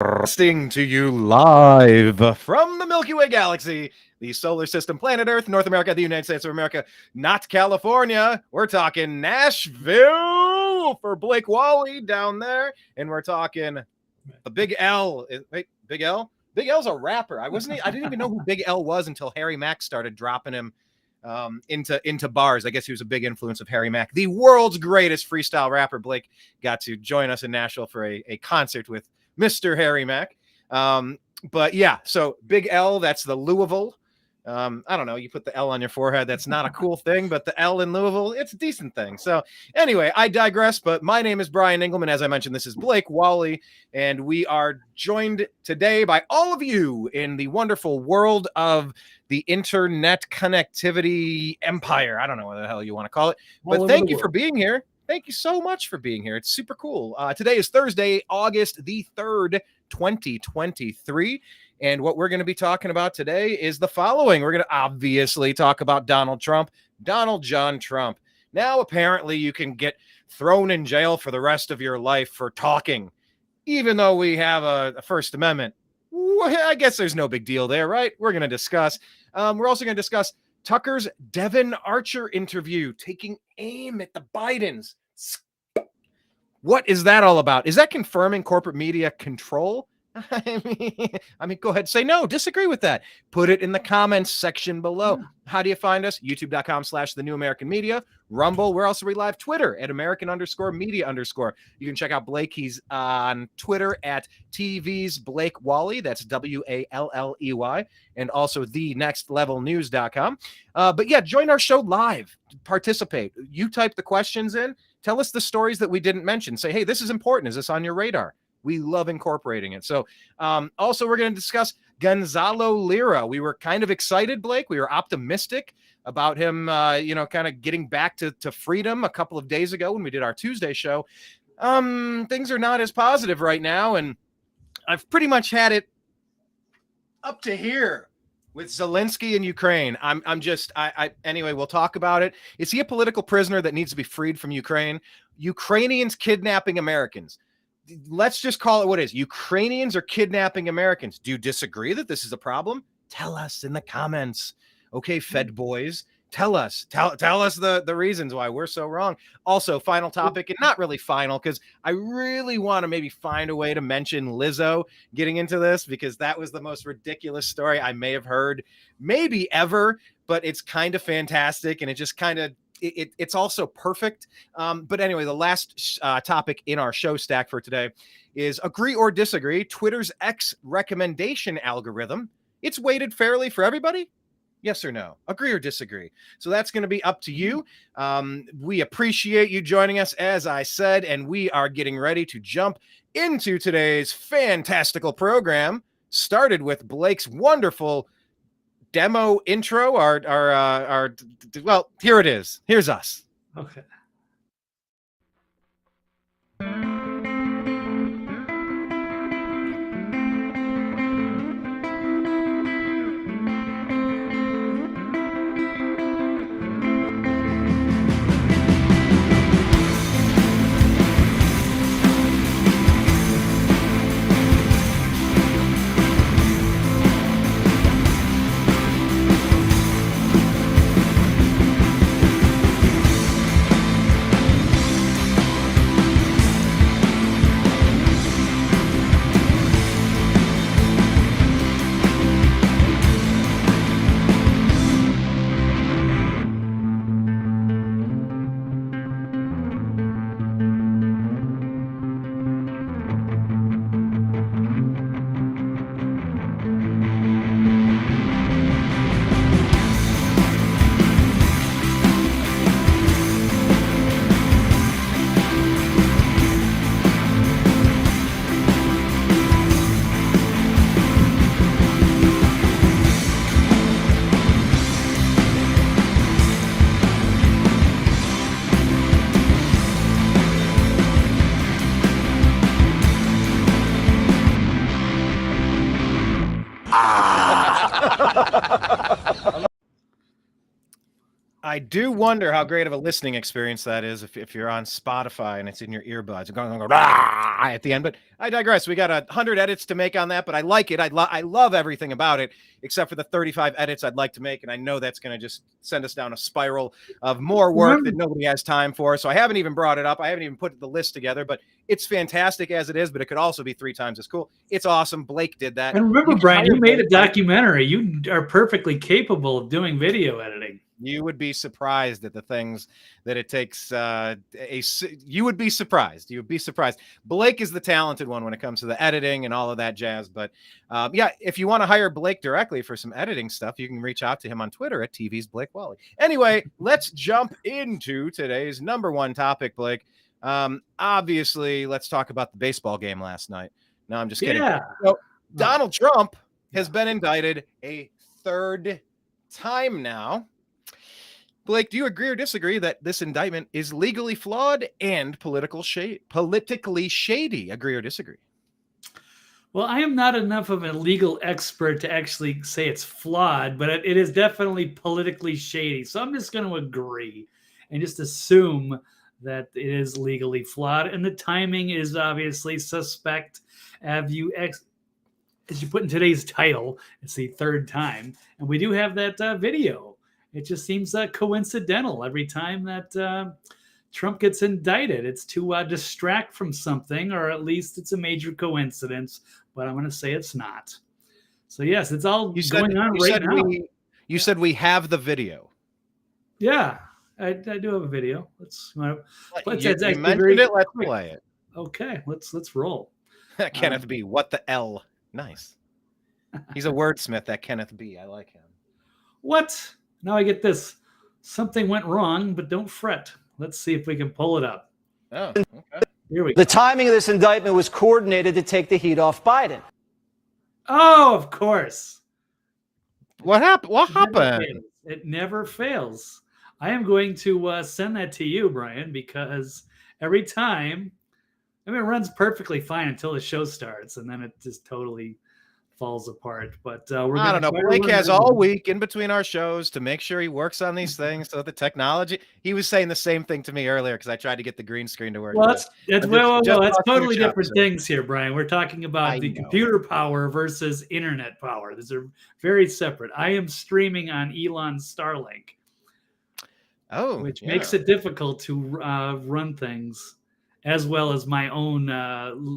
Broadcasting to you live from the Milky Way galaxy, the solar system, planet Earth, North America, the United States of America, not California. We're talking Nashville for Blake Walley down there, and we're talking the Big L. Wait, Big L? Big L's a rapper. I didn't even know who Big L was until Harry Mack started dropping him into bars. I guess he was a big influence of Harry Mack, the world's greatest freestyle rapper. Blake got to join us in Nashville for a concert with Mr. Harry Mack. But yeah, so Big L, that's the Louisville. I don't know, you put the L on your forehead. That's not a cool thing, but the L in Louisville, it's a decent thing. So anyway, I digress, but my name is Brian Engelman. As I mentioned, this is Blake Walley, and we are joined today by all of you in the wonderful world of the internet connectivity empire. I don't know what the hell you want to call it, but thank you for being here. Thank you so much for being here. It's super cool. Today is Thursday, August the 3rd, 2023. And what we're going to be talking about today is the following. We're going to obviously talk about Donald Trump, Donald John Trump. Now, apparently, you can get thrown in jail for the rest of your life for talking, even though we have a First Amendment. I guess there's no big deal there, right? We're going to discuss. We're also going to discuss Tucker's Devon Archer interview, taking aim at the Bidens. What is that all about? Is that confirming corporate media control? I mean, go ahead, say no, disagree with that. Put it in the comments section below. How do you find us? YouTube.com/TheNewAmericanMedia. Rumble. Where else are we live? Twitter at American_media_. You can check out Blake. He's on Twitter at TV's Blake Walley. That's WALLEY. And also thenextlevelnews.com. But yeah, join our show live. Participate. You type the questions in. Tell us the stories that we didn't mention. Say, hey, this is important. Is this on your radar? We love incorporating it. So also, we're going to discuss Gonzalo Lira. We were kind of excited, Blake. We were optimistic about him, kind of getting back to freedom a couple of days ago when we did our Tuesday show. Things are not as positive right now. And I've pretty much had it up to here with Zelensky in Ukraine. Anyway, we'll talk about it. Is he a political prisoner that needs to be freed from Ukraine? Ukrainians kidnapping Americans. Let's just call it what it is. Ukrainians are kidnapping Americans. Do you disagree that this is a problem? Tell us in the comments. Okay, Fed boys, tell us the reasons why we're so wrong. Also, final topic, and not really final, because I really want to maybe find a way to mention Lizzo getting into this, because that was the most ridiculous story I may have heard, maybe ever, but it's kind of fantastic, and it just kind of it's also perfect. But anyway, the last topic in our show stack for today is agree or disagree. Twitter's X recommendation algorithm. It's weighted fairly for everybody. Yes or no? Agree or disagree? So that's going to be up to you. We appreciate you joining us, as I said, and we are getting ready to jump into today's fantastical program. Started with Blake's wonderful demo intro. Well, here it is. Here's us. Okay. I do wonder how great of a listening experience that is if you're on Spotify and it's in your earbuds going "Rah!" at the end. But I digress. We got 100 edits to make on that, but I like it. I love everything about it except for the 35 edits I'd like to make, and I know that's going to just send us down a spiral of more work that nobody has time for. So I haven't even brought it up. I haven't even put the list together, but it's fantastic as it is. But it could also be 3 times as cool. It's awesome. Blake did that. And remember, Brian, you made a documentary. You are perfectly capable of doing video editing. You would be surprised at the things that it takes. You would be surprised. You would be surprised. Blake is the talented one when it comes to the editing and all of that jazz. But yeah, if you want to hire Blake directly for some editing stuff, you can reach out to him on Twitter at TV's Blake Walley. Anyway, let's jump into today's number one topic, Blake. Obviously, let's talk about the baseball game last night. No, I'm just kidding. Yeah. So, Donald Trump has been indicted a third time now. Blake, do you agree or disagree that this indictment is legally flawed and politically shady? Agree or disagree? Well, I am not enough of a legal expert to actually say it's flawed, but it is definitely politically shady. So I'm just going to agree and just assume that it is legally flawed. And the timing is obviously suspect. As you put in today's title, it's the third time. And we do have that video. It just seems coincidental every time that Trump gets indicted. It's to distract from something, or at least it's a major coincidence, but I'm going to say it's not. So, yes, it's all going on right now. You said we have the video. Yeah, I do have a video. Let's mentioned it. Let's play it. Okay, let's roll. Kenneth B. What the L? Nice. He's a wordsmith, that Kenneth B. I like him. What? Now I get this. Something went wrong, but don't fret. Let's see if we can pull it up. Oh, okay. Here we go. The timing of this indictment was coordinated to take the heat off Biden. Oh, of course. What happened? What happened? It never fails. I am going to send that to you, Brian, because every time, it runs perfectly fine until the show starts, and then it just totally falls apart. But I don't know. Blake has all week in between our shows to make sure he works on these things so that the technology. He was saying the same thing to me earlier because I tried to get the green screen to work. Well, that's totally different things here, Brian. We're talking about the computer power versus internet power. These are very separate. I am streaming on Elon's Starlink, which makes it difficult to run things as well as my own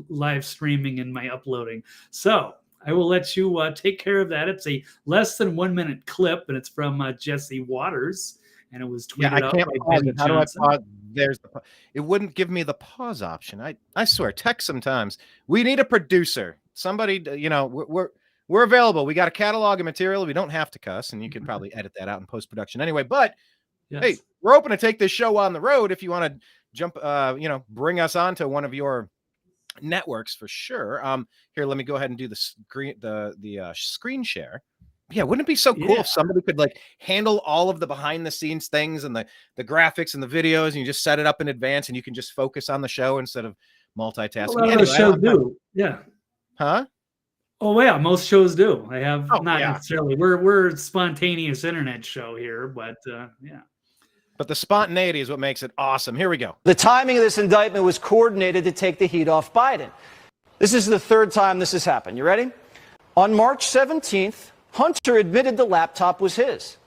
live streaming and my uploading. So I will let you take care of that. It's a less than 1 minute clip, and it's from Jesse Waters, and it was tweeted out by Ben How do I Johnson. pause? It wouldn't give me the pause option. I swear, text sometimes. We need a producer. Somebody, we're available. We got a catalog of material. We don't have to cuss, and you can probably edit that out in post-production anyway. But hey, we're open to take this show on the road if you want to jump, bring us on to one of your networks for sure. Here, let me go ahead and do the screen share. Yeah, wouldn't it be so cool if somebody could handle all of the behind the scenes things and the graphics and the videos, and you just set it up in advance and you can just focus on the show instead of multitasking? Well, anyway, shows do. Yeah. Huh? Oh yeah, most shows do. I have necessarily. We're a spontaneous internet show here, but yeah. But the spontaneity is what makes it awesome. Here we go. The timing of this indictment was coordinated to take the heat off Biden. This is the third time this has happened. You ready? On March 17th, Hunter admitted the laptop was his.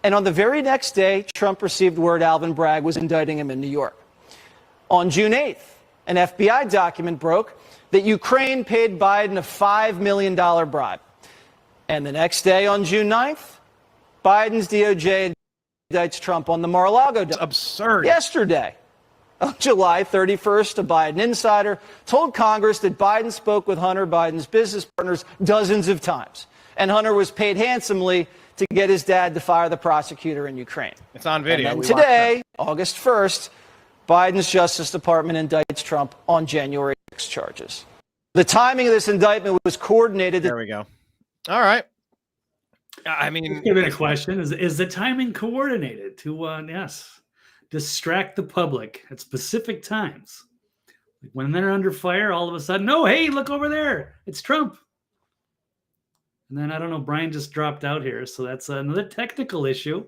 And on the very next day, Trump received word Alvin Bragg was indicting him in New York. On June 8th, an FBI document broke that Ukraine paid Biden a $5 million bribe. And the next day, on June 9th, Biden's DOJ indicts Trump on the Mar-a-Lago. It's absurd. Yesterday, on July 31st, a Biden insider told Congress that Biden spoke with Hunter Biden's business partners dozens of times, and Hunter was paid handsomely to get his dad to fire the prosecutor in Ukraine. It's on video. And then today, August 1st, Biden's Justice Department indicts Trump on January 6 charges. The timing of this indictment was coordinated. There we go. All right. I mean, give it a question. Is the timing coordinated to distract the public at specific times? Like when they're under fire, all of a sudden, oh, hey, look over there. It's Trump. And then, I don't know, Brian just dropped out here. So that's another technical issue.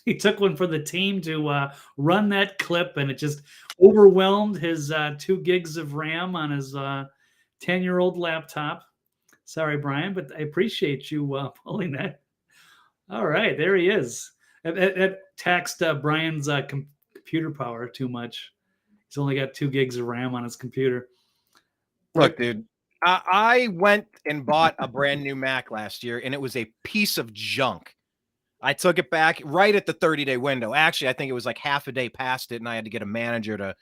he took one for the team to run that clip, and it just overwhelmed his 2 gigs of RAM on his 10-year-old laptop. Sorry, Brian, but I appreciate you pulling that. All right, there he is. That taxed Brian's computer power too much. He's only got 2 gigs of RAM on his computer. Look, dude, I went and bought a brand new Mac last year, and it was a piece of junk. I took it back right at the 30-day window. Actually, I think it was like half a day past it, and I had to get a manager to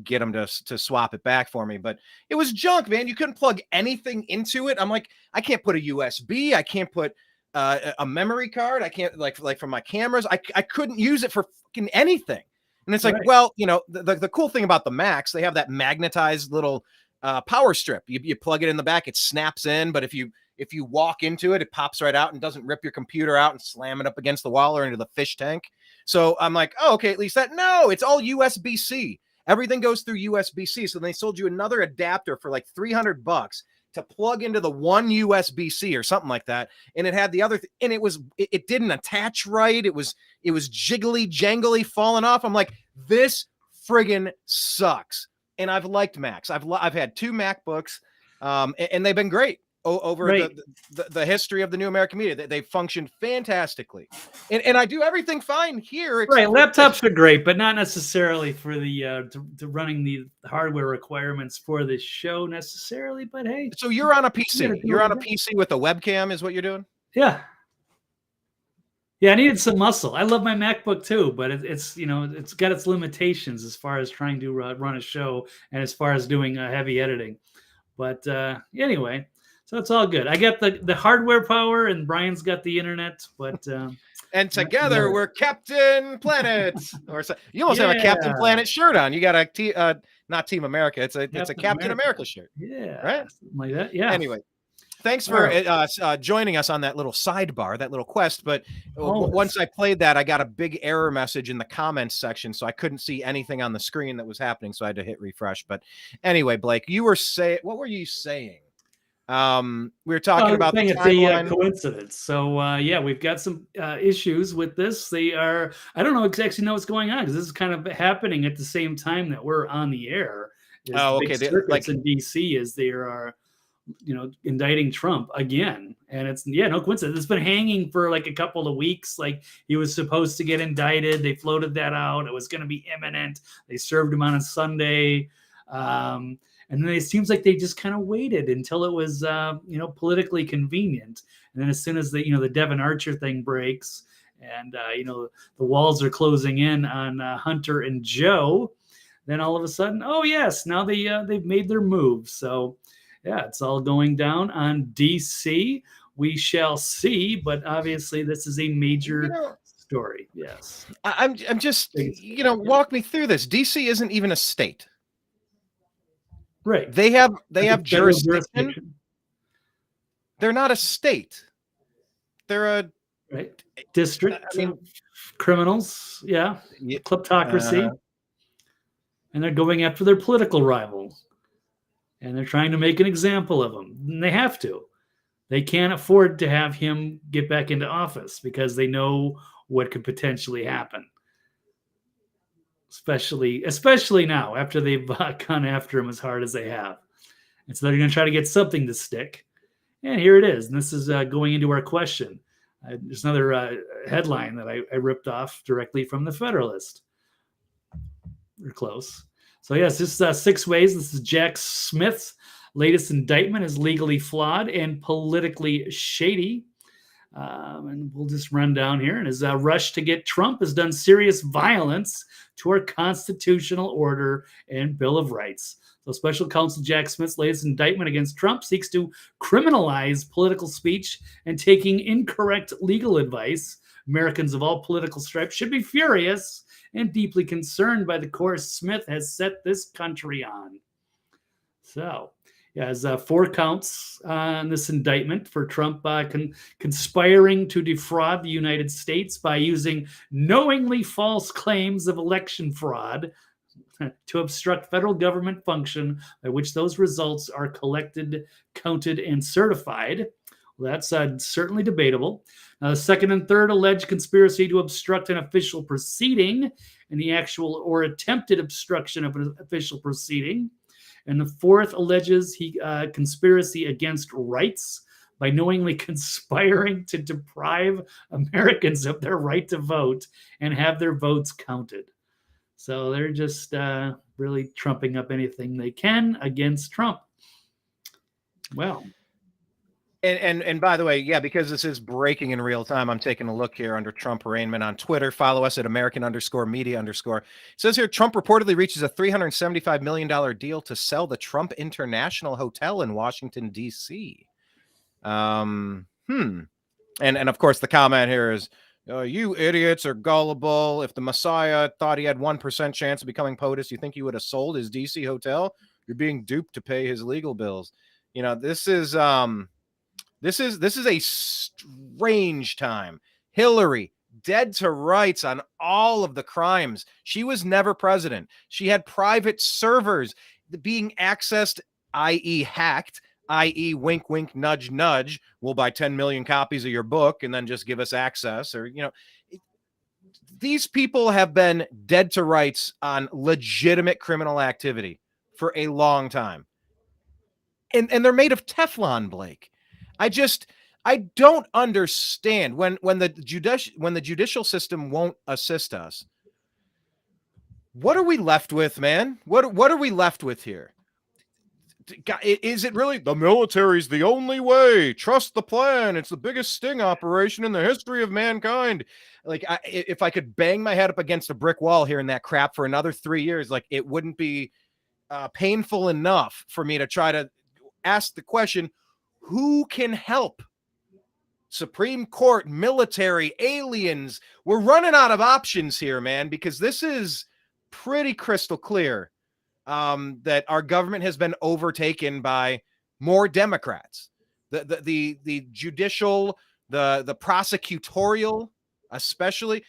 get him to swap it back for me. But it was junk, man. You couldn't plug anything into it. I'm like, I can't put a USB. I can't put a memory card. I can't like from my cameras. I couldn't use it for fucking anything. And it's like, Right. well, you know, the cool thing about the Macs, they have that magnetized little power strip. You plug it in the back, it snaps in. But if you walk into it, it pops right out and doesn't rip your computer out and slam it up against the wall or into the fish tank. So I'm like, oh, okay, at least that. No, it's all USB-C. Everything goes through USB-C. So they sold you another adapter for like $300 to plug into the one USB-C or something like that. And it had the other, and it didn't attach right. It was jiggly, jangly, falling off. I'm like, this friggin' sucks. And I've liked Macs. I've had 2 MacBooks, and they've been great over Right. the history of the New American Media. They functioned fantastically, and I do everything fine here. Right, laptops are great, but not necessarily for the to running the hardware requirements for this show necessarily. But hey, So you're on a PC. gotta do You're what on a you PC with a webcam, is what you're doing. yeah, I needed some muscle. I love my MacBook too, but it's it's got its limitations as far as trying to run a show and as far as doing heavy editing. But anyway. So it's all good. I got the hardware power, and Brian's got the internet. But and together we're Captain Planet. Or so, you almost have a Captain Planet shirt on. You got a not Team America. It's a Captain America shirt. Yeah, right, something like that. Yeah. Anyway, thanks for joining us on that little sidebar, that little quest. But once I played that, I got a big error message in the comments section, so I couldn't see anything on the screen that was happening. So I had to hit refresh. But anyway, Blake, what were you saying? We were talking about the timeline. Coincidence. So yeah, we've got some issues with this. I don't know exactly what's going on, because this is kind of happening at the same time that we're on the air. Okay. Circuits in DC as they are, indicting Trump again, and it's no coincidence. It's been hanging for like a couple of weeks. Like, he was supposed to get indicted. They floated that out. It was going to be imminent. They served him on a Sunday. And then it seems like they just kind of waited until it was, politically convenient. And then as soon as the Devon Archer thing breaks, and the walls are closing in on Hunter and Joe, then all of a sudden, oh yes, now they've made their move. So yeah, it's all going down on DC. We shall see, but obviously this is a major story. Yes, I'm just walk me through this. DC isn't even a state. Right. They have jurisdiction. They're not a state. They're a district. Criminals. Yeah. Kleptocracy. And they're going after their political rival. And they're trying to make an example of him. And they have to. They can't afford to have him get back into office, because they know what could potentially happen. Especially now, after they've gone after him as hard as they have. And so they're going to try to get something to stick. And here it is. And this is going into our question. There's another headline that I ripped off directly from the Federalist. We're close. So yes, this is 6 ways. This is Jack Smith's latest indictment is legally flawed and politically shady. And we'll just run down here. And his rush to get Trump has done serious violence to our constitutional order and Bill of Rights. So Special Counsel Jack Smith's latest indictment against Trump seeks to criminalize political speech and taking incorrect legal advice. Americans of all political stripes should be furious and deeply concerned by the course Smith has set this country on. So he has 4 counts on this indictment for Trump conspiring to defraud the United States by using knowingly false claims of election fraud to obstruct federal government function by which those results are collected, counted, and certified, Well, that's certainly debatable. Now, the second and third allege conspiracy to obstruct an official proceeding and the actual or attempted obstruction of an official proceeding. And the fourth alleges conspiracy against rights by knowingly conspiring to deprive Americans of their right to vote and have their votes counted. So they're just really trumping up anything they can against Trump. Well, and by the way, yeah, because this is breaking in real time, I'm taking a look here under Trump arraignment on Twitter. Follow us at American_media_. It says here, Trump reportedly reaches a $375 million deal to sell the Trump International Hotel in Washington, D.C. And of course, the comment here is, you idiots are gullible. If the Messiah thought he had 1% chance of becoming POTUS, you think he would have sold his DC hotel? You're being duped to pay his legal bills. You know, this is a strange time. Hillary, dead to rights on all of the crimes. She was never president. She had private servers being accessed, i.e. hacked, i.e. wink, wink, nudge, nudge. We'll buy 10 million copies of your book and then just give us access. Or, you know, these people have been dead to rights on legitimate criminal activity for a long time. And they're made of Teflon, Blake. I don't understand when the judicial system won't assist us. What are we left with, man? What are we left with here? Is it really the military's the only way? Trust the plan. It's the biggest sting operation in the history of mankind. Like, if I could bang my head up against a brick wall hearing that crap for another 3 years, like, it wouldn't be painful enough for me to try to ask the question, who can help? Supreme Court, military, aliens. We're running out of options here, man, because this is pretty crystal clear. That our government has been overtaken by more Democrats, the judicial, the prosecutorial, especially.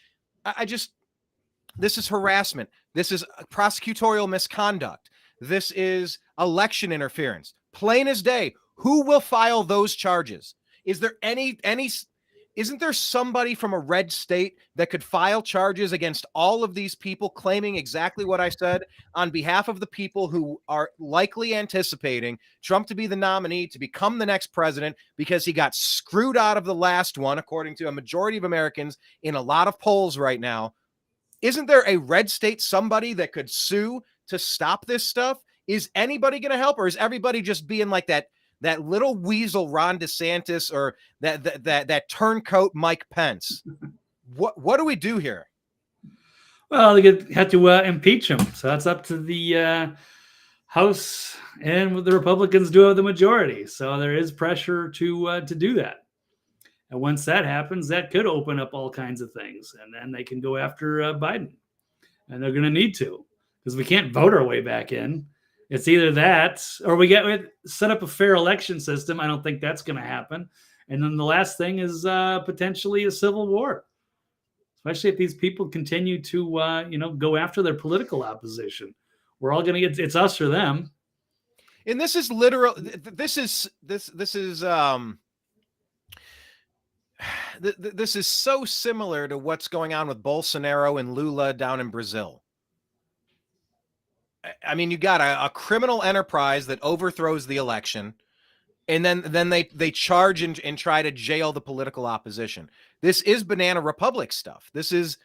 This is harassment. This is prosecutorial misconduct. This is election interference. Plain as day. Who will file those charges? Is there isn't there somebody from a red state that could file charges against all of these people claiming exactly what I said on behalf of the people who are likely anticipating Trump to be the nominee to become the next president because he got screwed out of the last one, according to a majority of Americans in a lot of polls right now? Isn't there a red state somebody that could sue to stop this stuff? Is anybody going to help, or is everybody just being like that little weasel Ron DeSantis or that turncoat Mike Pence? What do we do here? Well, they had to impeach him, so that's up to the House, and the Republicans do have the majority, so there is pressure to do that. And once that happens, that could open up all kinds of things, and then they can go after Biden, and they're going to need to, because we can't vote our way back in. It's either that or we set up a fair election system. I don't think that's going to happen. And then the last thing is potentially a civil war, especially if these people continue to, go after their political opposition. We're all going to get, it's us or them. And this is literal. This is so similar to what's going on with Bolsonaro and Lula down in Brazil. I mean, you got a criminal enterprise that overthrows the election, and then they charge and try to jail the political opposition. This is Banana Republic stuff. It's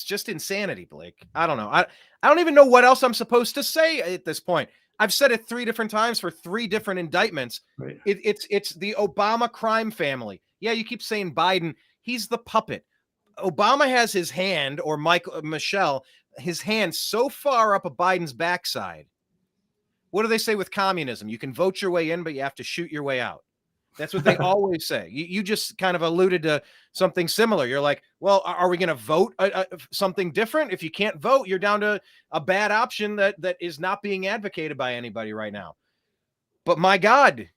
just insanity, Blake. I don't know. I don't even know what else I'm supposed to say at this point. I've said it 3 different times for 3 different indictments. Right. It's the Obama crime family. Yeah, you keep saying Biden. He's the puppet. Obama has his hand, or Michelle, his hand so far up a Biden's backside. What do they say with communism? You can vote your way in, but you have to shoot your way out. That's what they always say. You just kind of alluded to something similar. You're like, well, are we going to vote something different? If you can't vote, you're down to a bad option that is not being advocated by anybody right now. But my God,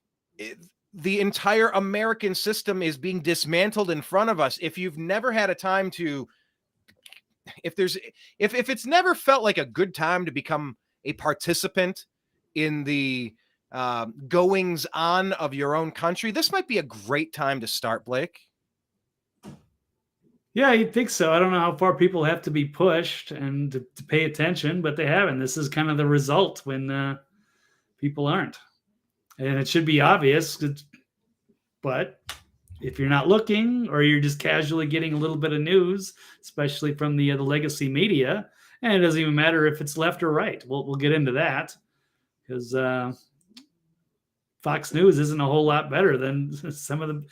the entire American system is being dismantled in front of us. If you've never had a time to, if it's never felt like a good time to become a participant in the goings on of your own country, this might be a great time to start, Blake. Yeah, you'd think so. I don't know how far people have to be pushed and to pay attention, but they haven't. This is kind of the result when people aren't. And it should be obvious, but if you're not looking, or you're just casually getting a little bit of news, especially from the legacy media, and it doesn't even matter if it's left or right. We'll get into that, because Fox News isn't a whole lot better than some of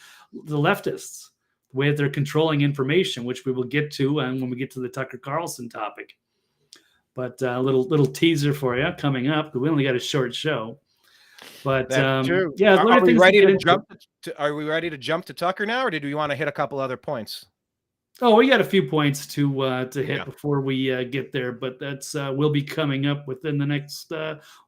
the leftists, the way that they're controlling information, which we will get to when we get to the Tucker Carlson topic. But a little teaser for you coming up. We only got a short show. But yeah, are we ready to jump? Are we ready to jump to Tucker now, or did we want to hit a couple other points? Oh, we got a few points to hit before we get there, but that's will be coming up within the next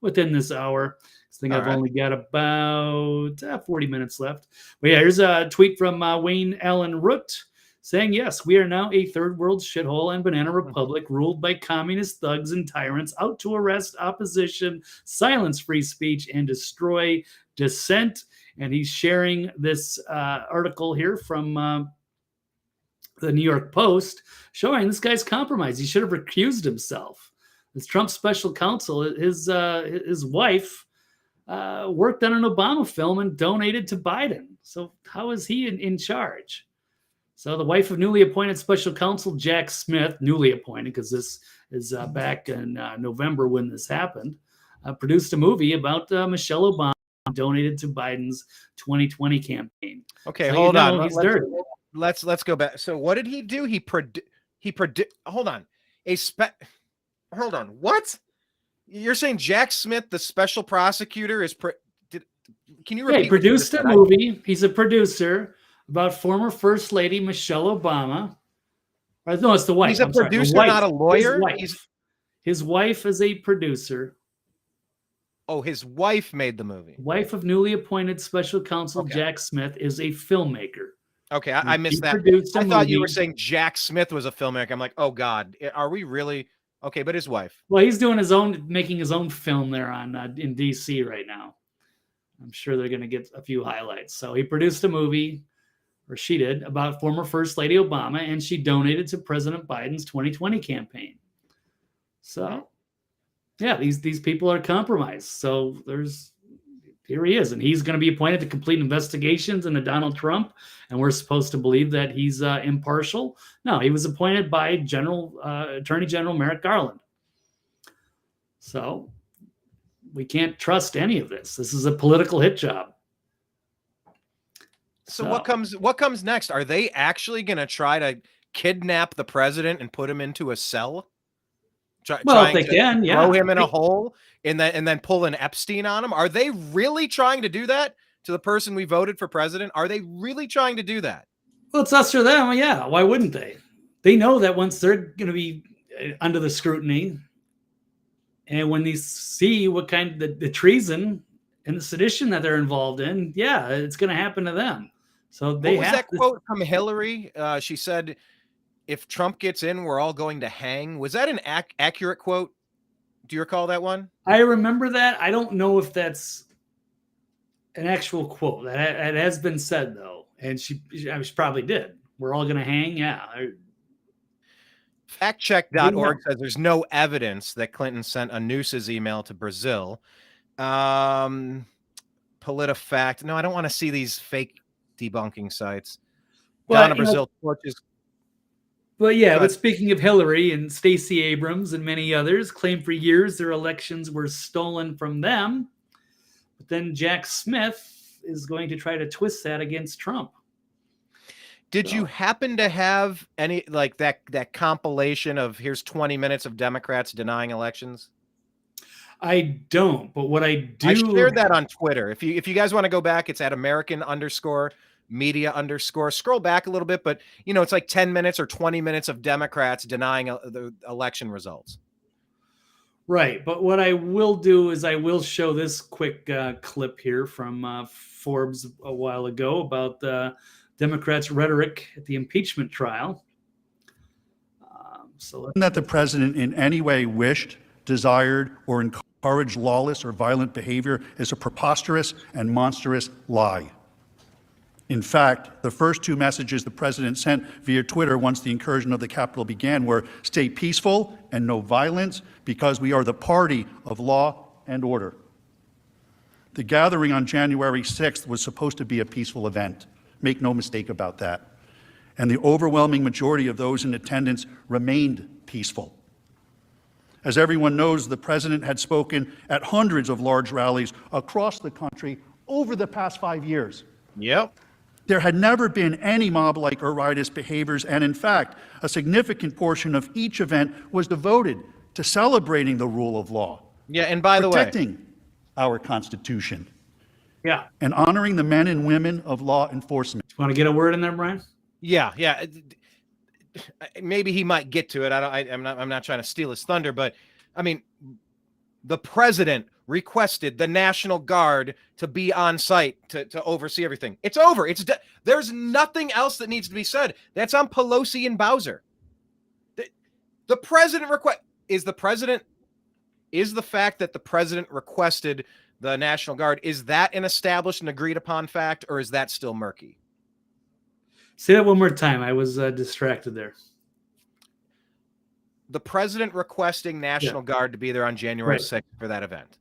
within this hour. I think I've only got about 40 minutes left. But yeah, here's a tweet from Wayne Allen Root saying, yes, we are now a third world shithole and banana republic ruled by communist thugs and tyrants out to arrest opposition, silence free speech, and destroy dissent. And he's sharing this article here from the New York Post showing this guy's compromised. He should have recused himself. This Trump special counsel, his wife worked on an Obama film and donated to Biden. So how is he in charge? So the wife of newly appointed special counsel Jack Smith, newly appointed because this is back in November when this happened, produced a movie about Michelle Obama donated to Biden's 2020 campaign. Okay, so hold on. He's dirty. Let's go back. So what did he do? Hold on. Hold on. What? You're saying Jack Smith, the special prosecutor, can you repeat? He produced a movie. He's a producer about former First Lady Michelle Obama. No, it's the wife. He's a producer, not a lawyer. His wife is a producer. Oh, his wife made the movie. Wife of newly appointed special counsel Jack Smith is a filmmaker. Okay, I missed that. I thought you were saying Jack Smith was a filmmaker. I'm like, oh God, are we really? Okay, but his wife. Well, he's doing making his own film there in DC right now. I'm sure they're going to get a few highlights. So he produced a movie, or she did, about former First Lady Obama, and she donated to President Biden's 2020 campaign. So, yeah, these people are compromised. So here he is, and he's going to be appointed to complete investigations into Donald Trump, and we're supposed to believe that he's impartial. No, he was appointed by Attorney General Merrick Garland. So we can't trust any of this. This is a political hit job. So what comes next? Are they actually going to try to kidnap the president and put him into a cell? If they can, throw him in a hole and then pull an Epstein on him. Are they really trying to do that to the person we voted for president? Are they really trying to do that? Well, it's us or them. Yeah. Why wouldn't they? They know that once they're going to be under the scrutiny, and when they see what kind of the treason and the sedition that they're involved in, yeah, it's going to happen to them. So they what was that quote from Hillary? She said, if Trump gets in, we're all going to hang. Was that an accurate quote? Do you recall that one? I remember that. I don't know if that's an actual quote. That has been said, though. And she probably did. We're all going to hang. Yeah. Factcheck.org says there's no evidence that Clinton sent a nooses email to Brazil. PolitiFact. No, I don't want to see these fake debunking sites. Donna Brazil torches. But yeah, but speaking of Hillary and Stacey Abrams and many others, claimed for years their elections were stolen from them. But then Jack Smith is going to try to twist that against Trump. Did you happen to have any like that compilation of here's 20 minutes of Democrats denying elections? I don't, but what I do, I shared that on Twitter. If you guys want to go back, it's at American_media_. Scroll back a little bit, but it's like 10 minutes or 20 minutes of Democrats denying the election results. Right, but what I will do is I will show this quick clip here from Forbes a while ago about the Democrats' rhetoric at the impeachment trial. That the president in any way wished, desired, or encouraged encourage lawless or violent behavior is a preposterous and monstrous lie. In fact, the first two messages the president sent via Twitter once the incursion of the Capitol began were stay peaceful and no violence because we are the party of law and order. The gathering on January 6th was supposed to be a peaceful event. Make no mistake about that. And the overwhelming majority of those in attendance remained peaceful. As everyone knows, the president had spoken at hundreds of large rallies across the country over the past 5 years. Yep. There had never been any mob-like or riotous behaviors, and in fact, a significant portion of each event was devoted to celebrating the rule of law. Yeah, and by the way, protecting our Constitution. Yeah. And honoring the men and women of law enforcement. Want to get a word in there, Brian? Yeah. Maybe he might get to it. I'm not trying to steal his thunder, but I mean, the president requested the National Guard to be on site to oversee everything. It's over. There's nothing else that needs to be said. That's on Pelosi and Bowser. The president is the fact that the president requested the National Guard, is that an established and agreed upon fact, or is that still murky? Say that one more time. I was distracted there. The president requesting National Guard to be there on January 6th for that event.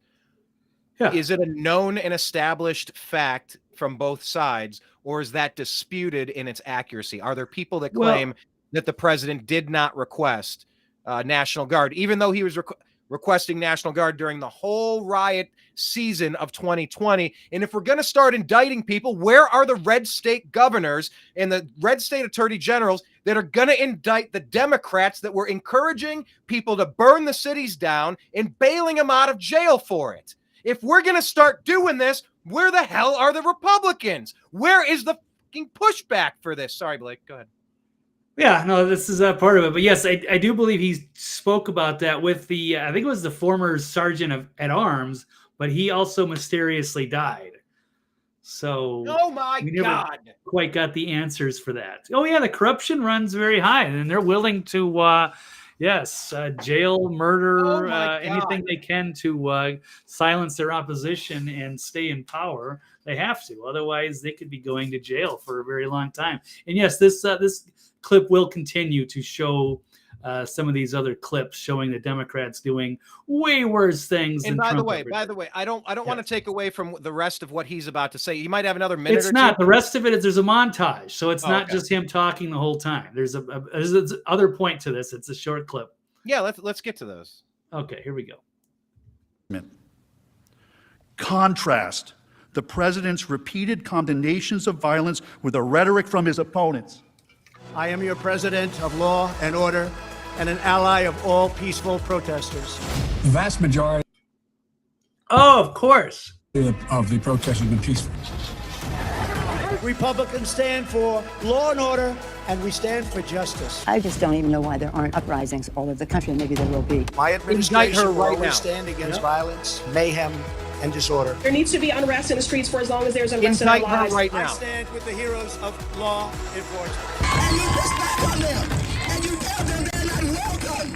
Yeah. Is it a known and established fact from both sides, or is that disputed in its accuracy? Are there people that claim that the president did not request National Guard, even though he was requesting National Guard during the whole riot season of 2020? And if we're going to start indicting people, where are the red state governors and the red state attorney generals that are going to indict the Democrats that were encouraging people to burn the cities down and bailing them out of jail for it? If we're going to start doing this, where the hell are the Republicans? Where is the fucking pushback for this? Sorry, Blake, go ahead. Yeah, no, this is a part of it. But yes, I do believe he spoke about that with the, I think it was the former sergeant at arms, but he also mysteriously died. So oh my God, quite got the answers for that. Oh yeah, the corruption runs very high, and they're willing to, jail, murder, anything they can to silence their opposition and stay in power. They have to, otherwise they could be going to jail for a very long time. And yes, this clip will continue to show some of these other clips showing the Democrats doing way worse things. And by the way, I don't want to take away from the rest of what he's about to say. He might have another minute. It's not. The rest of it is there's a montage, so it's not just him talking the whole time. There's there's other point to this. It's a short clip. Yeah, let's get to those. Okay, here we go. Contrast the president's repeated condemnations of violence with the rhetoric from his opponents. I am your president of law and order and an ally of all peaceful protesters. The vast majority of course of the protests have been peaceful. Republicans stand for law and order, and we stand for justice. I just don't even know why there aren't uprisings all over the country, and maybe there will be. My administration will always stand against violence, mayhem, and disorder. There needs to be unrest in the streets for as long as there's unrest in our lives. Right now. I stand with the heroes of law enforcement. And you push back on them, and you tell them they're not welcome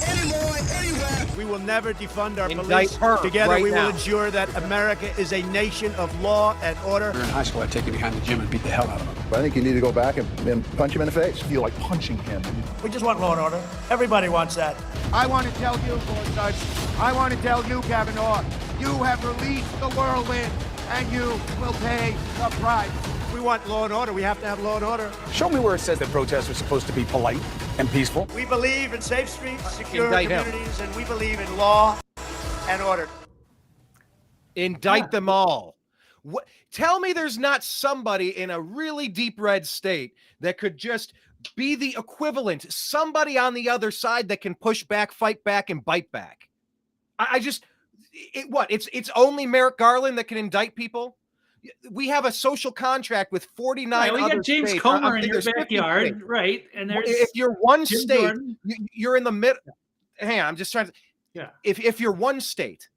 anymore, anywhere. We will never defund our police. Together we will ensure that America is a nation of law and order. In high school, I'd take you behind the gym and beat the hell out of him. I think you need to go back and punch him in the face. Feel like punching him. We just want law and order. Everybody wants that. I want to tell you, Gorsuch, I want to tell you, Kavanaugh, you have released the whirlwind, and you will pay the price. We want law and order. We have to have law and order. Show me where it says that protests are supposed to be polite and peaceful. We believe in safe streets, secure communities, and we believe in law and order. Indict them all. Tell me there's not somebody in a really deep red state that could just be the equivalent, somebody on the other side that can push back, fight back, and bite back. It's only Merrick Garland that can indict people? We have a social contract with 49 we other got James states. Comer in your backyard, right? And there's if you're one Jim state, Jordan. you're in the middle. Hang on, I'm just trying to. Yeah. If you're one state,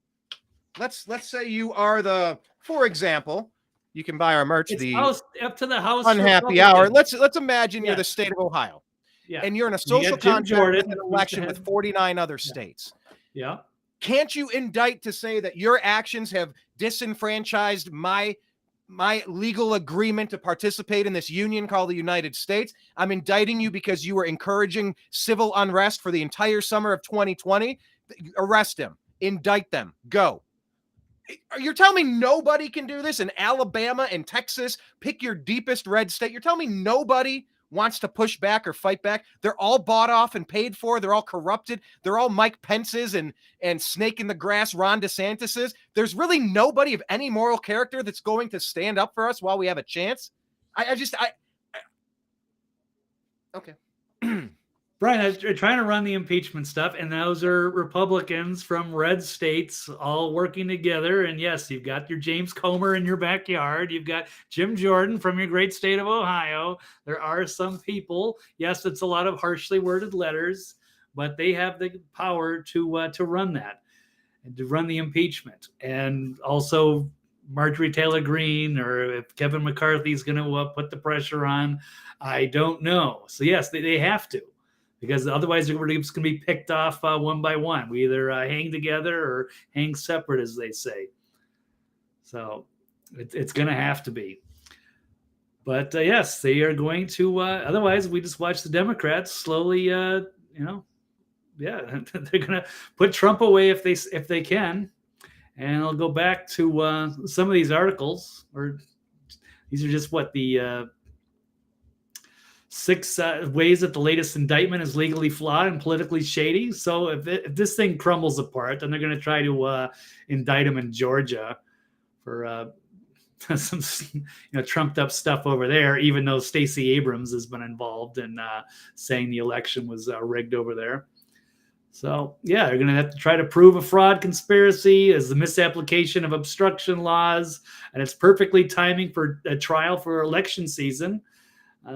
let's say you are for example, you can buy our merch. It's the up to the House Unhappy Hour. Let's imagine you're the state of Ohio, yeah, and you're in a social contract with an election with 49 other states. Yeah. Can't you indict to say that your actions have disenfranchised my legal agreement to participate in this union called the United States? I'm indicting you because you were encouraging civil unrest for the entire summer of 2020. Arrest him. Indict them. Go. You're telling me nobody can do this in Alabama and Texas? Pick your deepest red state. You're telling me nobody wants to push back or fight back? They're all bought off and paid for. They're all corrupted. They're all Mike Pence's and snake in the grass Ron DeSantis's. There's really nobody of any moral character that's going to stand up for us while we have a chance. Okay. Brian, they're trying to run the impeachment stuff, and those are Republicans from red states all working together. And yes, you've got your James Comer in your backyard. You've got Jim Jordan from your great state of Ohio. There are some people, yes, it's a lot of harshly worded letters, but they have the power to run that and to run the impeachment. And also Marjorie Taylor Greene, or if Kevin McCarthy's going to put the pressure on, I don't know. So yes, they have to. Because otherwise, it's going to be picked off one by one. We either hang together or hang separate, as they say. So it's going to have to be. But yes, they are going to. Otherwise, we just watch the Democrats slowly. They're going to put Trump away if they can, and I'll go back to some of these articles. Or these are just the 6 ways that the latest indictment is legally flawed and politically shady. So if this thing crumbles apart, then they're going to try to indict him in Georgia for some trumped up stuff over there, even though Stacey Abrams has been involved in saying the election was rigged over there. So yeah, they're going to have to try to prove a fraud conspiracy as the misapplication of obstruction laws, and it's perfectly timing for a trial for election season.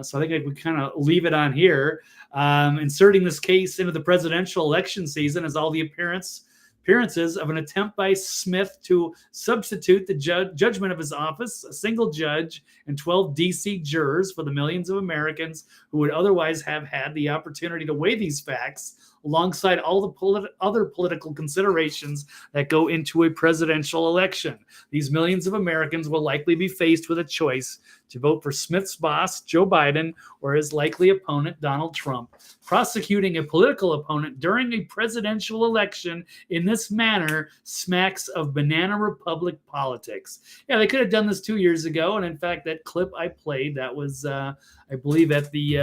So I think we kind of leave it on here. Inserting this case into the presidential election season as all the appearances of an attempt by Smith to substitute the judgment of his office, a single judge and 12 D.C. jurors for the millions of Americans who would otherwise have had the opportunity to weigh these facts alongside all the other political considerations that go into a presidential election. These millions of Americans will likely be faced with a choice to vote for Smith's boss, Joe Biden, or his likely opponent, Donald Trump. Prosecuting a political opponent during a presidential election in this manner smacks of banana republic politics. Yeah, they could have done this 2 years ago, and in fact, that clip I played, that was, I believe, at the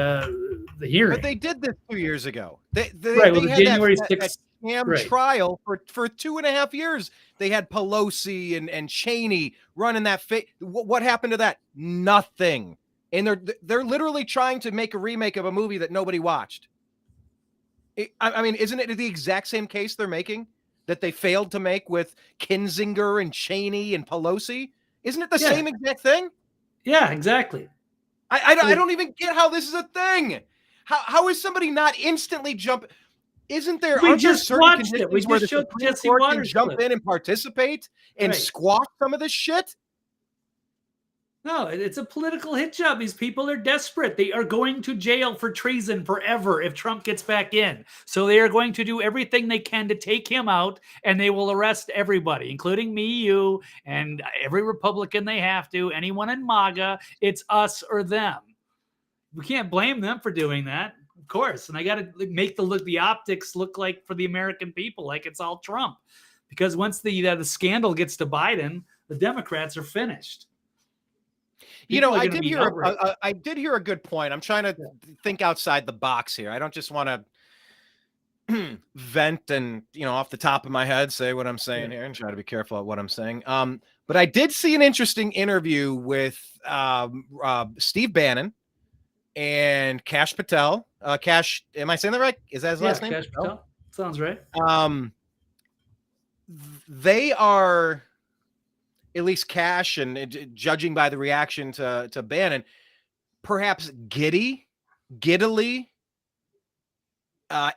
hearing. But they did this 2 years ago. They the had January 6th that scam trial for 2.5 years. They had Pelosi and Cheney running that. What happened to that? Nothing. And they're literally trying to make a remake of a movie that nobody watched. I mean, isn't it the exact same case they're making that they failed to make with Kinzinger and Cheney and Pelosi? Isn't it the same exact thing? Yeah, exactly. I don't even get how this is a thing. How is somebody not instantly jump? Isn't there? We just watched it. We where just the showed Supreme Jesse Court Waters can jump in and participate and squash some of this shit? No, it's a political hit job. These people are desperate. They are going to jail for treason forever if Trump gets back in. So they are going to do everything they can to take him out, and they will arrest everybody, including me, you, and every Republican they have to, anyone in MAGA. It's us or them. We can't blame them for doing that, of course. And I got to make the optics look like for the American people, like it's all Trump. Because once the scandal gets to Biden, the Democrats are finished. I did hear a good point. I'm trying to think outside the box here. I don't just want to vent and, off the top of my head, say what I'm saying here and try to be careful at what I'm saying. But I did see an interesting interview with Steve Bannon and Kash Patel. Kash, am I saying that right? Is that his last name? Kash Patel. Sounds right. They are, at least Kash, and judging by the reaction to Bannon, perhaps giddily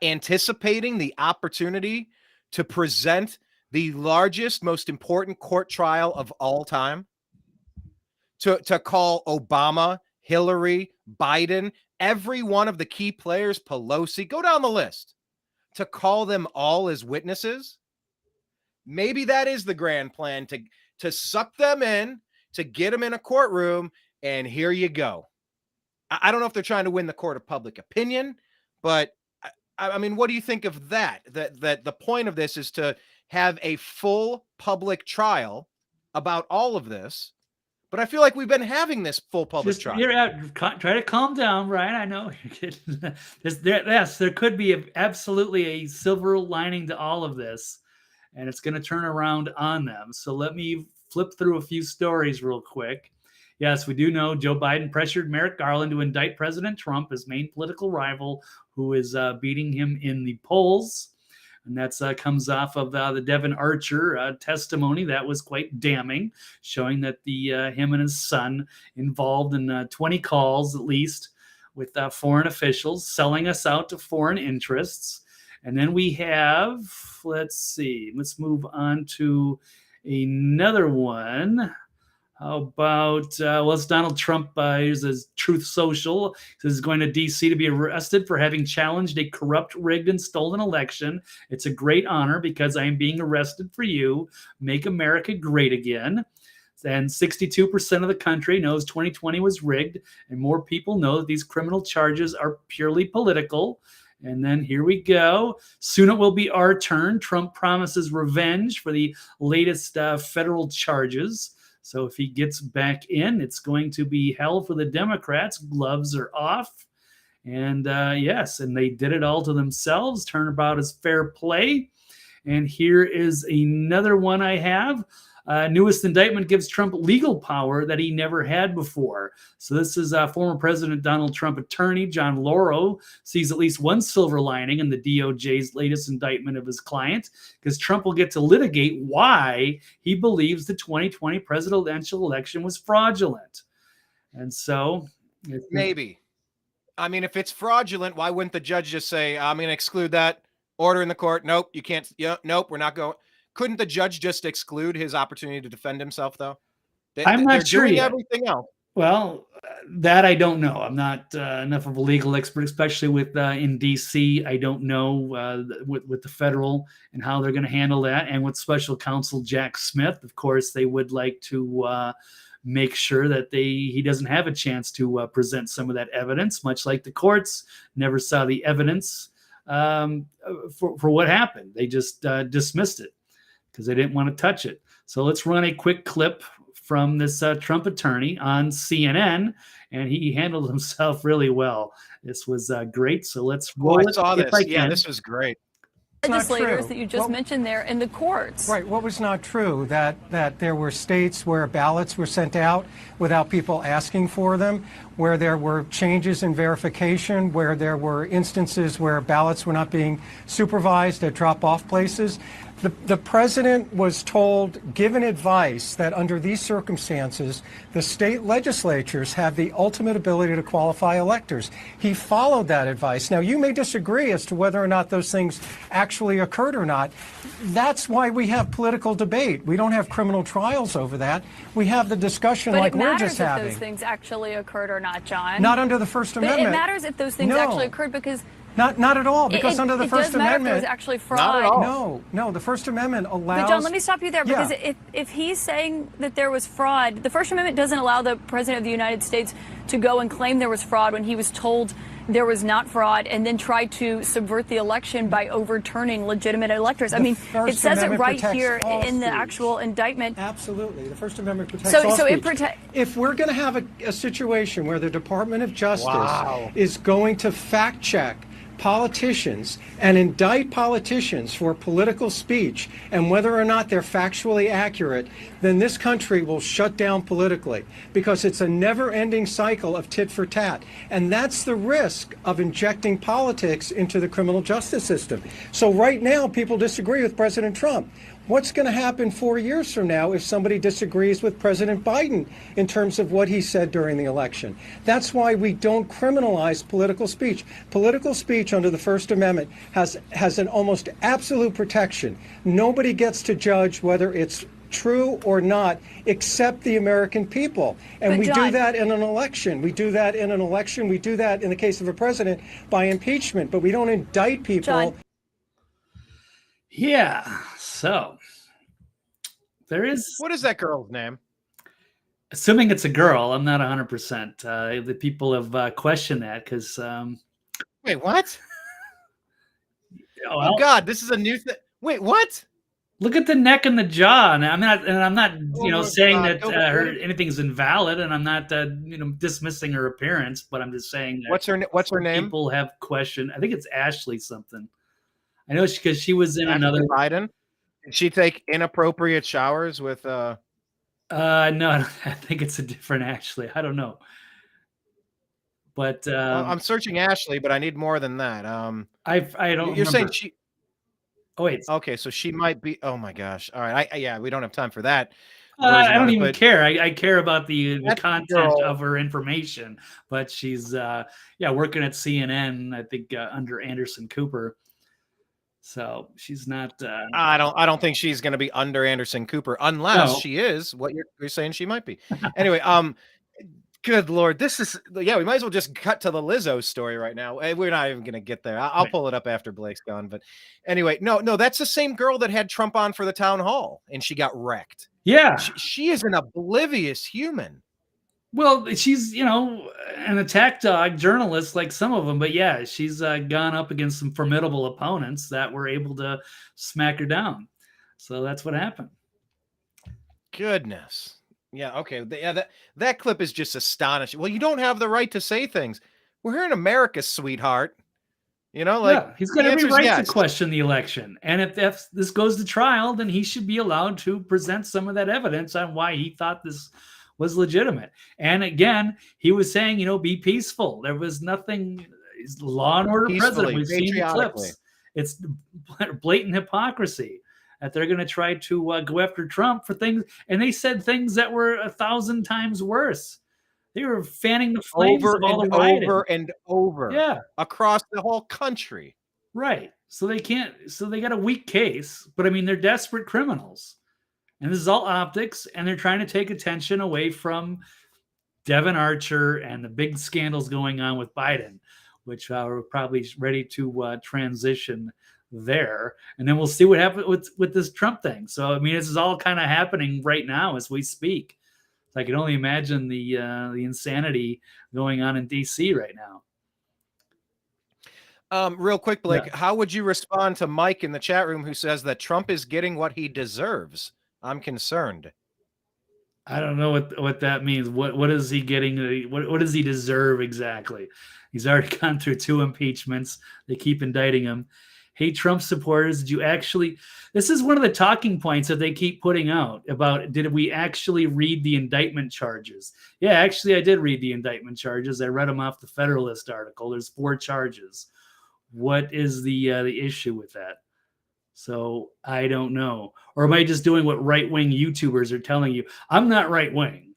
anticipating the opportunity to present the largest, most important court trial of all time, to call Obama, Hillary, Biden, every one of the key players, Pelosi, go down the list, to call them all as witnesses. maybe that is the grand plan, to suck them in, to get them in a courtroom, and here you go. I don't know if they're trying to win the court of public opinion, but I mean, what do you think of that? That the point of this is to have a full public trial about all of this. But I feel like we've been having this full public trial. Try to calm down, Ryan. I know you're kidding. Yes, there could be absolutely a silver lining to all of this, and it's going to turn around on them. So let me flip through a few stories real quick. Yes, we do know Joe Biden pressured Merrick Garland to indict President Trump, his main political rival, who is beating him in the polls. And that comes off of the Devon Archer testimony that was quite damning, showing that him and his son involved in 20 calls at least with foreign officials, selling us out to foreign interests. And then we have, let's move on to another one. How about, it's Donald Trump. Here's his Truth Social. He's going to D.C. to be arrested for having challenged a corrupt, rigged, and stolen election. It's a great honor because I am being arrested for you. Make America great again. And 62% of the country knows 2020 was rigged, and more people know that these criminal charges are purely political. And then here we go. Soon it will be our turn. Trump promises revenge for the latest federal charges. So if he gets back in, it's going to be hell for the Democrats. Gloves are off. And yes, and they did it all to themselves. Turnabout is fair play. And here is another one I have. Newest indictment gives Trump legal power that he never had before. So this is former President Donald Trump attorney John Lauro sees at least one silver lining in the DOJ's latest indictment of his client, because Trump will get to litigate why he believes the 2020 presidential election was fraudulent. And so maybe, I mean, if it's fraudulent, why wouldn't the judge just say, I'm going to exclude that, order in the court? Nope, you can't. Yeah, nope, we're not going. Couldn't the judge just exclude his opportunity to defend himself, though? I'm not sure doing yet. Everything else. Well, that I don't know. I'm not enough of a legal expert, especially with in D.C. I don't know with the federal and how they're going to handle that. And with special counsel Jack Smith, of course, they would like to make sure that he doesn't have a chance to present some of that evidence, much like the courts never saw the evidence for what happened. They just dismissed it because they didn't want to touch it. So let's run a quick clip from this Trump attorney on CNN, and he handled himself really well. This was great. So let's roll it. I saw this. Yeah, this was great. Legislators that you just mentioned there in the courts. Right. What was not true? That there were states where ballots were sent out without people asking for them, where there were changes in verification, where there were instances where ballots were not being supervised at drop-off places. The president was told, given advice, that under these circumstances, the state legislatures have the ultimate ability to qualify electors. He followed that advice. Now, you may disagree as to whether or not those things actually occurred or not. That's why we have political debate. We don't have criminal trials over that. We have the discussion like we're just having. But it matters if those things actually occurred or not, John. Not under the First Amendment. But it matters if those things actually occurred because... Not at all, because under the First Amendment, it was actually fraud. No, the First Amendment allows. But John, let me stop you there, because if he's saying that there was fraud, the First Amendment doesn't allow the President of the United States to go and claim there was fraud when he was told there was not fraud, and then try to subvert the election by overturning legitimate electors. I mean, it says it right here in the actual indictment. Absolutely, the First Amendment protects all speech. If we're going to have a situation where the Department of Justice is going to fact check politicians and indict politicians for political speech and whether or not they're factually accurate, then this country will shut down politically, because it's a never-ending cycle of tit for tat. And that's the risk of injecting politics into the criminal justice system. So right now, people disagree with President Trump. What's going to happen 4 years from now if somebody disagrees with President Biden in terms of what he said during the election? That's why we don't criminalize political speech. Political speech under the First Amendment has an almost absolute protection. Nobody gets to judge whether it's true or not, except the American people. And we do that in an election. We do that in an election. We do that in the case of a president by impeachment, but we don't indict people. Yeah, so There is. What is that girl's name? Assuming it's a girl, I'm not 100%. The people have questioned that because. Wait, what? Oh, oh God, this is a new thing. Wait, what? Look at the neck and the jaw. And I'm not, saying God. that anything's invalid, and I'm not, dismissing her appearance. But I'm just saying that what's her name? People have questioned. I think it's Ashley something. I know because she was in Ashley another. Biden. Did she take inappropriate showers with? No, I think it's a different Ashley. I don't know. But I'm searching Ashley, but I need more than that. I don't. You're remember. saying she? Oh wait. Okay, so she might be. Oh my gosh! All right, we don't have time for that. I don't even care. I care about the content of her information. But she's working at CNN. I think under Anderson Cooper. So she's not. I don't think she's going to be under Anderson Cooper unless she is what you're saying she might be. Anyway, good Lord, this is we might as well just cut to the Lizzo story right now. We're not even going to get there. I'll pull it up after Blake's gone. But anyway, no, that's the same girl that had Trump on for the town hall and she got wrecked. Yeah, she is an oblivious human. Well, she's, an attack dog journalist like some of them. But yeah, she's gone up against some formidable opponents that were able to smack her down. So that's what happened. Goodness. Yeah, okay. Yeah, that clip is just astonishing. Well, you don't have the right to say things. We're here in America, sweetheart. He's got every right to question the election. And if this goes to trial, then he should be allowed to present some of that evidence on why he thought this was legitimate. And again, he was saying, be peaceful. There was nothing. He's law and order president. We've seen the clips. It's blatant hypocrisy that they're going to try to go after Trump for things. And they said things that were 1,000 times worse. They were fanning the flames over of all and the rioting. over and over. Yeah. Across the whole country. Right. So they got a weak case, but I mean, they're desperate criminals. And this is all optics, and they're trying to take attention away from Devon Archer and the big scandals going on with Biden, which we're probably ready to transition there. And then we'll see what happens with this Trump thing. So, I mean, this is all kind of happening right now as we speak. I can only imagine the insanity going on in D.C. right now. Real quick, Blake, how would you respond to Mike in the chat room who says that Trump is getting what he deserves? I'm concerned. I don't know what that means. What is he getting? What does he deserve exactly? He's already gone through 2 impeachments. They keep indicting him. Hey, Trump supporters, did you actually? This is one of the talking points that they keep putting out about, did we actually read the indictment charges? Yeah, actually, I did read the indictment charges. I read them off the Federalist article. There's 4 charges. What is the issue with that? So I don't know. Or am I just doing what right-wing YouTubers are telling you? I'm not right-wing.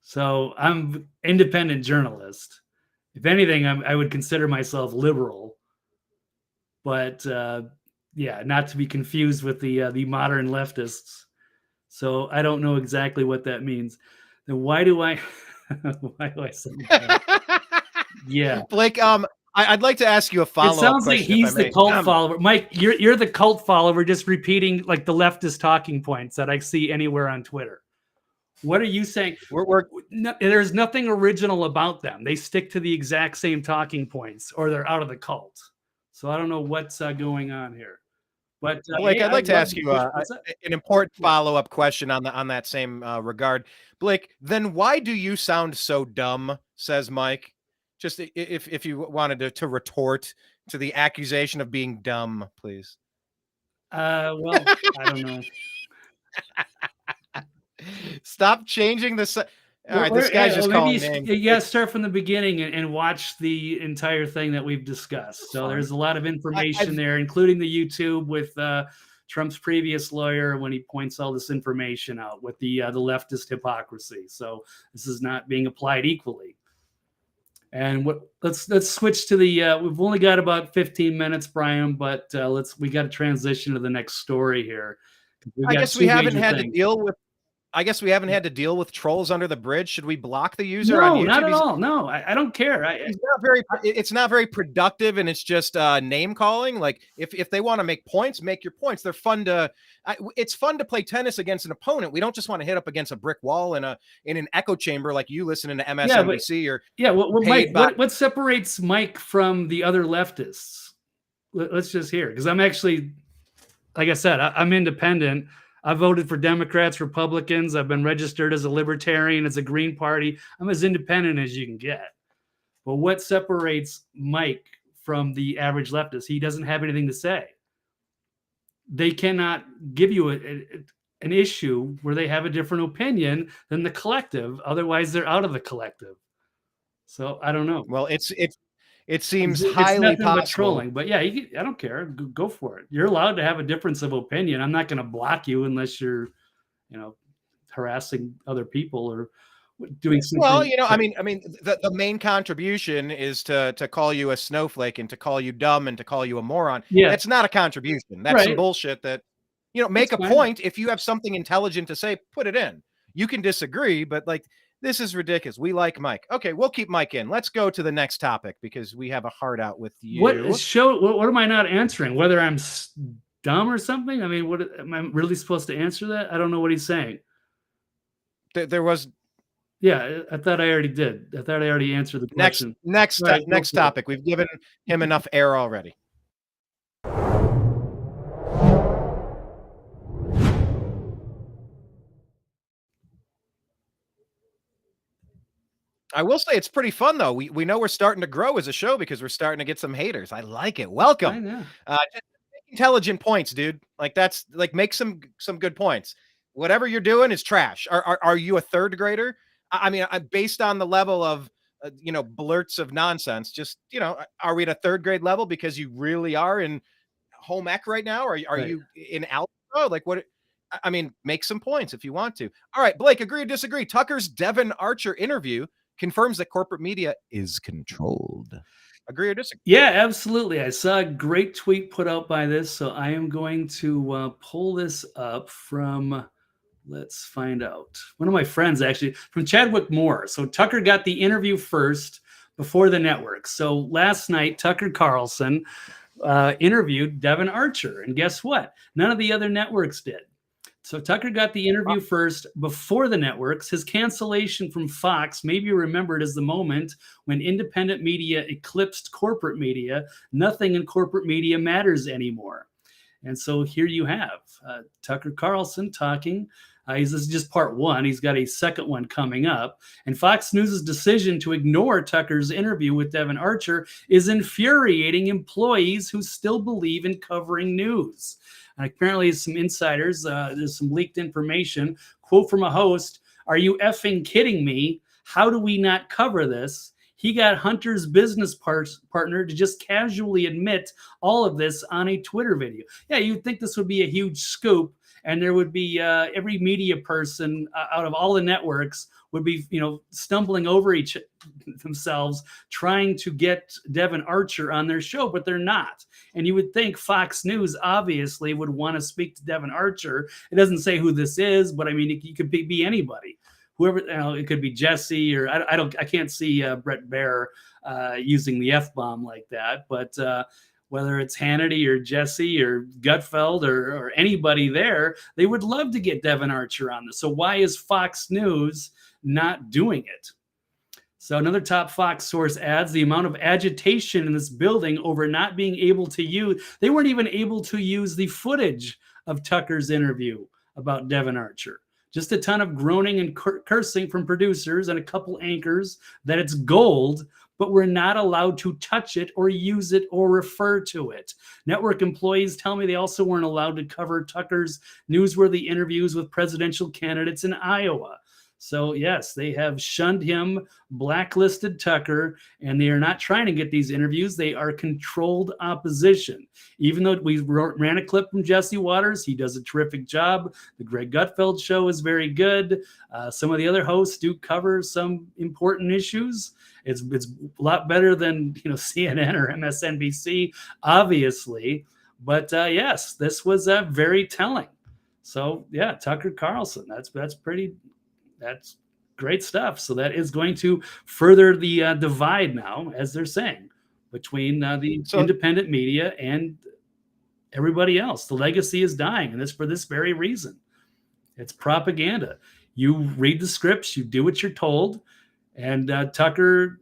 So I'm independent journalist. If anything, I would consider myself liberal. But not to be confused with the modern leftists. So I don't know exactly what that means. Then why do I say that? Yeah. Blake, I'd like to ask you a follow-up question. It sounds like he's the cult follower. Mike, you're the cult follower just repeating like the leftist talking points that I see anywhere on Twitter. What are you saying? There's nothing original about them. They stick to the exact same talking points or they're out of the cult. So I don't know what's going on here. But Blake, I'd like to ask you an important follow-up question on that same regard. Blake, then why do you sound so dumb, says Mike? Just if you wanted to retort to the accusation of being dumb, please. Well, I don't know. Stop changing the. All right, this guy's just calling names. You got to start from the beginning and watch the entire thing that we've discussed. So there's a lot of information there, including the YouTube with Trump's previous lawyer when he points all this information out with the leftist hypocrisy. So this is not being applied equally. And let's switch to the. We've only got about 15 minutes, Brian, but we got to transition to the next story here. I guess we haven't had to deal with. I guess we haven't had to deal with trolls under the bridge. Should we block the user no, on YouTube? Not at all. No, I don't care. It's not very productive, and it's just name calling. Like if they want to make points, make your points. They're fun to. It's fun to play tennis against an opponent. We don't just want to hit up against a brick wall in an echo chamber like you listening to MSNBC What separates Mike from the other leftists? Let's just hear, because I'm actually, like I said, I'm independent. I voted for Democrats, Republicans. I've been registered as a libertarian, as a Green Party. I'm as independent as you can get. But what separates Mike from the average leftist? He doesn't have anything to say. They cannot give you an issue where they have a different opinion than the collective. Otherwise, they're out of the collective. So I don't know. Well, it seems highly possible. Trolling, but yeah, I don't care. Go for it. You're allowed to have a difference of opinion. I'm not going to block you unless you're, harassing other people or doing something. Well, I mean, the main contribution is to call you a snowflake and to call you dumb and to call you a moron. Yeah, that's not a contribution. That's some bullshit. That make a point. If you have something intelligent to say, put it in. You can disagree, but this is ridiculous. We like Mike. Okay, we'll keep Mike in. Let's go to the next topic because we have a heart out with you. What am I not answering? Whether I'm dumb or something? I mean, what am I really supposed to answer that? I don't know what he's saying. There was. Yeah, I thought I already did. I thought I already answered the question. Next topic. We've given him enough air already. I will say it's pretty fun though. We know we're starting to grow as a show because we're starting to get some haters. I like it. Welcome. Just make intelligent points, dude. Make some good points. Whatever you're doing is trash. Are you a third grader? I mean, based on the level of blurts of nonsense. Just are we at a third grade level because you really are in home ec right now? Or are you in algebra? What? I mean, make some points if you want to. All right, Blake, agree or disagree? Tucker's Devon Archer interview confirms that corporate media is controlled. Agree or disagree? Yeah, absolutely. I saw a great tweet put out by this, so I am going to pull this up from, let's find out. One of my friends, actually, from Chadwick Moore. So Tucker got the interview first before the network. So last night, Tucker Carlson interviewed Devon Archer, and guess what? None of the other networks did. So Tucker got the interview first before the networks. His cancellation from Fox may be remembered as the moment when independent media eclipsed corporate media. Nothing in corporate media matters anymore. And so here you have Tucker Carlson talking. This is just part one. He's got a second one coming up. And Fox News' decision to ignore Tucker's interview with Devon Archer is infuriating employees who still believe in covering news. And apparently, some insiders, there's some leaked information. Quote from a host, "Are you effing kidding me? How do we not cover this?" He got Hunter's business partner to just casually admit all of this on a Twitter video. Yeah, you'd think this would be a huge scoop, and there would be every media person out of all the networks would be, stumbling over themselves trying to get Devon Archer on their show, but they're not. And you would think Fox News obviously would want to speak to Devon Archer. It doesn't say who this is, but I mean, it could be anybody. Whoever, it could be Jesse, or I can't see Brett Baer using the F-bomb like that, but whether it's Hannity or Jesse or Gutfeld or anybody there, they would love to get Devon Archer on this. So why is Fox News not doing it? So another top Fox source adds, the amount of agitation in this building over not being able to use, they weren't even able to use the footage of Tucker's interview about Devon Archer. Just a ton of groaning and cursing from producers and a couple anchors that it's gold, but we're not allowed to touch it or use it or refer to it. Network employees tell me they also weren't allowed to cover Tucker's newsworthy interviews with presidential candidates in Iowa. So yes, they have shunned him, blacklisted Tucker, and they are not trying to get these interviews. They are controlled opposition. Even though we ran a clip from Jesse Waters, he does a terrific job. The Greg Gutfeld show is very good. Some of the other hosts do cover some important issues. It's a lot better than CNN or MSNBC, obviously. But yes, this was very telling. So yeah, Tucker Carlson, that's great stuff. So that is going to further the divide now, as they're saying, between the independent media and everybody else. The legacy is dying, and for this very reason. It's propaganda. You read the scripts, you do what you're told. And Tucker,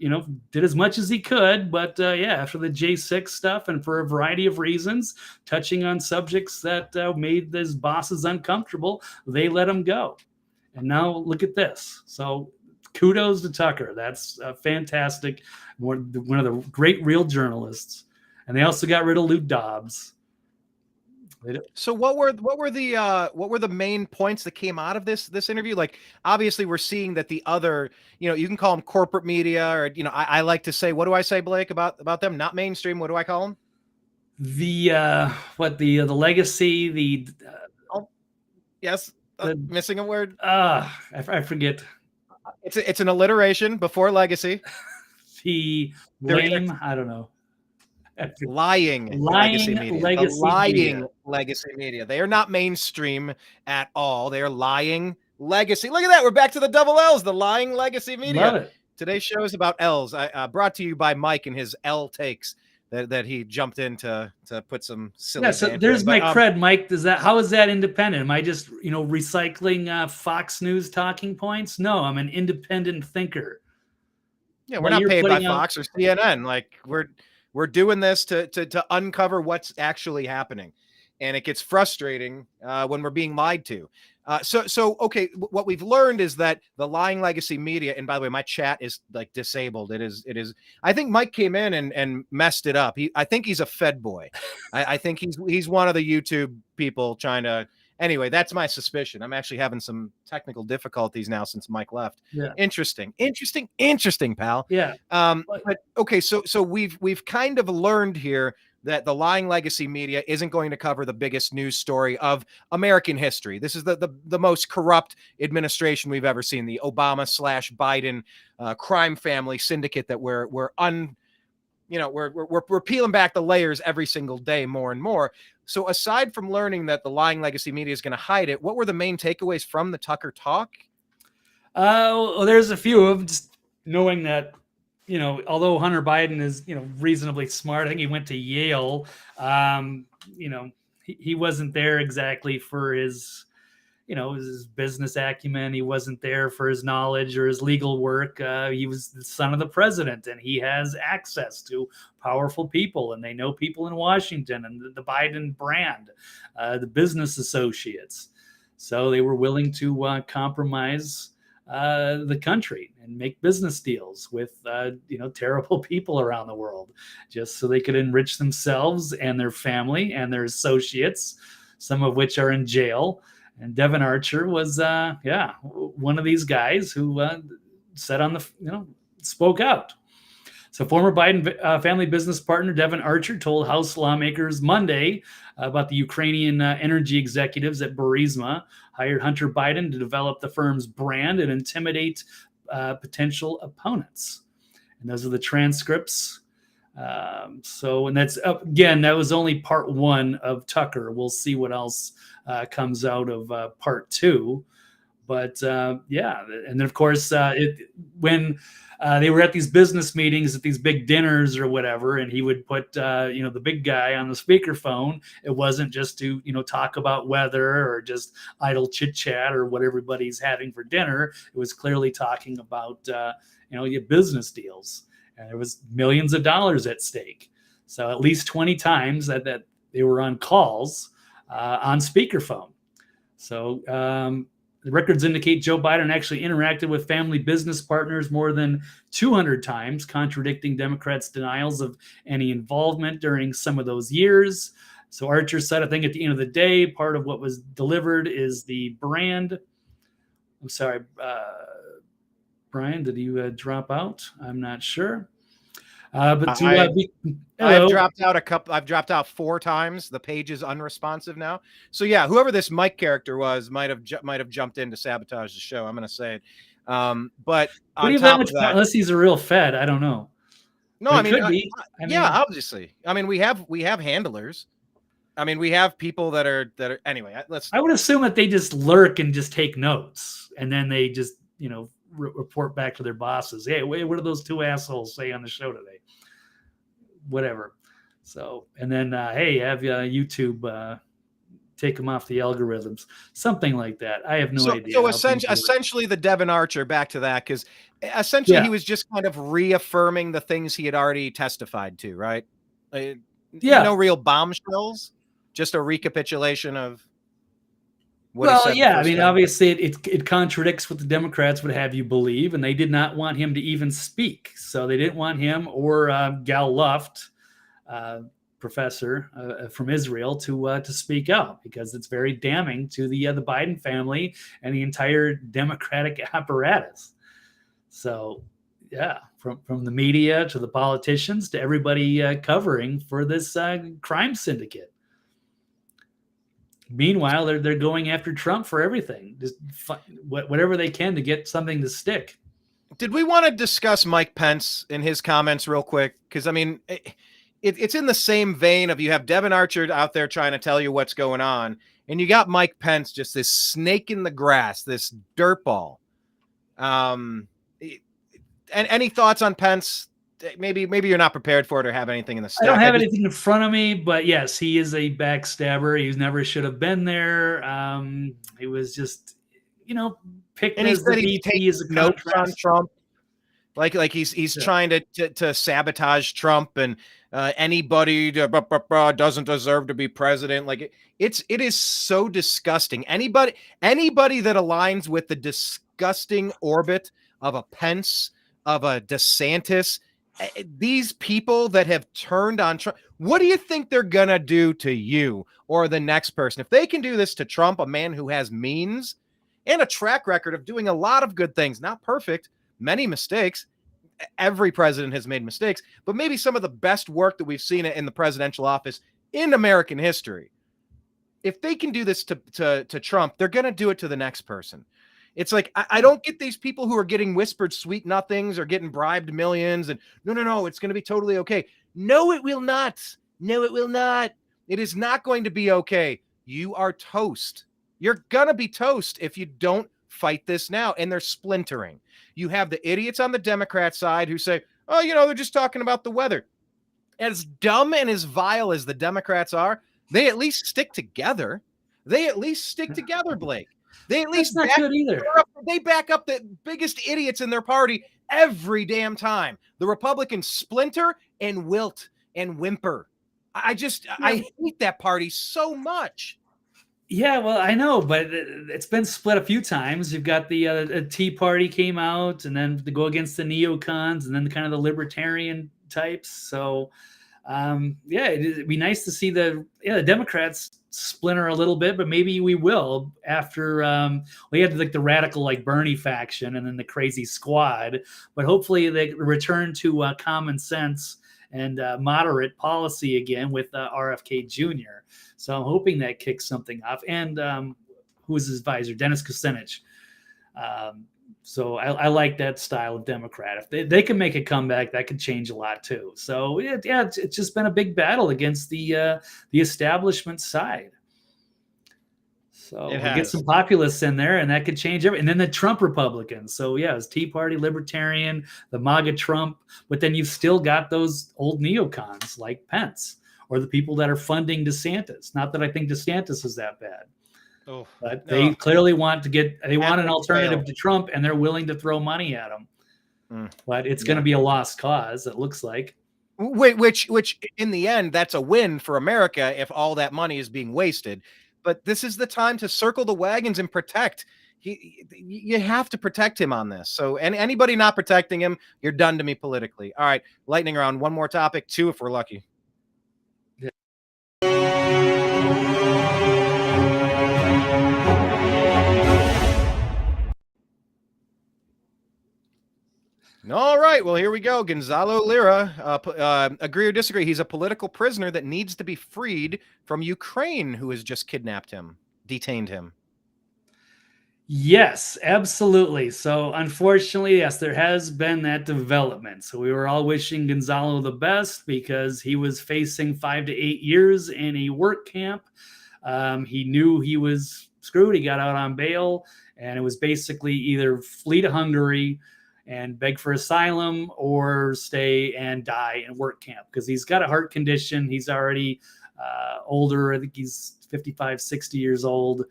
did as much as he could, but after the J6 stuff and for a variety of reasons, touching on subjects that made his bosses uncomfortable, they let him go. And now look at this. So kudos to Tucker. That's fantastic. One of the great real journalists. And they also got rid of Lou Dobbs. So what were the main points that came out of this interview? Like, obviously we're seeing that the other, you can call them corporate media, or I like to say, what do I say, Blake, about them? Not mainstream. What do I call them? The legacy, yes, missing a word. I forget. It's an alliteration before legacy. The lame, I don't know. Lying legacy media. They are not mainstream at all. They are lying legacy. Look at that. We're back to the double L's, the lying legacy media. Love it. Today's show is about L's. Brought to you by Mike and his L takes that he jumped in to put some silly. Yeah, so there's my cred, Mike. How is that independent? Am I just recycling Fox News talking points? No, I'm an independent thinker. Yeah, we're not paid by Fox or CNN. Like we're doing this to uncover what's actually happening, and it gets frustrating when we're being lied to. So okay, what we've learned is that the lying legacy media, and by the way, my chat is like disabled. It is. I think Mike came in and messed it up. I think he's a Fed boy. I think he's one of the YouTube people trying to. Anyway, that's my suspicion. I'm actually having some technical difficulties now since Mike left. Yeah. Interesting, pal. Yeah. But okay, so we've kind of learned here that the lying legacy media isn't going to cover the biggest news story of American history. This is the most corrupt administration we've ever seen. The Obama/Biden crime family syndicate that we're peeling back the layers every single day more and more. So aside from learning that the lying legacy media is going to hide it, what were the main takeaways from the Tucker talk? Well, there's a few of them, just knowing that, although Hunter Biden is, reasonably smart, I think he went to Yale. He wasn't there exactly for his, his business acumen. He wasn't there for his knowledge or his legal work. He was the son of the president, and he has access to powerful people, and they know people in Washington and the Biden brand, the business associates. So they were willing to compromise the country and make business deals with terrible people around the world, just so they could enrich themselves and their family and their associates, some of which are in jail. And Devon Archer was one of these guys who said spoke out. So former Biden family business partner Devon Archer told House lawmakers Monday about the Ukrainian energy executives at Burisma hired Hunter Biden to develop the firm's brand and intimidate potential opponents. And those are the transcripts. And that's again, that was only part one of Tucker. We'll see what else comes out of part two. But and then of course, when they were at these business meetings, at these big dinners or whatever, and he would put the big guy on the speakerphone. It wasn't just to talk about weather or just idle chit chat or what everybody's having for dinner. It was clearly talking about your business deals, and there was millions of dollars at stake. So at least 20 times that they were on calls on speakerphone. So the records indicate Joe Biden actually interacted with family business partners more than 200 times, contradicting Democrats' denials of any involvement during some of those years. So Archer said, I think at the end of the day, part of what was delivered is the brand. I'm sorry, Brian, did you drop out? I'm not sure. But I've dropped out I've dropped out 4 times. The page is unresponsive now. So yeah, whoever this Mike character was might have jumped in to sabotage the show. I'm going to say it. But on top of that, unless he's a real Fed, I don't know. No, I mean, obviously. I mean, we have handlers. I mean, we have people that are anyway. I would assume that they just lurk and just take notes, and then they just report back to their bosses. Hey, wait, what did those two assholes say on the show today? Whatever. So, and then hey, have YouTube take them off the algorithms, something like that. I have no idea. So essentially, the Devon Archer. Back to that, because essentially he was just kind of reaffirming the things he had already testified to, right? No real bombshells. Just a recapitulation of what he said. I mean, obviously it contradicts what the Democrats would have you believe, and they did not want him to even speak. So they didn't want him or Gal Luft, professor from Israel, to speak out, because it's very damning to the Biden family and the entire Democratic apparatus. So, yeah, from the media to the politicians to everybody covering for this crime syndicate. Meanwhile, they're going after Trump for everything, just whatever they can to get something to stick. Did we want to discuss Mike Pence in his comments real quick? Because I mean, it's in the same vein of, you have Devon Archer out there trying to tell you what's going on, and you got Mike Pence, just this snake in the grass, this dirtball. And any thoughts on Pence? Maybe you're not prepared for it or have anything in the stack. I don't have anything in front of me, but yes, he is a backstabber. He never should have been there. He was just, picked and as the VP as a note on Trump. Like he's trying to sabotage Trump, and anybody doesn't deserve to be president. Like it is so disgusting. Anybody that aligns with the disgusting orbit of a Pence, of a DeSantis, these people that have turned on Trump, what do you think they're gonna do to you or the next person? If they can do this to Trump, a man who has means and a track record of doing a lot of good things, not perfect, many mistakes. Every president has made mistakes, but maybe some of the best work that we've seen in the presidential office in American history. If they can do this to Trump, they're going to do it to the next person. It's like, I don't get these people who are getting whispered sweet nothings or getting bribed millions and no, it's going to be totally okay. No, it will not. No, it will not. It is not going to be okay. You are toast. You're going to be toast if you don't fight this now. And they're splintering. You have the idiots on the Democrat side who say, oh, they're just talking about the weather. As dumb and as vile as the Democrats are, they at least stick together. Blake. They at least not good either. They back up the biggest idiots in their party every damn time. The Republicans splinter and wilt and whimper. I hate that party so much. Yeah, well, I know, but it's been split a few times. You've got the Tea Party came out, and then to go against the neocons, and then kind of the libertarian types. So, it'd be nice to see the Democrats splinter a little bit, but maybe we will after we had the radical Bernie faction and then the crazy squad. But hopefully they return to common sense and moderate policy again with RFK Jr. So I'm hoping that kicks something off. And who is his advisor? Dennis Kucinich. So I like that style of Democrat. If they can make a comeback, that could change a lot too. So it's just been a big battle against the establishment side. So we get some populists in there, and that could change everything. And then the Trump Republicans. So it's Tea Party, Libertarian, the MAGA Trump, but then you've still got those old neocons like Pence or the people that are funding DeSantis. Not that I think DeSantis is that bad. Oh, but they clearly want an alternative to Trump, and they're willing to throw money at him. But it's going to be a lost cause, it looks like. Which in the end, that's a win for America if all that money is being wasted. But this is the time to circle the wagons and protect. You have to protect him on this. So anybody not protecting him, you're done to me politically. All right, lightning round. One more topic, 2 if we're lucky. All right, well, here we go. Gonzalo Lira, agree or disagree? He's a political prisoner that needs to be freed from Ukraine, who has just kidnapped him, detained him. Yes, absolutely. So unfortunately, yes, there has been that development. So we were all wishing Gonzalo the best because he was facing 5 to 8 years in a work camp. He knew he was screwed. He got out on bail, and it was basically either flee to Hungary and beg for asylum or stay and die in work camp because he's got a heart condition. He's already older. I think he's 55, 60 years old.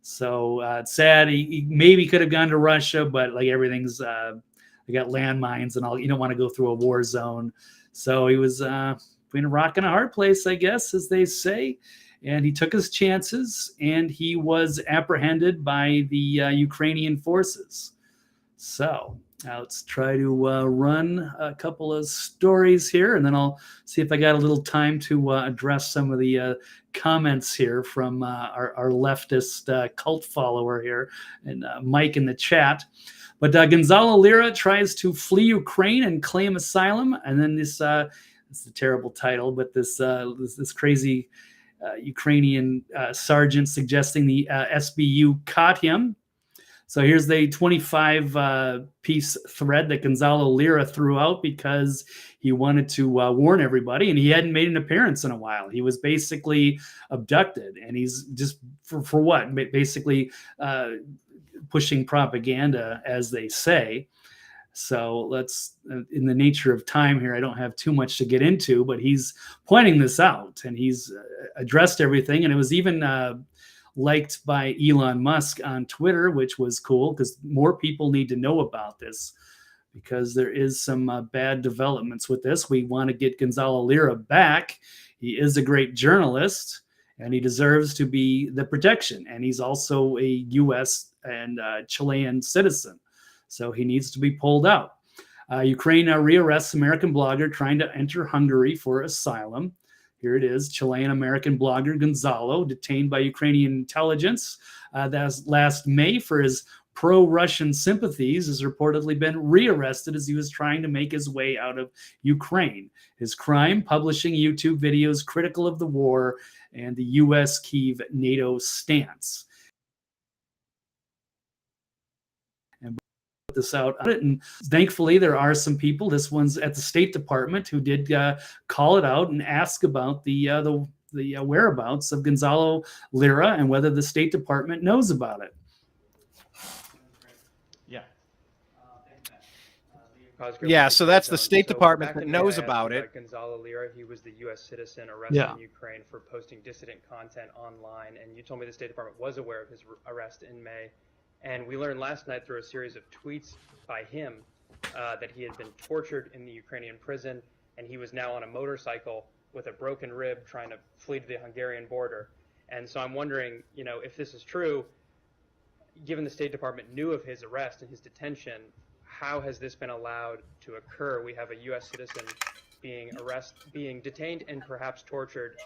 So it's sad. He maybe could have gone to Russia, but like everything's, they got landmines and all. You don't want to go through a war zone. So he was between a rock and a hard place, I guess, as they say. And he took his chances, and he was apprehended by the Ukrainian forces. So let's try to run a couple of stories here, and then I'll see if I got a little time to address some of the comments here from our leftist cult follower here, and Mike in the chat. But Gonzalo Lira tries to flee Ukraine and claim asylum, and then this it's a terrible title, but this crazy Ukrainian sergeant suggesting the SBU caught him. So here's the 25-piece thread that Gonzalo Lira threw out because he wanted to warn everybody, and he hadn't made an appearance in a while. He was basically abducted, and he's just for what? Basically pushing propaganda, as they say. So let's, in the nature of time here, I don't have too much to get into, but he's pointing this out, and he's addressed everything, and it was even liked by Elon Musk on Twitter, which was cool because more people need to know about this because there is some bad developments with this. We want to get Gonzalo Lira back. He is a great journalist, and he deserves to be the protection. And he's also a U.S. and Chilean citizen, so he needs to be pulled out. Ukraine now rearrests American blogger trying to enter Hungary for asylum. Here it is. Chilean-American blogger Gonzalo, detained by Ukrainian intelligence last May for his pro-Russian sympathies, has reportedly been rearrested as he was trying to make his way out of Ukraine. His crime, publishing YouTube videos critical of the war and the U.S. Kyiv NATO stance. This out, and thankfully there are some people, this one's at the State Department, who did call it out and ask about the whereabouts of Gonzalo Lira and whether the State Department knows about it. Yeah, so that's the State Department that knows about it. Gonzalo Lira, he was the U.S. citizen arrested in Ukraine for posting dissident content online, and you told me the State Department was aware of his arrest in May. And we learned last night through a series of tweets by him that he had been tortured in the Ukrainian prison, and he was now on a motorcycle with a broken rib trying to flee to the Hungarian border. And so I'm wondering, you know, if this is true, given the State Department knew of his arrest and his detention, how has this been allowed to occur? We have a U.S. citizen being detained and perhaps tortured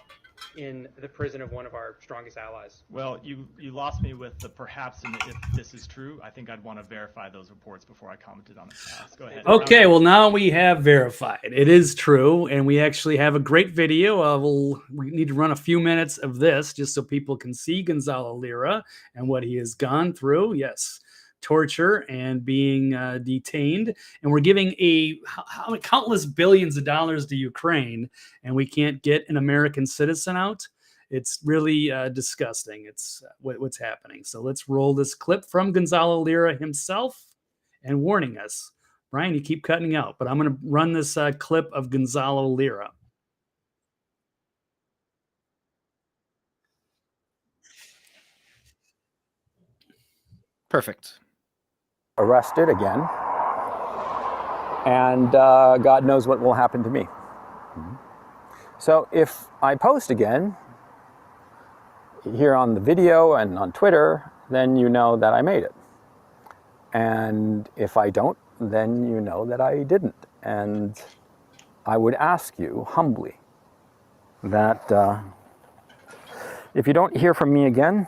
in the prison of one of our strongest allies. Well, you lost me with the perhaps, and if this is true, I think I'd want to verify those reports before I commented on it. Go ahead. Okay, well, now we have verified. It is true, and we actually have a great video. We need to run a few minutes of this just so people can see Gonzalo Lira and what he has gone through. Yes. Torture and being detained, and we're giving countless billions of dollars to Ukraine, and we can't get an American citizen out. It's really disgusting. It's what's happening. So let's roll this clip from Gonzalo Lira himself and warning us. Brian, you keep cutting out, but I'm going to run this clip of Gonzalo Lira. Perfect. Arrested again, and God knows what will happen to me. So if I post again here on the video and on Twitter, then you know that I made it. And if I don't, then you know that I didn't. And I would ask you humbly that if you don't hear from me again,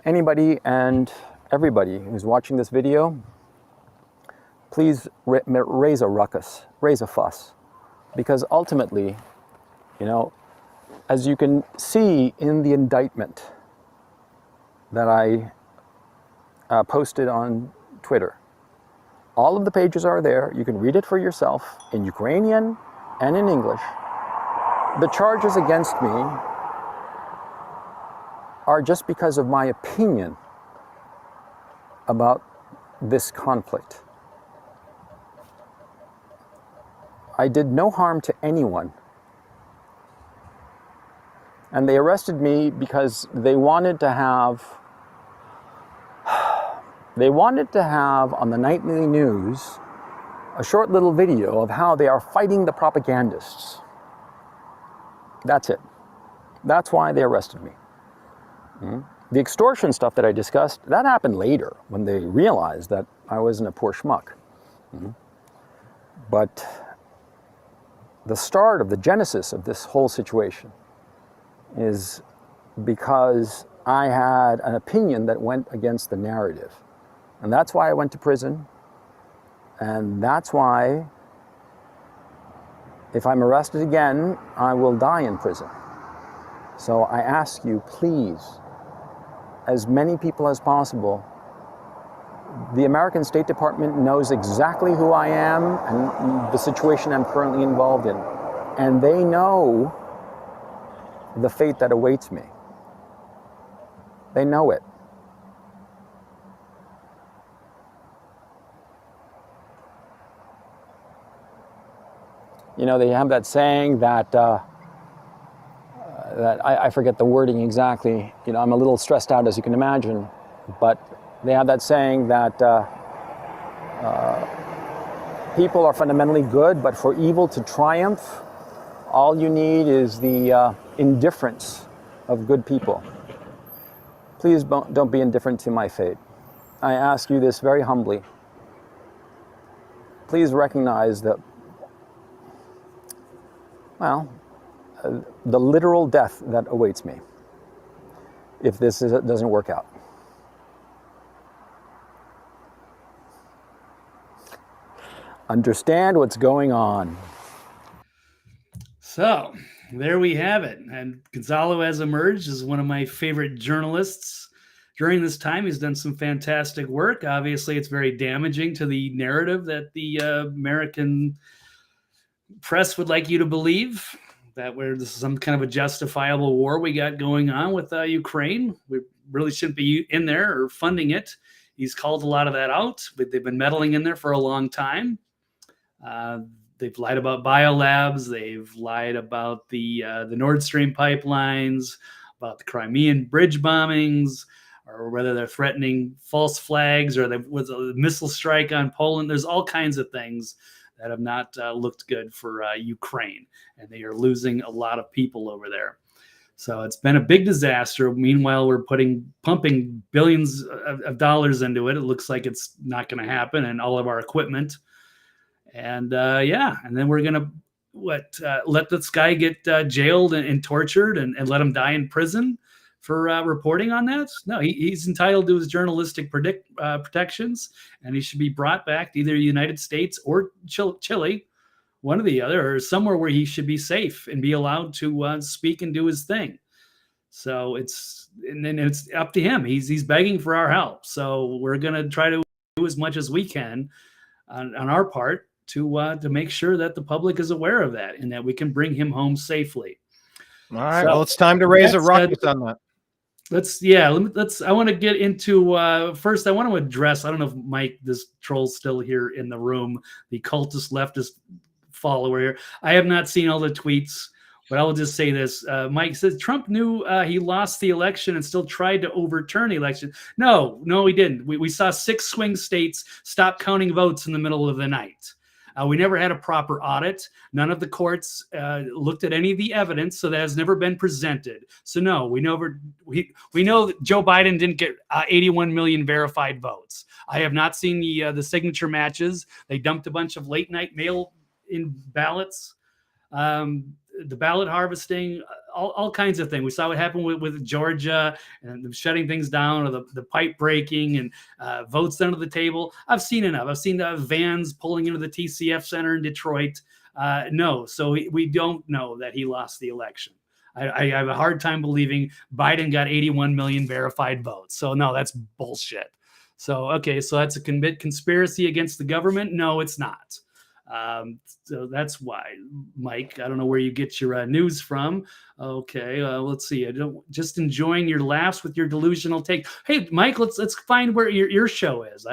anybody and everybody who's watching this video, please raise a ruckus, raise a fuss, because ultimately, you know, as you can see in the indictment that I posted on Twitter. All of the pages are there. You can read it for yourself in Ukrainian and in English. The charges against me are just because of my opinion about this conflict. I did no harm to anyone. And they arrested me because they wanted to have on the nightly news a short little video of how they are fighting the propagandists. That's it. That's why they arrested me. The extortion stuff that I discussed, that happened later when they realized that I wasn't a poor schmuck. But the start of the genesis of this whole situation is because I had an opinion that went against the narrative. And that's why I went to prison. And that's why, if I'm arrested again, I will die in prison. So I ask you, please, as many people as possible, the American State Department knows exactly who I am and the situation I'm currently involved in. And they know the fate that awaits me. They know it. You know, they have that saying that, I forget the wording exactly. You know, I'm a little stressed out, as you can imagine, but they have that saying that people are fundamentally good, but for evil to triumph, all you need is the indifference of good people. Please don't be indifferent to my fate. I ask you this very humbly. Please recognize that, well, the literal death that awaits me if this doesn't work out. Understand what's going on. So there we have it. And Gonzalo has emerged as one of my favorite journalists during this time. He's done some fantastic work. Obviously, it's very damaging to the narrative that the American press would like you to believe, that this is some kind of a justifiable war we got going on with Ukraine. We really shouldn't be in there or funding it. He's called a lot of that out, but they've been meddling in there for a long time. They've lied about biolabs. They've lied about the Nord Stream pipelines, about the Crimean bridge bombings, or whether they're threatening false flags, or there was a missile strike on Poland. There's all kinds of things that have not looked good for Ukraine, and they are losing a lot of people over there. So it's been a big disaster. Meanwhile, we're pumping billions of dollars into it. It looks like it's not going to happen, and all of our equipment. And and then we're going to let this guy get jailed and tortured and let him die in prison for reporting on that? No, he's entitled to his journalistic protections, and he should be brought back to either the United States or Chile, one or the other, or somewhere where he should be safe and be allowed to speak and do his thing. So it's up to him. He's begging for our help. So we're going to try to do as much as we can on our part to make sure that the public is aware of that and that we can bring him home safely. All right. Well, it's time to raise a ruckus on that. I want to get into first. I want to address. I don't know if Mike, this troll's still here in the room, the cultist leftist follower here. I have not seen all the tweets, but I will just say this. Mike says Trump knew he lost the election and still tried to overturn the election. No, he didn't. We saw 6 swing states stop counting votes in the middle of the night. We never had a proper audit. None of the courts looked at any of the evidence, so that has never been presented. So no, we know that Joe Biden didn't get 81 million verified votes. I have not seen the signature matches. They dumped a bunch of late night mail-in ballots, the ballot harvesting, all kinds of things. We saw what happened with Georgia and them shutting things down, or the pipe breaking and votes under the table. I've seen enough. I've seen the vans pulling into the TCF Center in Detroit. No, so we don't know that he lost the election. I have a hard time believing Biden got 81 million verified votes. So no, that's bullshit. So, okay, so that's a conspiracy against the government? No, it's not. So that's why, Mike. I don't know where you get your news from. Okay, let's see. I don't just enjoying your laughs with your delusional take. Hey, Mike, let's find where your show is.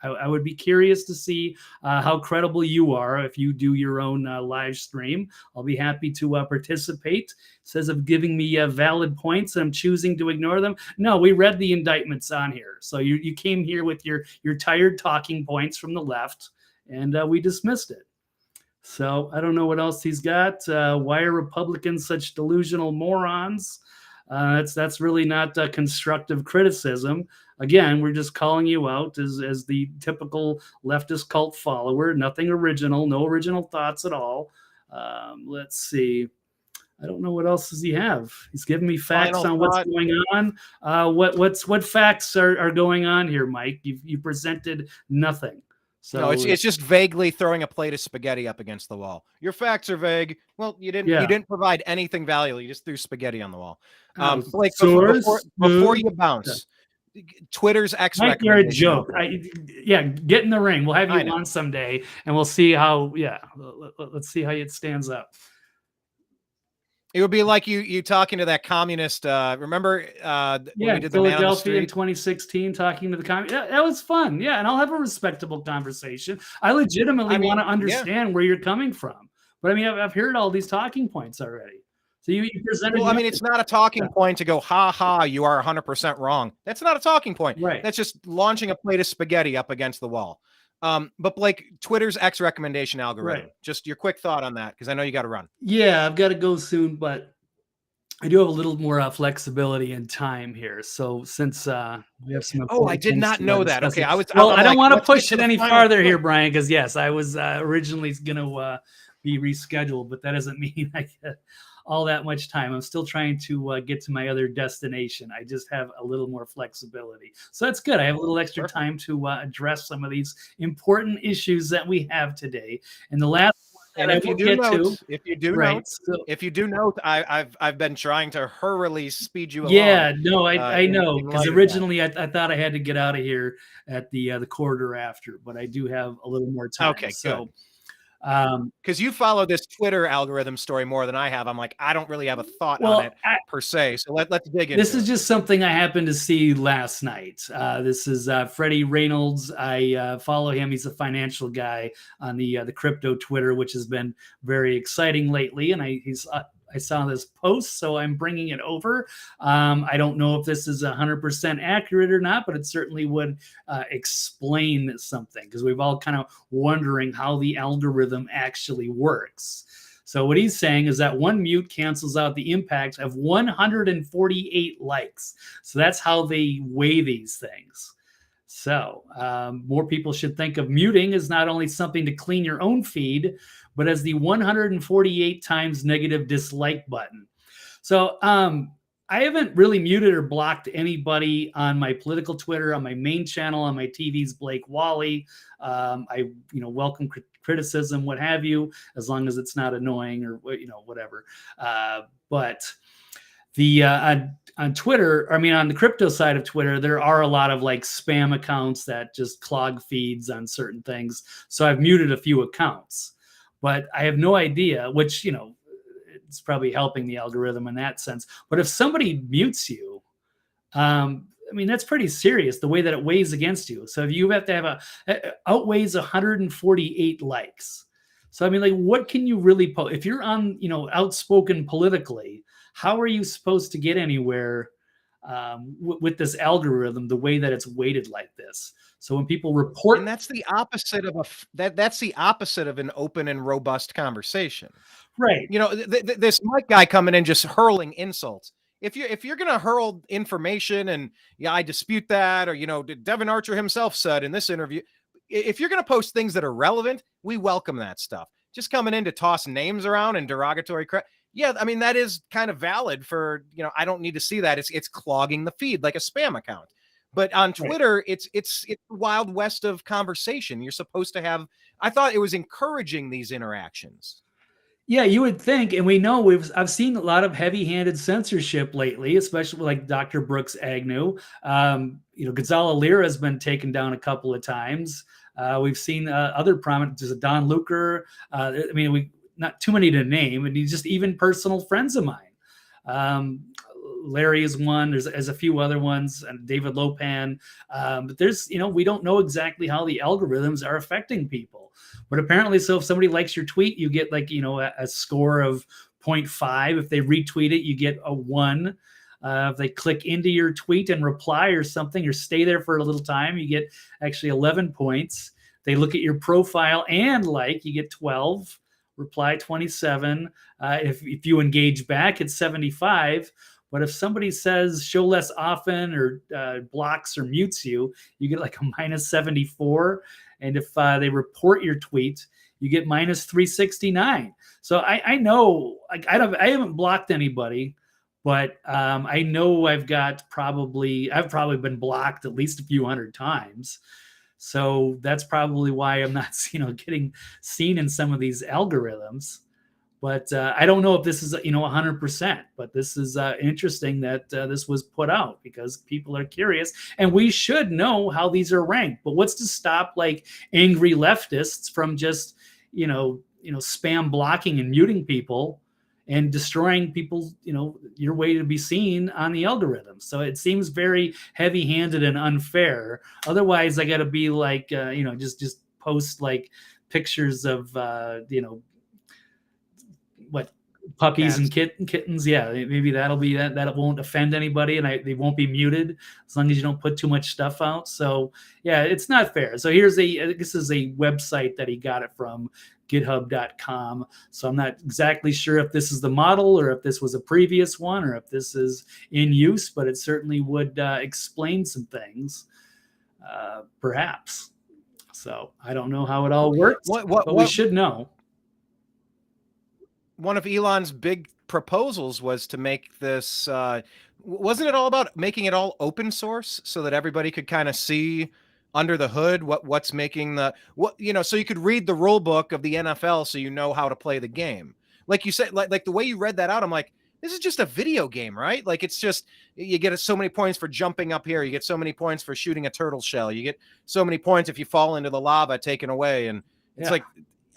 I would be curious to see how credible you are if you do your own live stream. I'll be happy to participate. Says of giving me valid points and I'm choosing to ignore them. No, we read the indictments on here. So you came here with your tired talking points from the left, and we dismissed it. So I don't know what else he's got. Why are Republicans such delusional morons? That's really not constructive criticism. Again, we're just calling you out as the typical leftist cult follower. Nothing original, no original thoughts at all. Let's see. I don't know what else does he have. He's giving me facts on what's going on. What facts are going on here, Mike? You presented nothing. So no, it's just vaguely throwing a plate of spaghetti up against the wall. Your facts are vague. Well, you didn't provide anything valuable. You just threw spaghetti on the wall. Blake, before you bounce, Twitter's X Mike, you're a joke. Get in the ring. We'll have you on someday, and we'll see how. Yeah, let's see how it stands up. It would be like you talking to that communist. Remember? When we did Philadelphia in 2016, talking to the communist. Yeah, that was fun. Yeah, and I'll have a respectable conversation. I legitimately want to understand where you're coming from. But I mean, I've heard all these talking points already. So you presented. Well, I mean, it's not a talking point to go, ha ha, you are 100% wrong. That's not a talking point. Right. That's just launching a plate of spaghetti up against the wall. But Blake, Twitter's X recommendation algorithm, just your quick thought on that, because I know you got to run. Yeah, I've got to go soon, but I do have a little more flexibility in time here. So since we have some. Oh, I did not know that. Okay, I don't want to push it any farther here, Brian, because yes, I was originally going to be rescheduled, but that doesn't mean I get all that much time. I'm still trying to get to my other destination. I just have a little more flexibility. So that's good. I have a little extra time to address some of these important issues that we have today. And the last one that if you do note, I've been trying to hurriedly speed you along. Yeah, no, I know, because originally I thought I had to get out of here at the quarter after, but I do have a little more time. Okay, so. Because you follow this Twitter algorithm story more than I have. I'm like, I don't really have a thought on it per se. So let's dig into this. Is just something I happened to see last night. This is Freddie Reynolds. I follow him. He's a financial guy on the crypto Twitter, which has been very exciting lately. And I saw this post, so I'm bringing it over. I don't know if this is 100% accurate or not, but it certainly would explain something, because we've all kind of wondering how the algorithm actually works. So what he's saying is that one mute cancels out the impact of 148 likes. So that's how they weigh these things. So more people should think of muting as not only something to clean your own feed, but as the 148 times negative dislike button. So I haven't really muted or blocked anybody on my political Twitter, on my main channel, on my TV's Blake Walley. I welcome criticism, what have you, as long as it's not annoying or whatever. But the on Twitter, I mean, on the crypto side of Twitter, there are a lot of like spam accounts that just clog feeds on certain things. So I've muted a few accounts, but I have no idea, which, it's probably helping the algorithm in that sense. But if somebody mutes you, I mean, that's pretty serious, the way that it weighs against you. So if you have to have outweighs 148 likes. So, I mean, like, what can you really post? If you're on, outspoken politically, how are you supposed to get anywhere with this algorithm, the way that it's weighted like this? So when people report, and that's the opposite of that's the opposite of an open and robust conversation, right? This Mike guy coming in just hurling insults. If you're going to hurl information and I dispute that, or Devon Archer himself said in this interview, if you're going to post things that are relevant, we welcome that stuff. Just coming in to toss names around and derogatory crap. Yeah, I mean, that is kind of valid for, I don't need to see that. It's clogging the feed like a spam account. But on Twitter, it's the wild west of conversation. You're supposed to have, I thought it was encouraging these interactions. Yeah, you would think, and we know I've seen a lot of heavy-handed censorship lately, especially like Dr. Brooks Agnew. Gonzalo Lira has been taken down a couple of times. We've seen other prominent, there's a Don Luker. We not too many to name, and he's just even personal friends of mine. Larry is one. There's a few other ones, and David Lopan. But there's, we don't know exactly how the algorithms are affecting people. But apparently, so if somebody likes your tweet, you get a score of 0.5. If they retweet it, you get a 1. If they click into your tweet and reply or something, or stay there for a little time, you get actually 11 points. They look at your profile and you get 12. Reply 27. If you engage back, it's 75. But if somebody says show less often or blocks or mutes you, you get a minus 74. And if they report your tweet, you get minus 369. So I know I haven't blocked anybody, but I know I've probably been blocked at least a few hundred times. So that's probably why I'm not getting seen in some of these algorithms. But I don't know if this is 100%, but this is interesting that this was put out because people are curious, and we should know how these are ranked. But what's to stop angry leftists from just spam blocking and muting people and destroying people's your way to be seen on the algorithm? So it seems very heavy-handed and unfair. Otherwise, I got to be just post pictures of puppies and kittens. Yeah, maybe that'll be that it won't offend anybody, and they won't be muted as long as you don't put too much stuff out. So yeah, it's not fair. So this is a website that he got it from, github.com. So I'm not exactly sure if this is the model or if this was a previous one or if this is in use, but it certainly would explain some things, perhaps. So I don't know how it all works, but we should know. One of Elon's big proposals was to make this, wasn't it all about making it all open source so that everybody could kind of see under the hood what's making so you could read the rule book of the NFL so you know how to play the game. Like you said, like the way you read that out, I'm like, this is just a video game, right? It's just, you get so many points for jumping up here. You get so many points for shooting a turtle shell. You get so many points if you fall into the lava taken away. And it's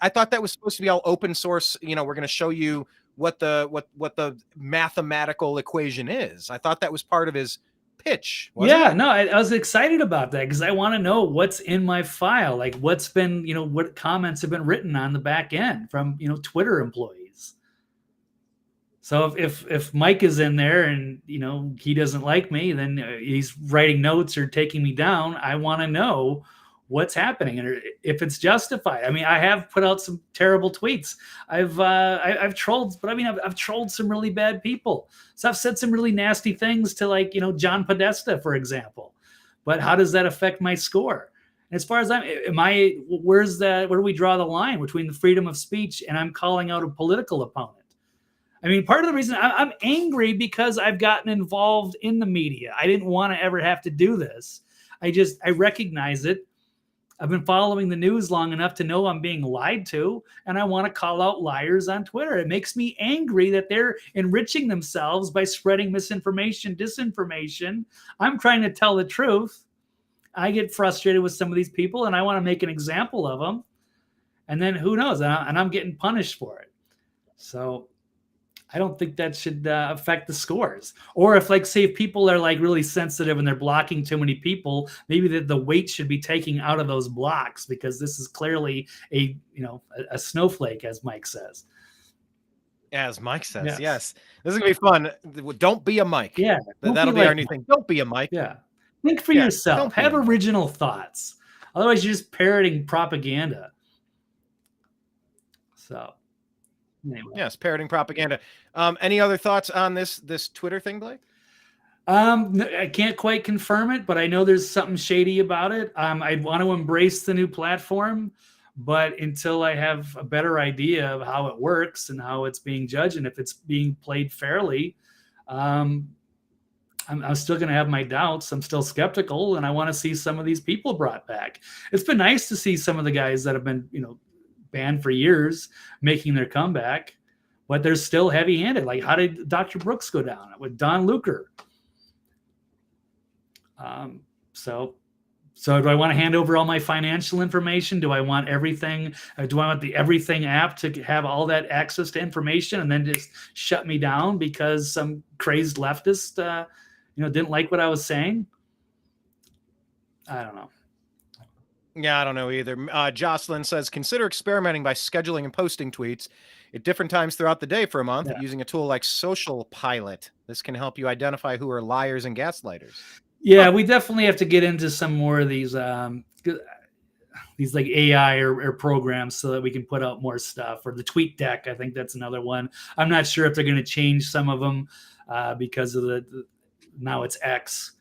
I thought that was supposed to be all open source. We're going to show you what the mathematical equation is. I thought that was part of his pitch. No, I was excited about that because I want to know what's in my file, what's been, what comments have been written on the back end from, Twitter employees. So if Mike is in there and, he doesn't like me, then he's writing notes or taking me down. I want to know what's happening and if it's justified. I have put out some terrible tweets. I've trolled, but I've trolled some really bad people. So I've said some really nasty things to John Podesta, for example. But how does that affect my score? And as far as where do we draw the line between the freedom of speech and I'm calling out a political opponent? Part of the reason I'm angry because I've gotten involved in the media. I didn't want to ever have to do this. I recognize it. I've been following the news long enough to know I'm being lied to, and I want to call out liars on Twitter. It makes me angry that they're enriching themselves by spreading misinformation, disinformation. I'm trying to tell the truth. I get frustrated with some of these people, and I want to make an example of them. And then who knows? And I'm getting punished for it. So I don't think that should affect the scores. Or if say if people are really sensitive and they're blocking too many people, maybe the weight should be taken out of those blocks because this is clearly a snowflake, as Mike says. As Mike says, yes. This is gonna be fun. Don't be a Mike. Yeah, that'll be our new thing. Don't be a Mike. Yeah, think for yourself. Have original thoughts. Otherwise, you're just parroting propaganda. So. Anyway. Yes, parroting propaganda. Any other thoughts on this Twitter thing, Blake? I can't quite confirm it, but I know there's something shady about it. I want to embrace the new platform, but until I have a better idea of how it works and how it's being judged and if it's being played fairly, I'm still going to have my doubts. I'm still skeptical, and I want to see some of these people brought back. It's been nice to see some of the guys that have been, banned for years making their comeback. but they're still heavy-handed. Like, how did Dr. Brooks go down with Don Luker? So do I want to hand over all my financial information? Do I want everything? Do I want the Everything app to have all that access to information and then just shut me down because some crazed leftist, didn't like what I was saying? I don't know. Yeah, I don't know either. Jocelyn says, consider experimenting by scheduling and posting tweets at different times throughout the day for a month using a tool like Social Pilot. This can help you identify who are liars and gaslighters. Yeah, we definitely have to get into some more of these like AI or programs so that we can put out more stuff. Or the Tweet Deck, I think that's another one. I'm not sure if they're going to change some of them because of now it's X,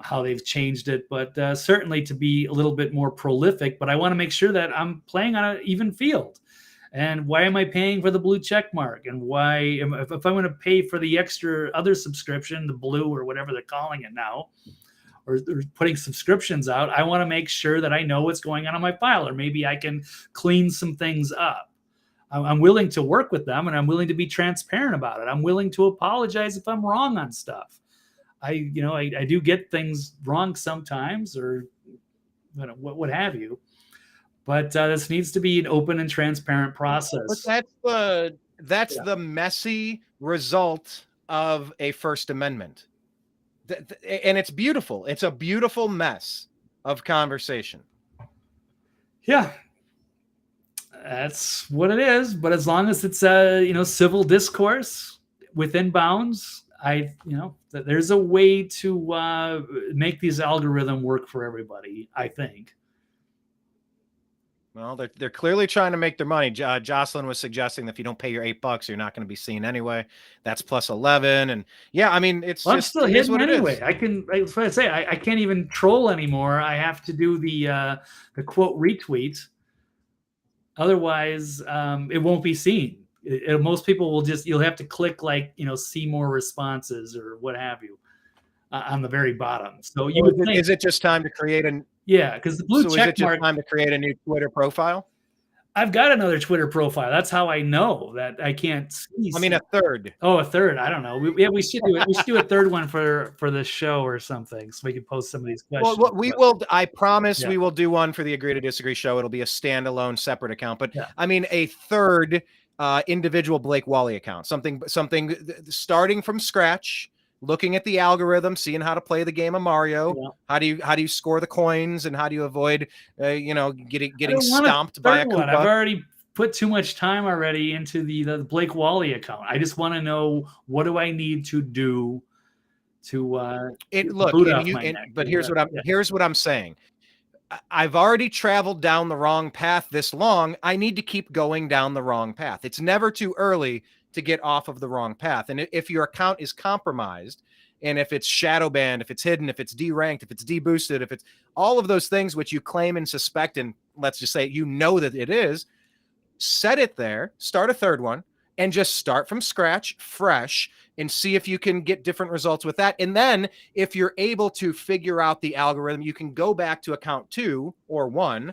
how they've changed it. But certainly to be a little bit more prolific. But I want to make sure that I'm playing on an even field. And why am I paying for the blue check mark? And why, if I'm going to pay for the extra other subscription, the blue or whatever they're calling it now, or putting subscriptions out, I want to make sure that I know what's going on my file, or maybe I can clean some things up. I'm willing to work with them, and I'm willing to be transparent about it. I'm willing to apologize if I'm wrong on stuff. I do get things wrong sometimes, or what have you. But this needs to be an open and transparent process. But that's the messy result of a First Amendment. And it's beautiful. It's a beautiful mess of conversation. Yeah, that's what it is. But as long as it's civil discourse within bounds, there's a way to make these algorithms work for everybody, I think. Well, they're clearly trying to make their money. Jocelyn was suggesting that if you don't pay your $8, you're not going to be seen anyway. That's plus 11, and yeah, I mean, I'm still hidden anyway. I can't even troll anymore. I have to do the quote retweet. Otherwise, it won't be seen. Most people will you'll have to click see more responses or what have you on the very bottom. So is it just time to create Yeah, because the blue check mark. Is it just time to create a new Twitter profile? I've got another Twitter profile. That's how I know that I can't see. I mean, a third. Oh, a third. I don't know. We should do it. We should do a third one for this show or something, so we can post some of these questions. Well, we will. I promise we will do one for the Agree to Disagree show. It'll be a standalone, separate account. But I mean, a third individual Blake Walley account. Something starting from scratch. Looking at the algorithm, seeing how to play the game of Mario, how do you score the coins, and how do you avoid, getting stomped by a Koopa? I've already put too much time already into the Blake Walley account. I just want to know, what do I need to do to boot off my neck? But here's what I'm saying. I've already traveled down the wrong path this long. I need to keep going down the wrong path. It's never too early to get off of the wrong path. And if your account is compromised, and if it's shadow banned, if it's hidden, if it's deranked, if it's deboosted, if it's all of those things which you claim and suspect, and let's just say that it is, set it there, start a third one, and just start from scratch, fresh, and see if you can get different results with that. And then if you're able to figure out the algorithm, you can go back to account 2 or 1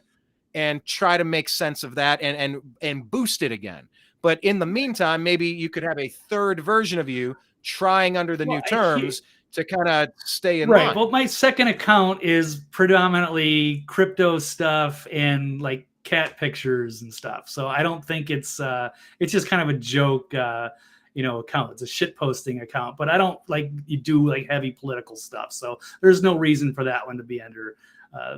and try to make sense of that and boost it again. But in the meantime, maybe you could have a third version of you trying under the new terms to kind of stay in line. Well, my second account is predominantly crypto stuff and like cat pictures and stuff. So I don't think it's just kind of a joke, account. It's a shit posting account, but I don't do heavy political stuff. So there's no reason for that one to be under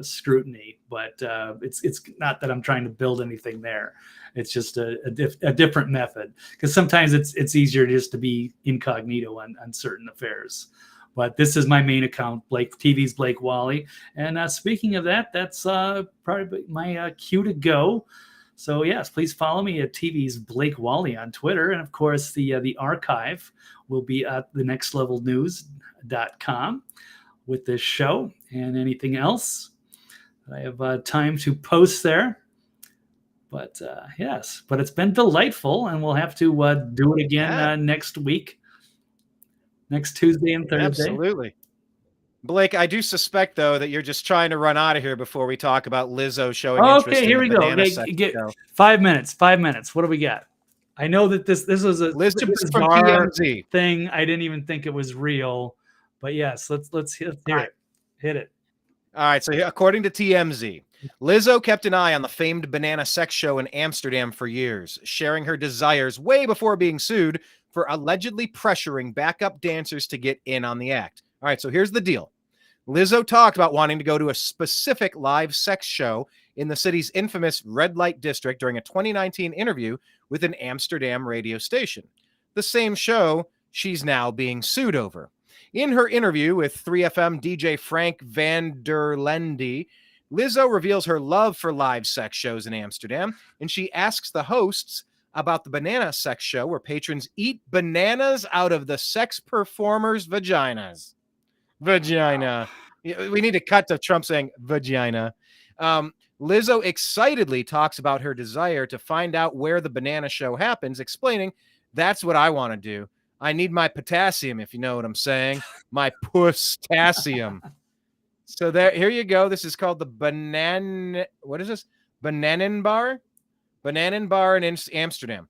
scrutiny. But it's not that I'm trying to build anything there. It's just a different method, because sometimes it's easier just to be incognito on certain affairs. But this is my main account, TV's Blake Walley. And speaking of that, that's probably my cue to go. So yes, please follow me at TV's Blake Walley on Twitter. And of course, the archive will be at thenextlevelnews.com with this show and anything else I have time to post there. But yes, but it's been delightful, and we'll have to do it again next week, next Tuesday and Thursday. Absolutely. Blake, I do suspect, though, that you're just trying to run out of here before we talk about Lizzo showing interest in the banana sex show. 5 minutes. 5 minutes. What do we got? I know that this was a Liz this from bizarre TMZ thing. I didn't even think it was real, but yes, let's hear it. Hit it. All right. So according to TMZ, Lizzo kept an eye on the famed banana sex show in Amsterdam for years, sharing her desires way before being sued for allegedly pressuring backup dancers to get in on the act. All right. So here's the deal. Lizzo talked about wanting to go to a specific live sex show in the city's infamous red light district during a 2019 interview with an Amsterdam radio station. The same show she's now being sued over. In her interview with 3FM DJ Frank van der Lende, Lizzo reveals her love for live sex shows in Amsterdam, and she asks the hosts about the banana sex show where patrons eat bananas out of the sex performers' vaginas. Vagina. We need to cut to Trump saying vagina. Lizzo excitedly talks about her desire to find out where the banana show happens, explaining, "That's what I want to do. I need my potassium, if you know what I'm saying. My puss-tassium." So here you go. This is called the what is this? Bananen Bar? Bananen Bar in Amsterdam.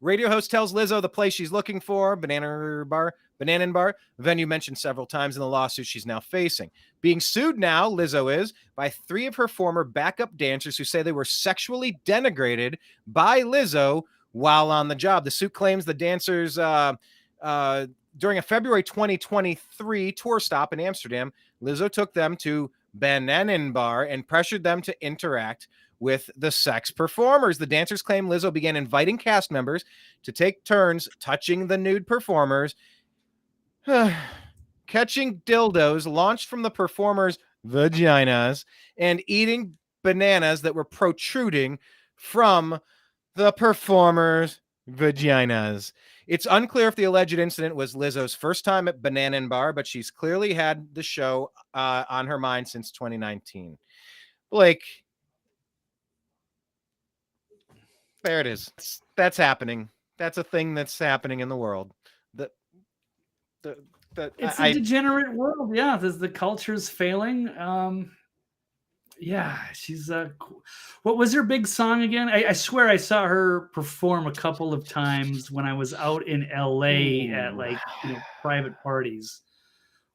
Radio host tells Lizzo the place she's looking for, Bananen Bar, the venue mentioned several times in the lawsuit she's now facing. Being sued now, Lizzo is, by 3 of her former backup dancers who say they were sexually denigrated by Lizzo while on the job. The suit claims the dancers, during a February 2023 tour stop in Amsterdam, Lizzo took them to Bananen Bar and pressured them to interact with the sex performers. The dancers claim Lizzo began inviting cast members to take turns touching the nude performers, catching dildos launched from the performers' vaginas, and eating bananas that were protruding from the performers' vaginas. It's unclear if the alleged incident was Lizzo's first time at Bananen Bar, but she's clearly had the show on her mind since 2019. Blake, there it is. That's happening. That's a thing that's happening in the world. It's a degenerate world. Yeah, the culture's failing. Yeah, she's what was her big song again? I swear I saw her perform a couple of times when I was out in LA at private parties.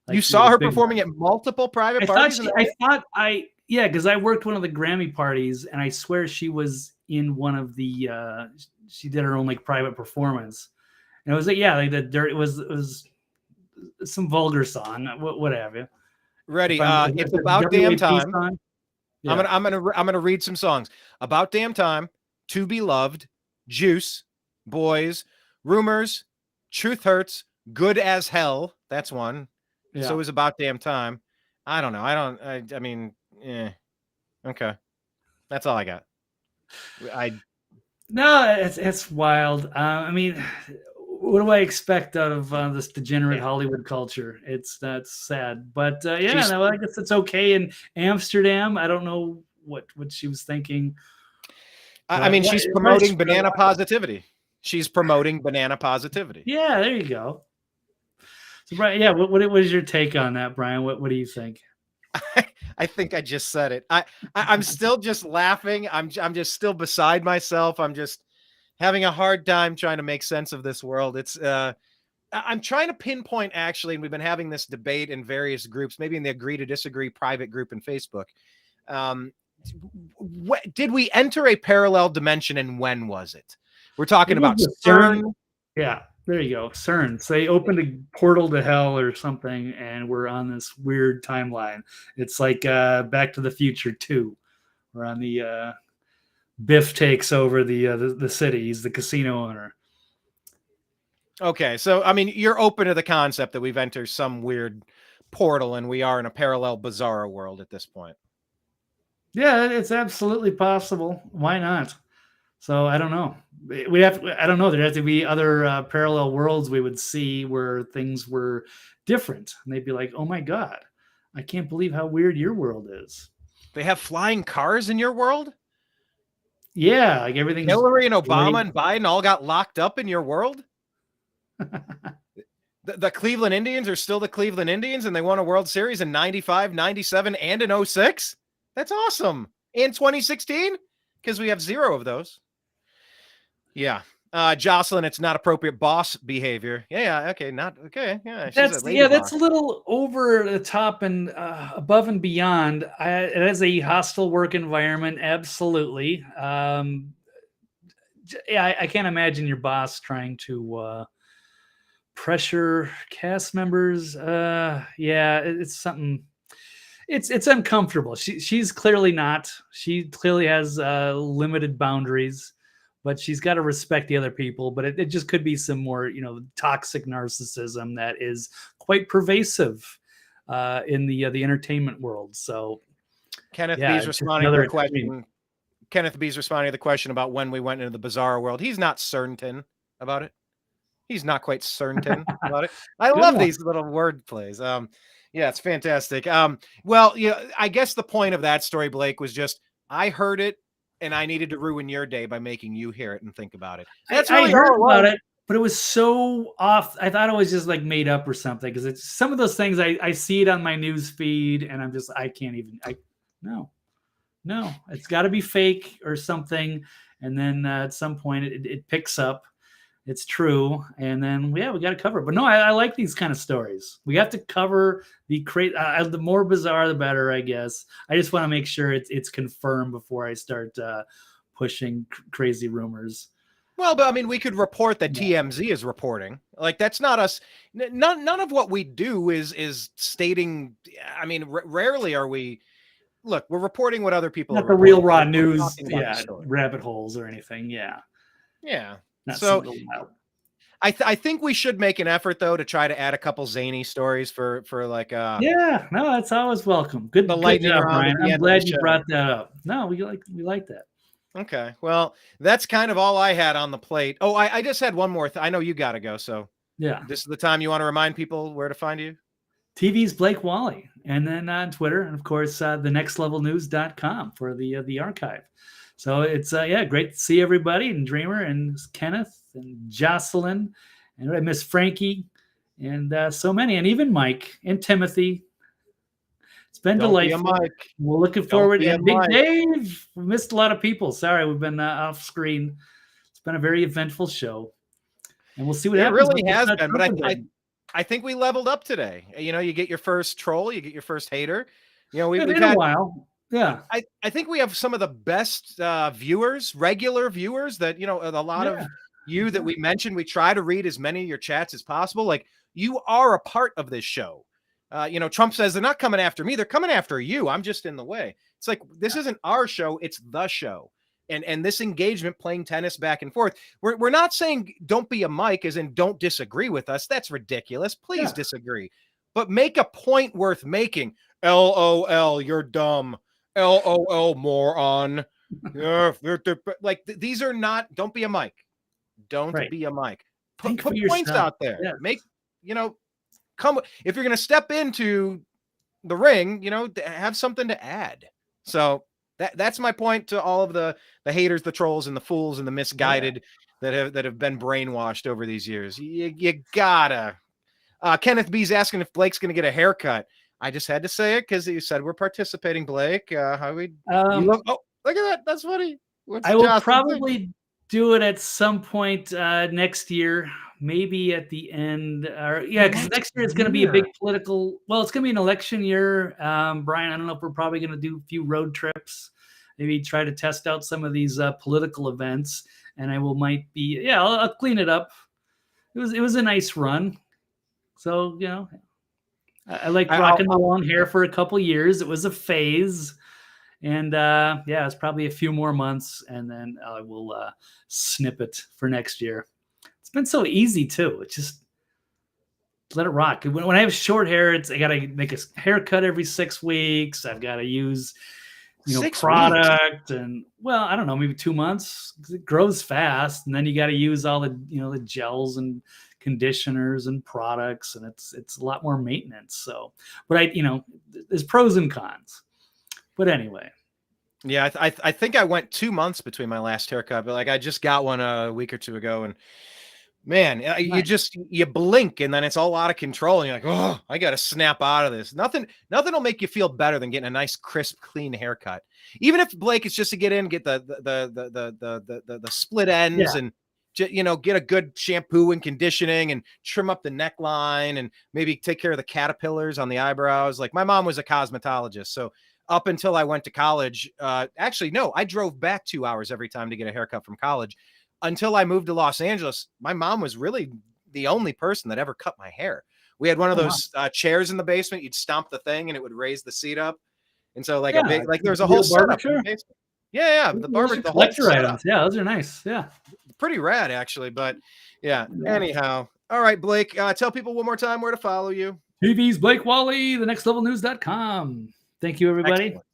You saw her performing at multiple private parties? Because I worked one of the Grammy parties, and I swear she was in one of the she did her own private performance. And it was it was some vulgar song, what have you. Ready. It's About Damn Time. Yeah. I'm gonna read some songs. About Damn Time, To Be Loved, Juice, Boys, Rumors, Truth Hurts, Good as Hell. That's one. Yeah. So it was About Damn Time. I don't know. I mean, okay. That's all I got. No, it's wild. I mean, what do I expect out of this degenerate Hollywood culture? That's sad, but I guess it's okay in Amsterdam. I don't know what she was thinking. I mean, she's promoting banana positivity. She's promoting banana positivity. Yeah, there you go. So, Brian, what was your take on that, Brian? What do you think? I think I just said it. I'm still just laughing. I'm just still beside myself. I'm just having a hard time trying to make sense of this world. It's I'm trying to pinpoint, actually, and we've been having this debate in various groups, maybe in the Agree to Disagree private group in Facebook. Did we enter a parallel dimension, and when was it? We're talking about CERN. Yeah, there you go. CERN. So they opened a portal to hell or something, and we're on this weird timeline. It's like Back to the Future 2. We're on the Biff takes over the city. He's the casino owner. Okay, so I mean, you're open to the concept that we've entered some weird portal and we are in a parallel bizarro world at this point. Yeah, it's absolutely possible. Why not? So I don't know. I don't know. There'd have to be other parallel worlds we would see where things were different, and they'd be like, "Oh my God, I can't believe how weird your world is." They have flying cars in your world? Yeah, like everything. Hillary and Obama and Biden all got locked up in your world? The Cleveland Indians are still the Cleveland Indians, and they won a World Series in 95, 97, and in 06? That's awesome. In 2016? Because we have 0 of those. Yeah. Jocelyn, it's not appropriate boss behavior. Yeah, okay, not okay. Yeah, that's a little over the top and above and beyond. It is a hostile work environment, absolutely. I can't imagine your boss trying to pressure cast members. It's something. It's uncomfortable. She's clearly not. She clearly has limited boundaries. But she's got to respect the other people. But it just could be some more, toxic narcissism that is quite pervasive in the entertainment world. So, Kenneth B's responding to the question. Kenneth B's responding to the question about when we went into the bizarre world. He's not certain about it. He's not quite certain about it. I love these little word plays. Yeah, it's fantastic. I guess the point of that story, Blake, was just I heard it. And I needed to ruin your day by making you hear it and think about it. That's really I heard about it, but it was so off. I thought it was just like made up or something because it's some of those things I see it on my news feed and I'm just I can't even. No, it's got to be fake or something. And then at some point it picks up. It's true, and then we got to cover it. But no, I like these kind of stories. We have to cover the the more bizarre, the better, I guess. I just want to make sure it's confirmed before I start pushing crazy rumors. Well, but I mean, we could report that TMZ is reporting. Like that's not us. None of what we do is stating. I mean, rarely are we. Look, we're reporting what other people. Not the real raw news, rabbit holes or anything. Yeah. So I think we should make an effort though to try to add a couple zany stories for like that's always welcome. Good job, Brian. I'm glad you brought that up. No, we like that. Okay. Well, that's kind of all I had on the plate. Oh, I just had one more I know you gotta go, so this is the time you want to remind people where to find you. TV's Blake Walley, and then on Twitter, and of course thenextlevelnews.com for the archive. So it's great to see everybody, and Dreamer and Kenneth and Jocelyn and I miss Frankie and so many, and even Mike and Timothy. It's been delightful. We're looking forward. And Big Dave, we missed a lot of people. Sorry, we've been off screen. It's been a very eventful show, and we'll see what happens. It really has been, but I think we leveled up today. You get your first troll, you get your first hater. We've had a while. Yeah, I think we have some of the best regular viewers that, a lot of you that we mentioned. We try to read as many of your chats as possible. Like you are a part of this show. Trump says they're not coming after me. They're coming after you. I'm just in the way. It's like, this isn't our show. It's the show. And this engagement, playing tennis back and forth. We're not saying don't be a Mike as in don't disagree with us. That's ridiculous. Please disagree, but make a point worth making. LOL, you're dumb. LOL, moron. Like these are not. Don't be a Mike. Don't be a Mike. Put points out there. Yeah. Make come if you're going to step into the ring. Have something to add. So that's my point to all of the haters, the trolls, and the fools, and the misguided that have been brainwashed over these years. You gotta. Kenneth B's asking if Blake's going to get a haircut. I just had to say it because you said we're participating, Blake. Look at that. That's funny. I will probably do it at some point next year, maybe at the end. Because next year it's going to be a big political. Well, it's going to be an election year. Brian, I don't know if we're probably going to do a few road trips, maybe try to test out some of these political events, and I'll clean it up. It was a nice run, so I liked rocking the long hair for a couple years. It was a phase. And it's probably a few more months, and then I will snip it for next year. It's been so easy, too. It's just let it rock. When I have short hair, I got to make a haircut every 6 weeks. I've got to use product. And, I don't know, maybe 2 months. It grows fast, and then you got to use all the, the gels and conditioners and products, and it's a lot more maintenance. So, but there's pros and cons. But anyway, I think I went 2 months between my last haircut, but I just got one a week or two ago, and man, you blink and then it's all out of control, and you're like, oh, I got to snap out of this. Nothing will make you feel better than getting a nice, crisp, clean haircut. Even if Blake is just to get in, get the split ends and get a good shampoo and conditioning and trim up the neckline and maybe take care of the caterpillars on the eyebrows. Like, my mom was a cosmetologist. So up until I went to college, actually, no, I drove back 2 hours every time to get a haircut from college. Until I moved to Los Angeles, my mom was really the only person that ever cut my hair. We had one of those chairs in the basement. You'd stomp the thing and it would raise the seat up. And so like there's a whole setup in the basement. Yeah. The barber, the whole setup. Yeah, those are nice. Yeah. Pretty rad, actually. But yeah. Anyhow. All right, Blake, tell people one more time where to follow you. TV's Blake Walley, thenextlevelnews.com. Thank you, everybody. Excellent.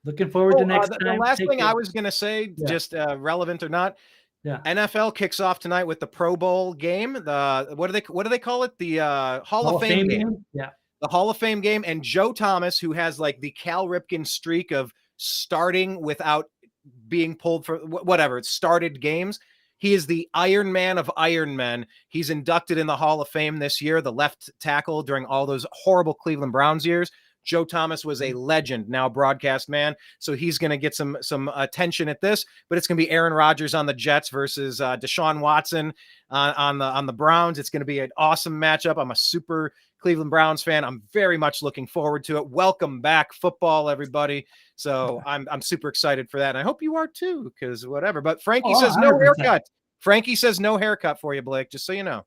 Looking forward to next time. The last thing I was going to say, just relevant or not, NFL kicks off tonight with the Pro Bowl game. The what do they call it? The Hall of Fame game. Yeah. The Hall of Fame game. And Joe Thomas, who has like the Cal Ripken streak of starting without being pulled for whatever, it started games. He is the Iron Man of Iron Men. He's inducted in the Hall of Fame this year, the left tackle during all those horrible Cleveland Browns years. Joe Thomas was a legend, now broadcast man. So he's going to get some attention at this, but it's going to be Aaron Rodgers on the Jets versus Deshaun Watson on the Browns. It's going to be an awesome matchup. I'm a super Cleveland Browns fan. I'm very much looking forward to it. Welcome back, football, everybody. So I'm super excited for that. And I hope you are too, because whatever. But Frankie says 100%. No haircut. Frankie says no haircut for you, Blake, just so you know.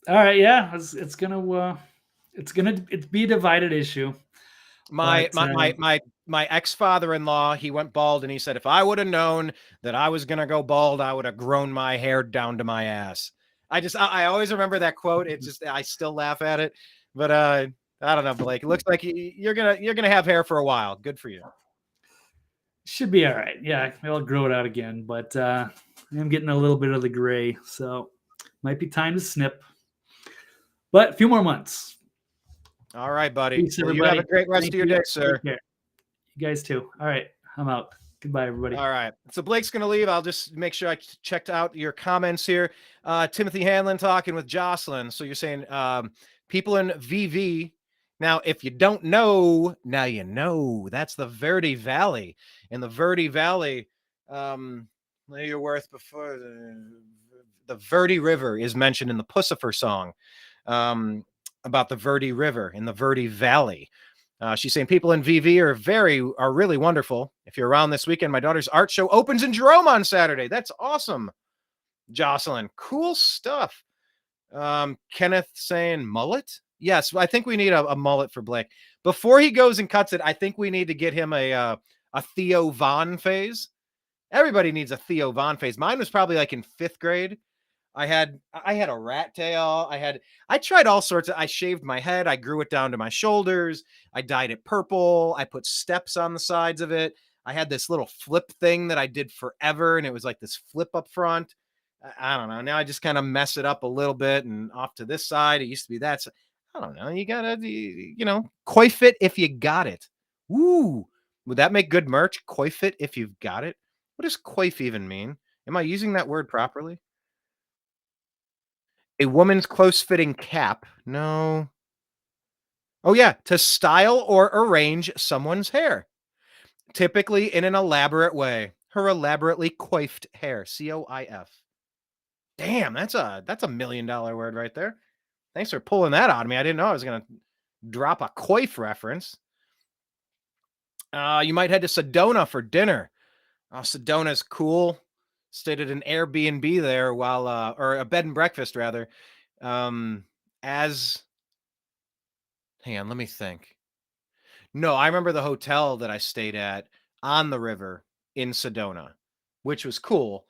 All right. Yeah. It's going to be a divided issue. My ex-father-in-law, he went bald, and he said, if I would have known that I was going to go bald, I would have grown my hair down to my ass. I always remember that quote. I still laugh at it, but I don't know, Blake. It looks like you're going to have hair for a while. Good for you. Should be all right. Yeah. I'll grow it out again, but I'm getting a little bit of the gray, so might be time to snip, but a few more months. All right, buddy. Peace, well, you have a great rest of your day, sir. You guys too. All right. I'm out. Goodbye, everybody. All right. So Blake's going to leave. I'll just make sure I checked out your comments here. Timothy Hanlon talking with Jocelyn. So you're saying people in VV. Now, if you don't know, now you know. That's the Verde Valley. In the Verde Valley, you're worth before the Verde River is mentioned in the Pussifer song. About the Verde River in the Verde Valley. She's saying people in VV are really wonderful. If you're around this weekend, my daughter's art show opens in Jerome on Saturday. That's awesome. Jocelyn, cool stuff. Kenneth saying mullet. Yes, I think we need a mullet for Blake. Before he goes and cuts it, I think we need to get him a Theo Von phase. Everybody needs a Theo Von phase. Mine was probably like in 5th grade. I had a rat tail. I tried all sorts of, I shaved my head. I grew it down to my shoulders. I dyed it purple. I put steps on the sides of it. I had this little flip thing that I did forever. And it was like this flip up front. I don't know. Now I just kind of mess it up a little bit and off to this side. It used to be that. So, I don't know. You gotta, koi fit if you got it. Ooh, would that make good merch? Koi fit if you've got it. What does coif even mean? Am I using that word properly? A woman's close-fitting cap. No. Oh, yeah. To style or arrange someone's hair. Typically in an elaborate way. Her elaborately coiffed hair. COIF. Damn, that's a $1 million word right there. Thanks for pulling that out of me. I didn't know I was going to drop a coif reference. You might head to Sedona for dinner. Oh, Sedona's cool. Stayed at an Airbnb there or a bed and breakfast rather. Hang on, let me think. No, I remember the hotel that I stayed at on the river in Sedona, which was cool.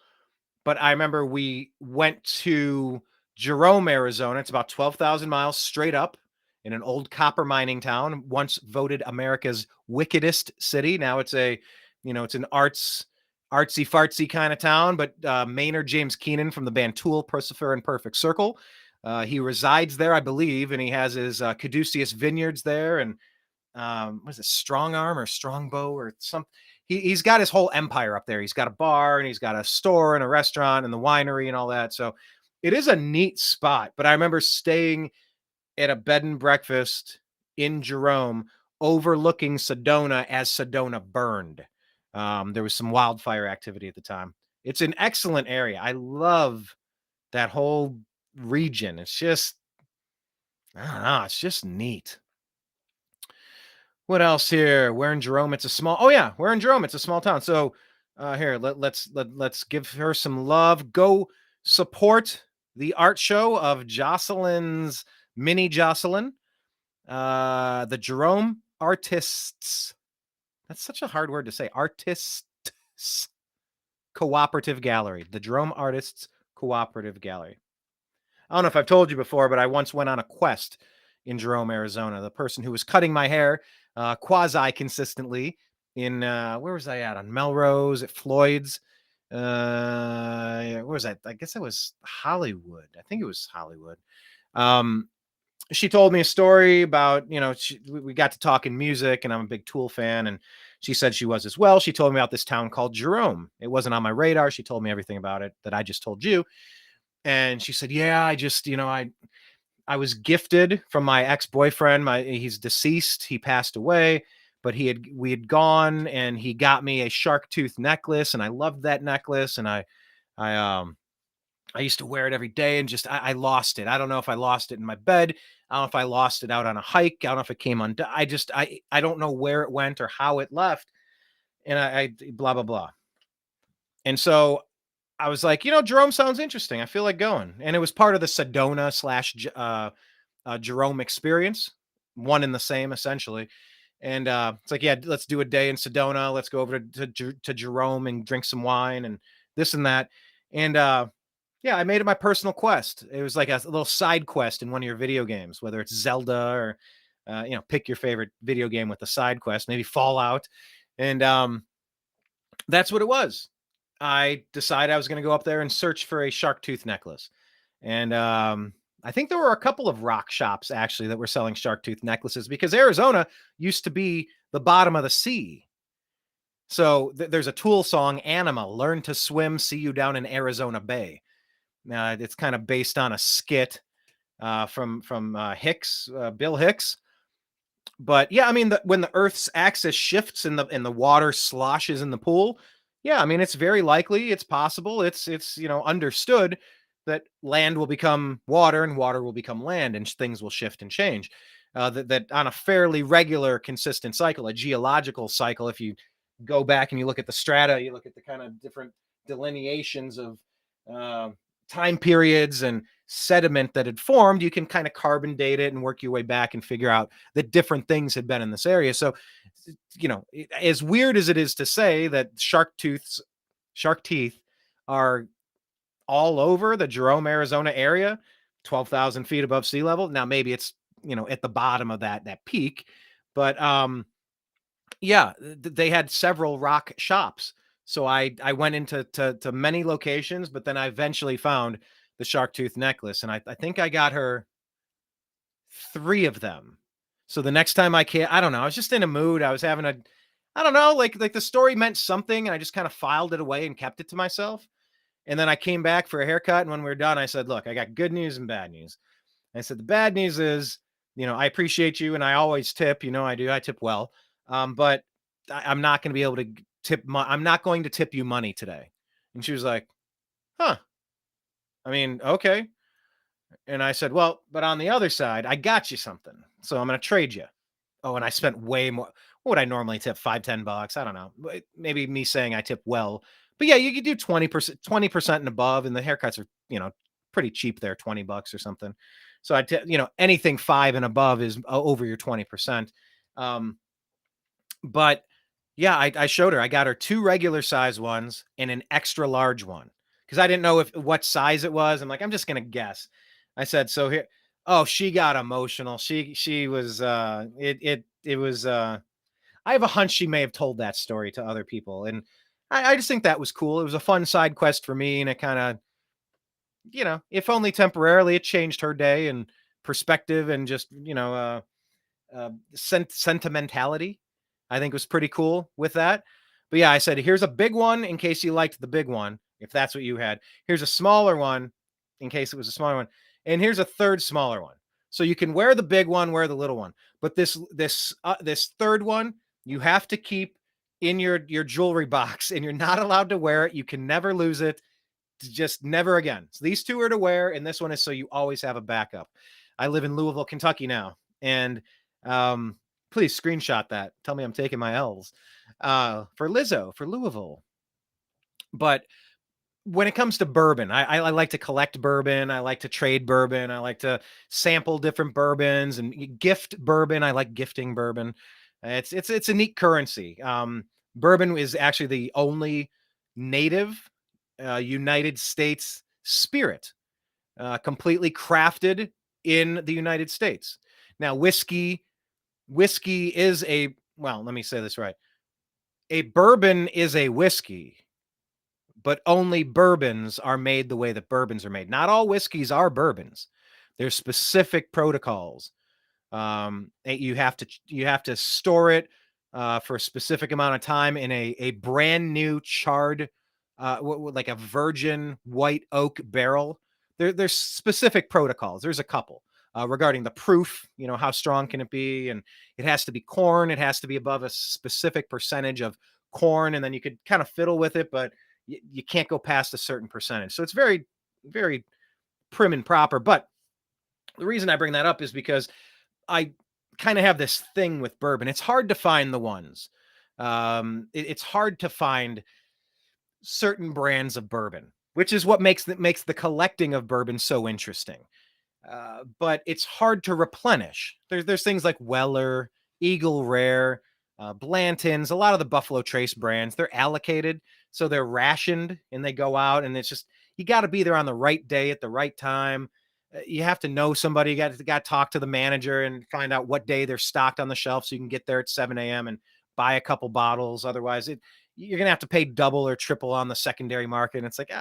But I remember we went to Jerome, Arizona. It's about 12,000 miles straight up in an old copper mining town, once voted America's wickedest city. Now it's it's an artsy fartsy kind of town, but Maynard James Keenan from the band Tool, Pussifer and Perfect Circle. He resides there, I believe, and he has his Caduceus Vineyards there. And what is it, Strong Arm or Strongbow or something? He's got his whole empire up there. He's got a bar and he's got a store and a restaurant and the winery and all that. So it is a neat spot. But I remember staying at a bed and breakfast in Jerome overlooking Sedona as Sedona burned. There was some wildfire activity at the time. It's an excellent area. I love that whole region. It's just, I don't know, it's just neat. What else here? We're in Jerome. It's a small. Oh yeah, we're in Jerome. It's a small town. So here, let's give her some love. Go support the art show of Jocelyn's mini Jocelyn, the Jerome Artists. That's such a hard word to say. Artists Cooperative Gallery. The Jerome Artists Cooperative Gallery. I don't know if I've told you before, but I once went on a quest in Jerome, Arizona. The person who was cutting my hair quasi consistently in where was I at? On Melrose, at Floyd's. Where was that? I guess it was Hollywood. I think it was Hollywood. She told me a story about, we got to talking music, and I'm a big Tool fan, and she said she was as well. She told me about this town called Jerome. It wasn't on my radar. She told me everything about it that I just told you. And she said, yeah, I just, I was gifted from my ex-boyfriend. He's deceased. He passed away, but we had gone, and he got me a shark tooth necklace, and I loved that necklace. And I used to wear it every day, and just, I lost it. I don't know if I lost it in my bed. I don't know if I lost it out on a hike. I don't know if it came undone. I don't know where it went or how it left. And I blah, blah, blah. And so I was like, Jerome sounds interesting. I feel like going. And it was part of the Sedona / Jerome experience, one and the same, essentially. And it's like, yeah, let's do a day in Sedona. Let's go over to Jerome and drink some wine and this and that. And yeah, I made it my personal quest. It was like a little side quest in one of your video games, whether it's Zelda or, pick your favorite video game with a side quest, maybe Fallout. And that's what it was. I decided I was going to go up there and search for a shark tooth necklace. And I think there were a couple of rock shops actually that were selling shark tooth necklaces, because Arizona used to be the bottom of the sea. So there's a Tool song, Anima, Learn to Swim, See You Down in Arizona Bay. Now it's kind of based on a skit from Hicks, Bill Hicks. But yeah, I mean, when the Earth's axis shifts and the water sloshes in the pool, yeah, I mean, it's very likely, it's possible, it's understood that land will become water and water will become land, and things will shift and change. That on a fairly regular, consistent cycle, a geological cycle, if you go back and you look at the strata, you look at the kind of different delineations of time periods and sediment that had formed, you can kind of carbon date it and work your way back and figure out that different things had been in this area. So, as weird as it is to say that shark teeth are all over the Jerome, Arizona area, 12,000 feet above sea level. Now, maybe it's, at the bottom of that peak, but yeah, they had several rock shops. So I went into to many locations, but then I eventually found the shark tooth necklace, and I think I got her 3 of them. So the next time I don't know, I was just in a mood. I was having I don't know, like the story meant something, and I just kind of filed it away and kept it to myself. And then I came back for a haircut, and when we were done, I said, look, I got good news and bad news. And I said, the bad news is, I appreciate you, and I always tip, I do, I tip well. But I'm not going to be able to I'm not going to tip you money today. And she was like, huh, I mean, okay. And I said, well, but on the other side, I got you something. So I'm going to trade you. Oh, and I spent way more. What would I normally tip? $5-10? I don't know. Maybe me saying I tip well, but yeah, you could do 20% and above. And the haircuts are, pretty cheap there, $20 or something. So I tip, anything 5 and above is over your 20%. But yeah, I showed her. I got her 2 regular size ones and an extra large one, because I didn't know what size it was. I'm like, I'm just gonna guess. I said, so here. Oh, she got emotional. She was. It was. I have a hunch she may have told that story to other people, and I just think that was cool. It was a fun side quest for me, and it kind of, if only temporarily, it changed her day and perspective, and just sentimentality. I think was pretty cool with that. But yeah, I said, here's a big one in case you liked the big one, if that's what you had. Here's a smaller one in case it was a smaller one. And here's a third smaller one. So you can wear the big one, wear the little one. But this third one, you have to keep in your jewelry box, and you're not allowed to wear it. You can never lose it. just never again. So these two are to wear, and this one is so you always have a backup. I live in Louisville, Kentucky now, and please screenshot that. Tell me I'm taking my L's for Lizzo, for Louisville. But when it comes to bourbon, I like to collect bourbon. I like to trade bourbon. I like to sample different bourbons and gift bourbon. I like gifting bourbon. It's a neat currency. Bourbon is actually the only native United States spirit completely crafted in the United States. Now, whiskey is well, let me say this right. A bourbon is a whiskey, but only bourbons are made the way that bourbons are made. Not all whiskeys are bourbons. There's specific protocols. You have to store it for a specific amount of time in a brand new charred, like a virgin white oak barrel. There's specific protocols. There's a couple regarding the proof. How strong can it be? And it has to be corn. It has to be above a specific percentage of corn, and then you could kind of fiddle with it, but you can't go past a certain percentage. So it's very, very prim and proper. But the reason I bring that up is because I kind of have this thing with bourbon. It's hard to find the ones. It's hard to find certain brands of bourbon, which is what makes the collecting of bourbon so interesting. But it's hard to replenish. There's things like Weller, Eagle Rare, Blanton's, a lot of the Buffalo Trace brands, they're allocated. So they're rationed and they go out, and it's just, you got to be there on the right day at the right time. You have to know somebody. You got to talk to the manager and find out what day they're stocked on the shelf so you can get there at 7 a.m. and buy a couple bottles. Otherwise, you're going to have to pay double or triple on the secondary market. And it's like,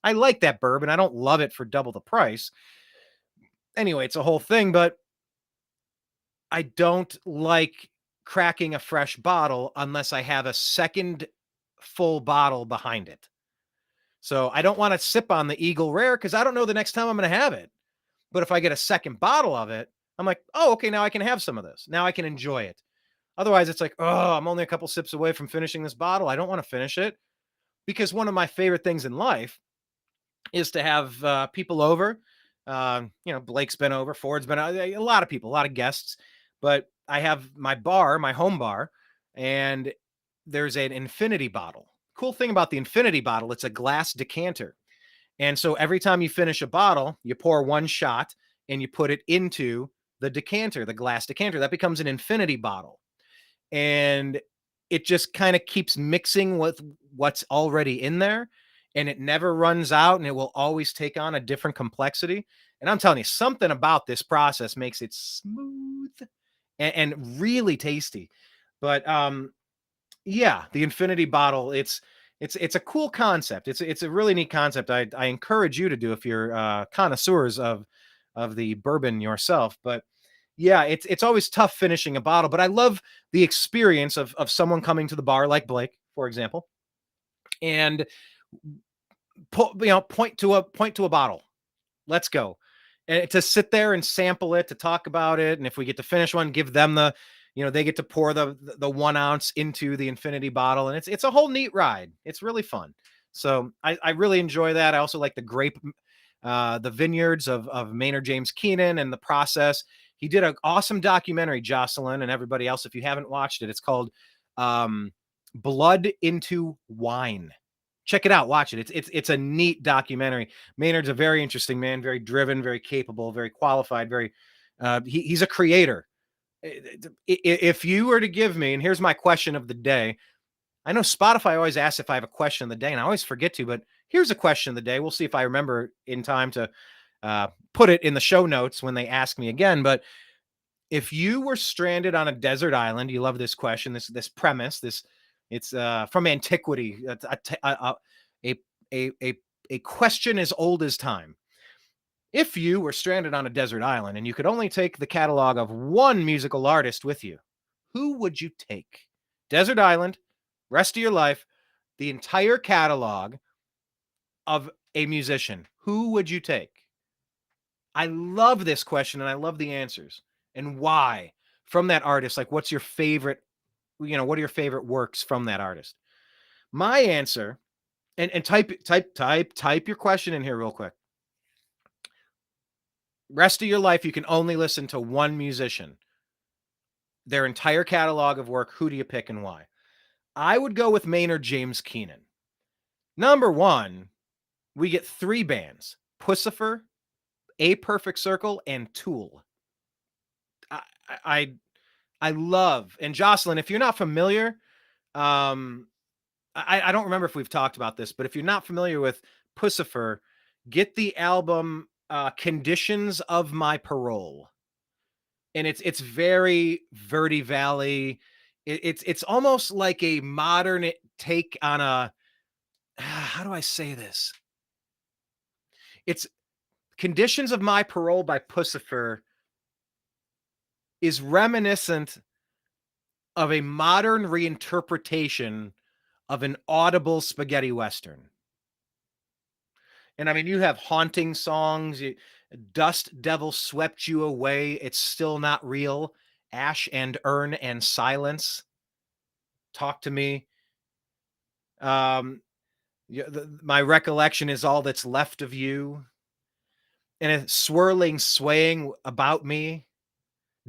I like that bourbon. I don't love it for double the price. Anyway, it's a whole thing, but I don't like cracking a fresh bottle unless I have a second full bottle behind it. So I don't want to sip on the Eagle Rare because I don't know the next time I'm going to have it. But if I get a second bottle of it, I'm like, oh, okay, now I can have some of this. Now I can enjoy it. Otherwise, it's like, oh, I'm only a couple sips away from finishing this bottle. I don't want to finish it, because one of my favorite things in life is to have people over. Blake's been over, Ford's been a lot of people, a lot of guests. But I have my bar, my home bar, and there's an infinity bottle. Cool thing about the infinity bottle, it's a glass decanter. And so every time you finish a bottle, you pour one shot and you put it into the decanter, the glass decanter. That becomes an infinity bottle. And it just kind of keeps mixing with what's already in there. And it never runs out, and it will always take on a different complexity. And I'm telling you, something about this process makes it smooth and really tasty. But yeah, the infinity bottle, it's a cool concept. It's a really neat concept. I encourage you to do if you're connoisseurs of the bourbon yourself. But yeah, it's always tough finishing a bottle. But I love the experience of someone coming to the bar, like Blake, for example, and point to a bottle. Let's go. And to sit there and sample it, to talk about it, and if we get to finish one, give them they get to pour the 1 ounce into the infinity bottle, and it's a whole neat ride. It's really fun. So I really enjoy that. I also like the vineyards of Maynard James Keenan and the process. He did an awesome documentary, Jocelyn and everybody else. If you haven't watched it, it's called Blood into Wine. Check it out. Watch it. It's a neat documentary. Maynard's a very interesting man, very driven, very capable, very qualified, he's a creator. If you were to give me, and here's my question of the day. I know Spotify always asks if I have a question of the day, and I always forget to, but here's a question of the day. We'll see if I remember in time to put it in the show notes when they ask me again. But if you were stranded on a desert island, you love this question, this premise, it's from antiquity, a question as old as time. If you were stranded on a desert island and you could only take the catalog of one musical artist with you, who would you take? Desert island, rest of your life, the entire catalog of a musician. Who would you take? I love this question, and I love the answers. And why? From that artist, like what's your favorite, what are your favorite works from that artist? My answer, And type your question in here real quick. Rest of your life, you can only listen to one musician. Their entire catalog of work. Who do you pick and why? I would go with Maynard James Keenan. Number one, we get 3 bands: Pussifer, A Perfect Circle, and Tool. I love, and Jocelyn, if you're not familiar, I don't remember if we've talked about this, but if you're not familiar with Pussifer, get the album Conditions of My Parole. And it's very Verde Valley. It's almost like a modern take on a, how do I say this? It's Conditions of My Parole by Pussifer is reminiscent of a modern reinterpretation of an audible spaghetti Western. And I mean, you have haunting songs. Dust Devil Swept You Away. It's Still Not Real. Ash and Urn and Silence. Talk to Me. My Recollection Is All That's Left of You. And a Swirling, Swaying About Me.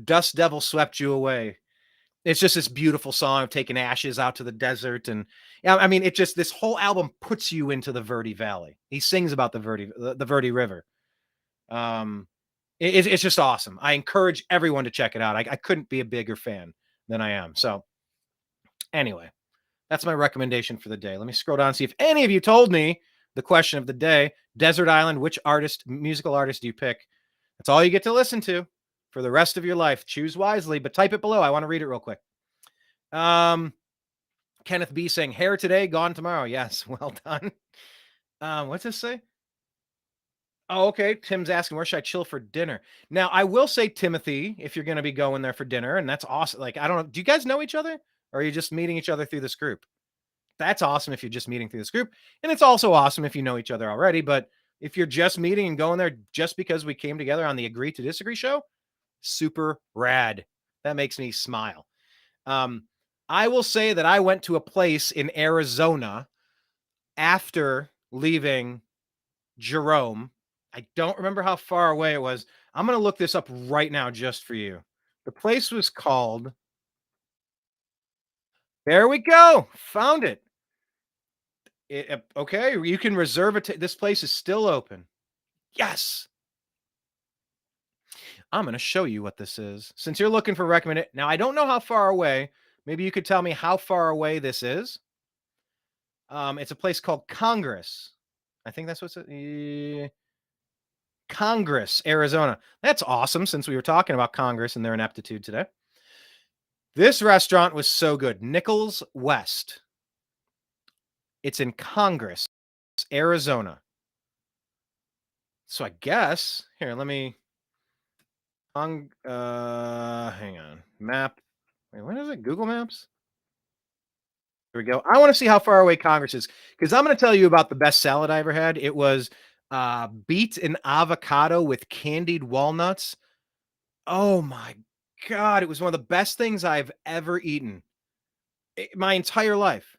Dust Devil Swept You Away. It's just this beautiful song of taking ashes out to the desert. And I mean, it just, this whole album puts you into the Verde Valley. He sings about the Verde River. It's just awesome. I encourage everyone to check it out. I couldn't be a bigger fan than I am. So anyway, that's my recommendation for the day. Let me scroll down and see if any of you told me the question of the day. Desert Island, which musical artist do you pick? That's all you get to listen to for the rest of your life. Choose wisely, but type it below. I want to read it real quick. Kenneth B saying, hair today, gone tomorrow. Yes, well done. What's this say? Oh, okay. Tim's asking, where should I chill for dinner? Now, I will say, Timothy, if you're going to be going there for dinner, and that's awesome. Like, I don't know. Do you guys know each other? Or are you just meeting each other through this group? That's awesome if you're just meeting through this group. And it's also awesome if you know each other already. But if you're just meeting and going there just because we came together on the Agree to Disagree show, super rad. That makes me smile. I will say that I went to a place in Arizona after leaving Jerome. I don't remember how far away it was. I'm going to look this up right now just for you. The place was called... There we go. Found it. Okay, you can reserve it. This place is still open. Yes. I'm going to show you what this is. Since you're looking for recommended. Now, I don't know how far away. Maybe you could tell me how far away this is. It's a place called Congress. I think that's what's it. Congress, Arizona. That's awesome, since we were talking about Congress and their ineptitude today. This restaurant was so good. Nichols West. It's in Congress, Arizona. So I guess here, let me hang on. Map. Wait, what is it? Google Maps? Here we go. I want to see how far away Congress is, because I'm going to tell you about the best salad I ever had. It was beet and avocado with candied walnuts. Oh my God. It was one of the best things I've ever eaten my entire life.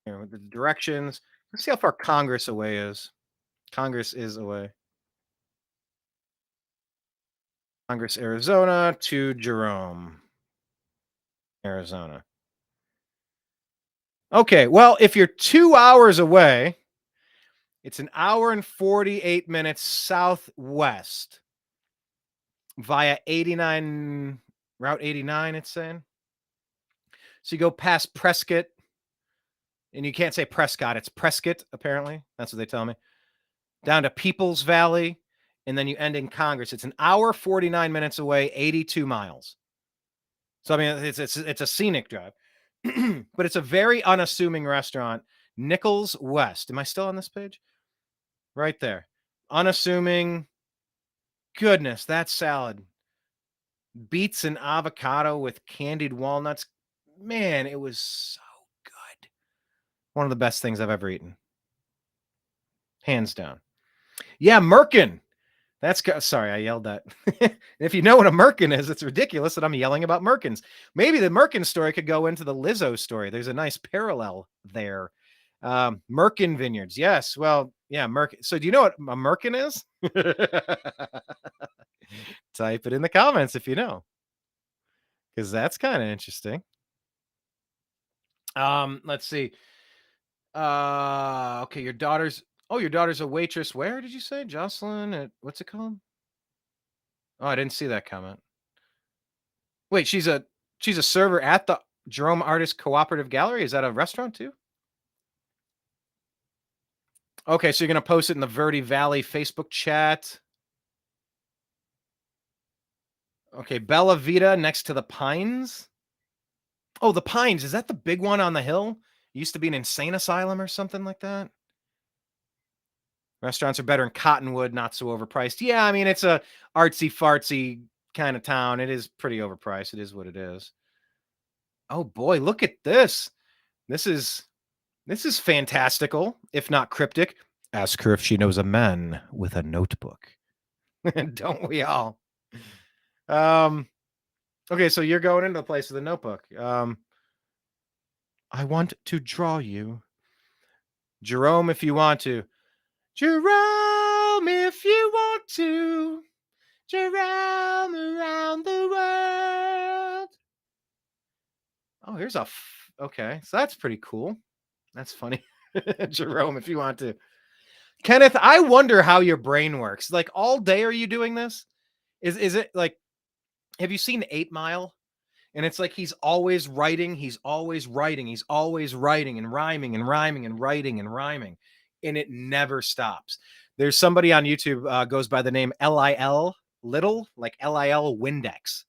Here, with the directions. Let's see how far Congress away is. Congress is away. Congress, Arizona to Jerome, Arizona. Okay, well, if you're 2 hours away, it's an hour and 48 minutes southwest via Route 89, it's saying. So you go past Prescott, and you can't say Prescott, it's Prescott, apparently. That's what they tell me. Down to Peoples Valley, and then you end in Congress. It's an hour, 49 minutes away, 82 miles. So, I mean, it's a scenic drive. But it's a very unassuming restaurant. Nichols West. Am I still on this page? Right there. Unassuming. Goodness, that salad. Beets and avocado with candied walnuts. Man, it was so good. One of the best things I've ever eaten. Hands down. Yeah, Merkin. Sorry, I yelled that. If you know what a Merkin is, it's ridiculous that I'm yelling about Merkins. Maybe the Merkin story could go into the Lizzo story. There's a nice parallel there. Merkin Vineyards. Yes. Well, yeah, Merkin. So do you know what a Merkin is? Type it in the comments if you know, because that's kind of interesting. Let's see. Okay, your daughter's a waitress. Where did you say? Jocelyn at what's it called? Oh, I didn't see that comment. Wait, she's a server at the Jerome Artist Cooperative Gallery. Is that a restaurant too? Okay, so you're gonna post it in the Verde Valley Facebook chat. Okay, Bella Vita next to the Pines. Oh, the Pines. Is that the big one on the hill? It used to be an insane asylum or something like that. Restaurants are better in Cottonwood, not so overpriced. Yeah, I mean, it's a artsy fartsy kind of town. It is pretty overpriced. It is what it is. Oh boy, look at this. This is fantastical, if not cryptic. Ask her if she knows a man with a notebook. Don't we all? Okay, so you're going into the place with a notebook. I want to draw you. Jerome, if you want to. Jerome, if you want to. Jerome around the world. Oh, here's a... Okay, so that's pretty cool. That's funny. Jerome, if you want to. Kenneth, I wonder how your brain works. Like, all day are you doing this? Is it like... Have you seen 8 Mile? And it's like he's always writing, he's always writing, he's always writing and rhyming and rhyming and writing and rhyming. And it never stops. There's somebody on YouTube goes by the name Lil Little, like Lil Windex.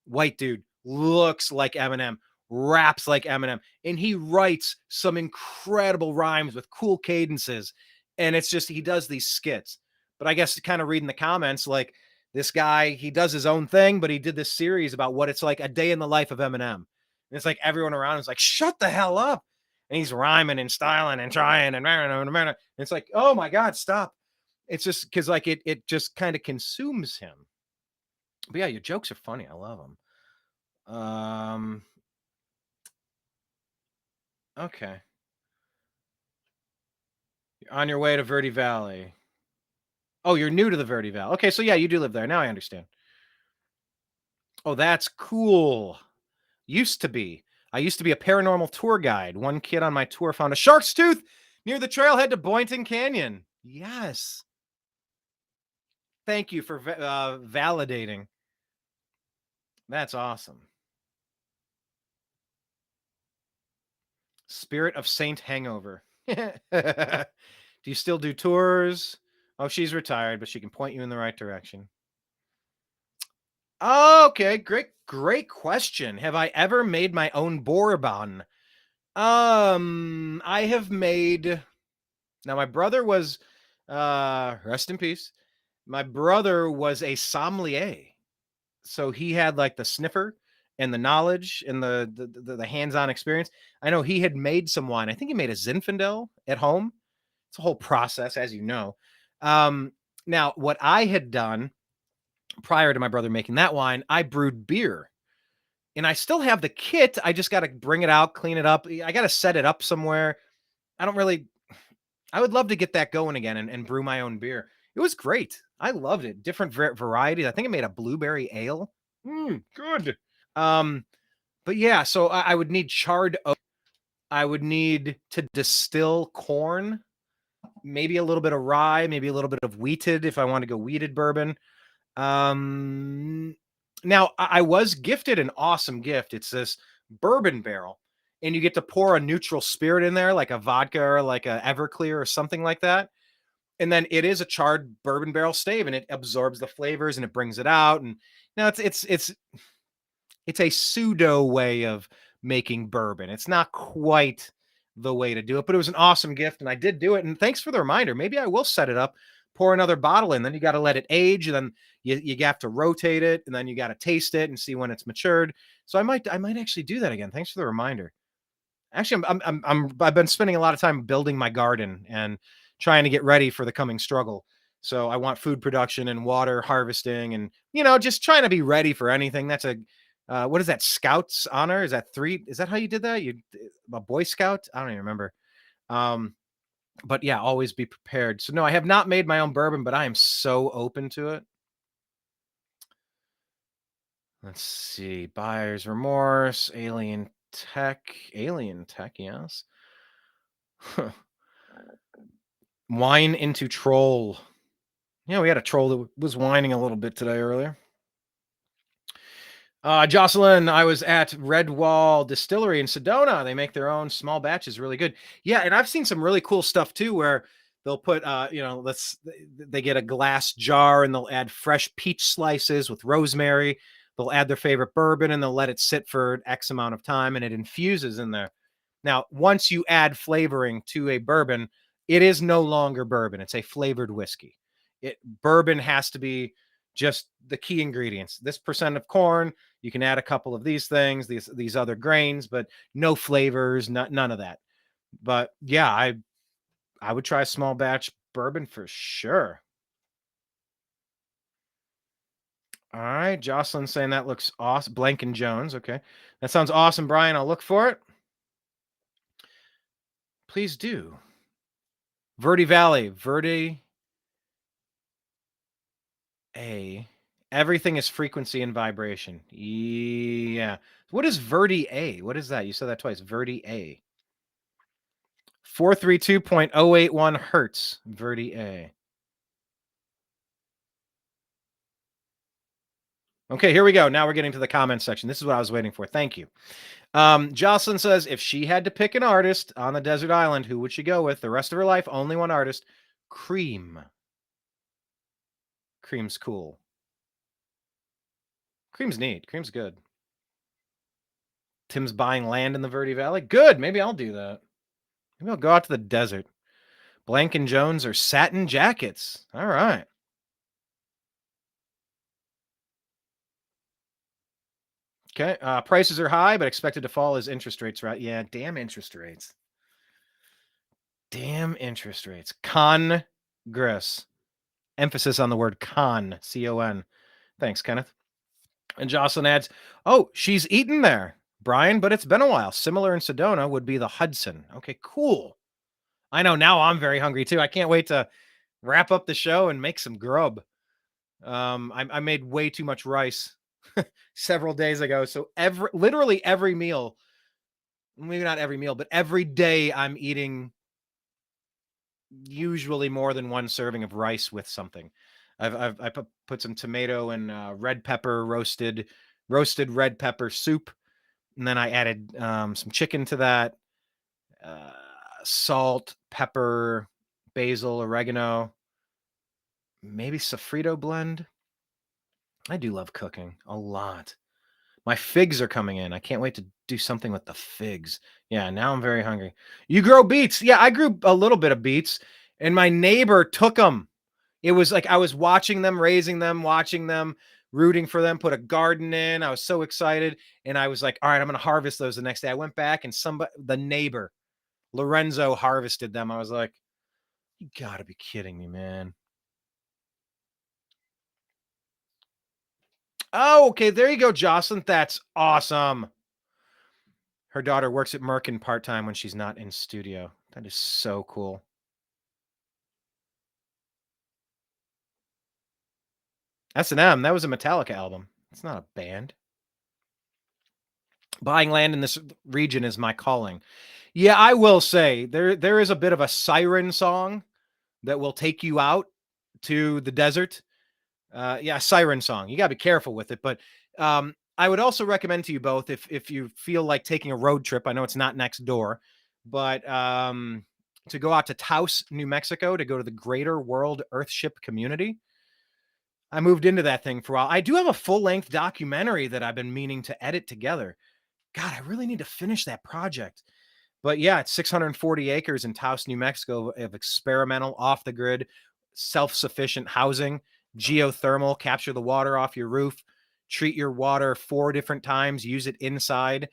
White dude, looks like Eminem, raps like Eminem, and he writes some incredible rhymes with cool cadences. And it's just, he does these skits. But I guess kind of reading the comments, like, this guy, he does his own thing, but he did this series about what it's like a day in the life of Eminem. And it's like everyone around is like, shut the hell up. And he's rhyming and styling and trying and it's like, oh my God, stop. It's just because like it just kind of consumes him. But yeah, your jokes are funny. I love them. Okay. You're on your way to Verde Valley. Oh, you're new to the Verde Valley. Okay, so yeah, you do live there. Now I understand. Oh, that's cool. Used to be. I used to be a paranormal tour guide. One kid on my tour found a shark's tooth near the trailhead to Boynton Canyon. Yes. Thank you for validating. That's awesome. Spirit of Saint Hangover. Do you still do tours? Oh, she's retired, but she can point you in the right direction. Okay, great question. Have I ever made my own bourbon? I have made... Now, my brother was... rest in peace. My brother was a sommelier. So he had like the sniffer and the knowledge and the hands-on experience. I know he had made some wine. I think he made a Zinfandel at home. It's a whole process, as you know. Now, what I had done prior to my brother making that wine, I brewed beer. And I still have the kit. I just got to bring it out, clean it up. I got to set it up somewhere. I would love to get that going again and brew my own beer. It was great. I loved it. Different varieties. I think I made a blueberry ale. Good. But yeah, so I would need charred oak. I would need to distill corn, maybe a little bit of rye, maybe a little bit of wheated if I want to go wheated bourbon. Now I was gifted an awesome gift. It's this bourbon barrel, and you get to pour a neutral spirit in there, like a vodka or like a Everclear or something like that. And then it is a charred bourbon barrel stave, and it absorbs the flavors and it brings it out. And now it's a pseudo way of making bourbon. It's not quite the way to do it, but it was an awesome gift, and I did do it. And thanks for the reminder. Maybe I will set it up, pour another bottle in, then you got to let it age, and then you have to rotate it, and then you got to taste it and see when it's matured. So I might actually do that again. Thanks for the reminder. Actually, I've been spending a lot of time building my garden and trying to get ready for the coming struggle. So I want food production and water harvesting, and just trying to be ready for anything. That's what is that? Scout's honor? Is that 3? Is that how you did that? You a Boy Scout? I don't even remember. But yeah, always be prepared. So no, I have not made my own bourbon, but I am so open to it. Let's see. Buyer's remorse, alien tech, yes. Whine into troll. Yeah, we had a troll that was whining a little bit today earlier. Jocelyn, I was at Red Wall Distillery in Sedona. They make their own small batches, really good. Yeah, and I've seen some really cool stuff too, where they'll put, they get a glass jar and they'll add fresh peach slices with rosemary. They'll add their favorite bourbon and they'll let it sit for X amount of time and it infuses in there. Now, once you add flavoring to a bourbon, it is no longer bourbon. It's a flavored whiskey. Bourbon has to be just the key ingredients. This percent of corn, you can add a couple of these things, these other grains, but no flavors, none of that. But yeah, I would try a small batch bourbon for sure. All right, Jocelyn saying that looks awesome. Blanken Jones, okay. That sounds awesome, Brian. I'll look for it. Please do. Verde Valley, Verde A. Everything is frequency and vibration. Yeah. What is Verde A? What is that? You said that twice. Verde A. 432.081 hertz. Verde A. Okay, here we go. Now we're getting to the comment section. This is what I was waiting for. Thank you. Jocelyn says, if she had to pick an artist on the desert island, who would she go with? The rest of her life, only one artist. Cream. Cream's cool. Cream's neat. Cream's good. Tim's buying land in the Verde Valley. Good. Maybe I'll do that. Maybe I'll go out to the desert. Blanken Jones or satin jackets. All right. Okay. Prices are high, but expected to fall as interest rates, right? Yeah. Damn interest rates. Damn interest rates. Congress. Emphasis on the word con. C-O-N. Thanks, Kenneth. And Jocelyn adds, oh, she's eaten there, Brian, but it's been a while. Similar in Sedona would be the Hudson. Okay, cool. I know, now I'm very hungry too. I can't wait to wrap up the show and make some grub. I made way too much rice several days ago. So literally every meal, maybe not every meal, but every day I'm eating usually more than one serving of rice with something. I put some tomato and red pepper, roasted red pepper soup. And then I added some chicken to that, salt, pepper, basil, oregano, maybe sofrito blend. I do love cooking a lot. My figs are coming in. I can't wait to do something with the figs. Yeah, now I'm very hungry. You grow beets. Yeah, I grew a little bit of beets, and my neighbor took them. It was like I was watching them, raising them, watching them, rooting for them, put a garden in. I was so excited, and I was like, all right, I'm going to harvest those the next day. I went back, and the neighbor, Lorenzo, harvested them. I was like, you got to be kidding me, man. Oh, okay. There you go, Jocelyn. That's awesome. Her daughter works at Merkin part-time when she's not in studio. That is so cool. S&M, that was a Metallica album. It's not a band. Buying land in this region is my calling. Yeah, I will say there is a bit of a siren song that will take you out to the desert. Yeah, siren song. You got to be careful with it. But I would also recommend to you both, if you feel like taking a road trip, I know it's not next door, but to go out to Taos, New Mexico, to go to the Greater World Earthship Community. I moved into that thing for a while. I do have a full-length documentary that I've been meaning to edit together. God, I really need to finish that project. But yeah, it's 640 acres in Taos, New Mexico of experimental, off-the-grid, self-sufficient housing, geothermal, capture the water off your roof, treat your water 4 different times, use it inside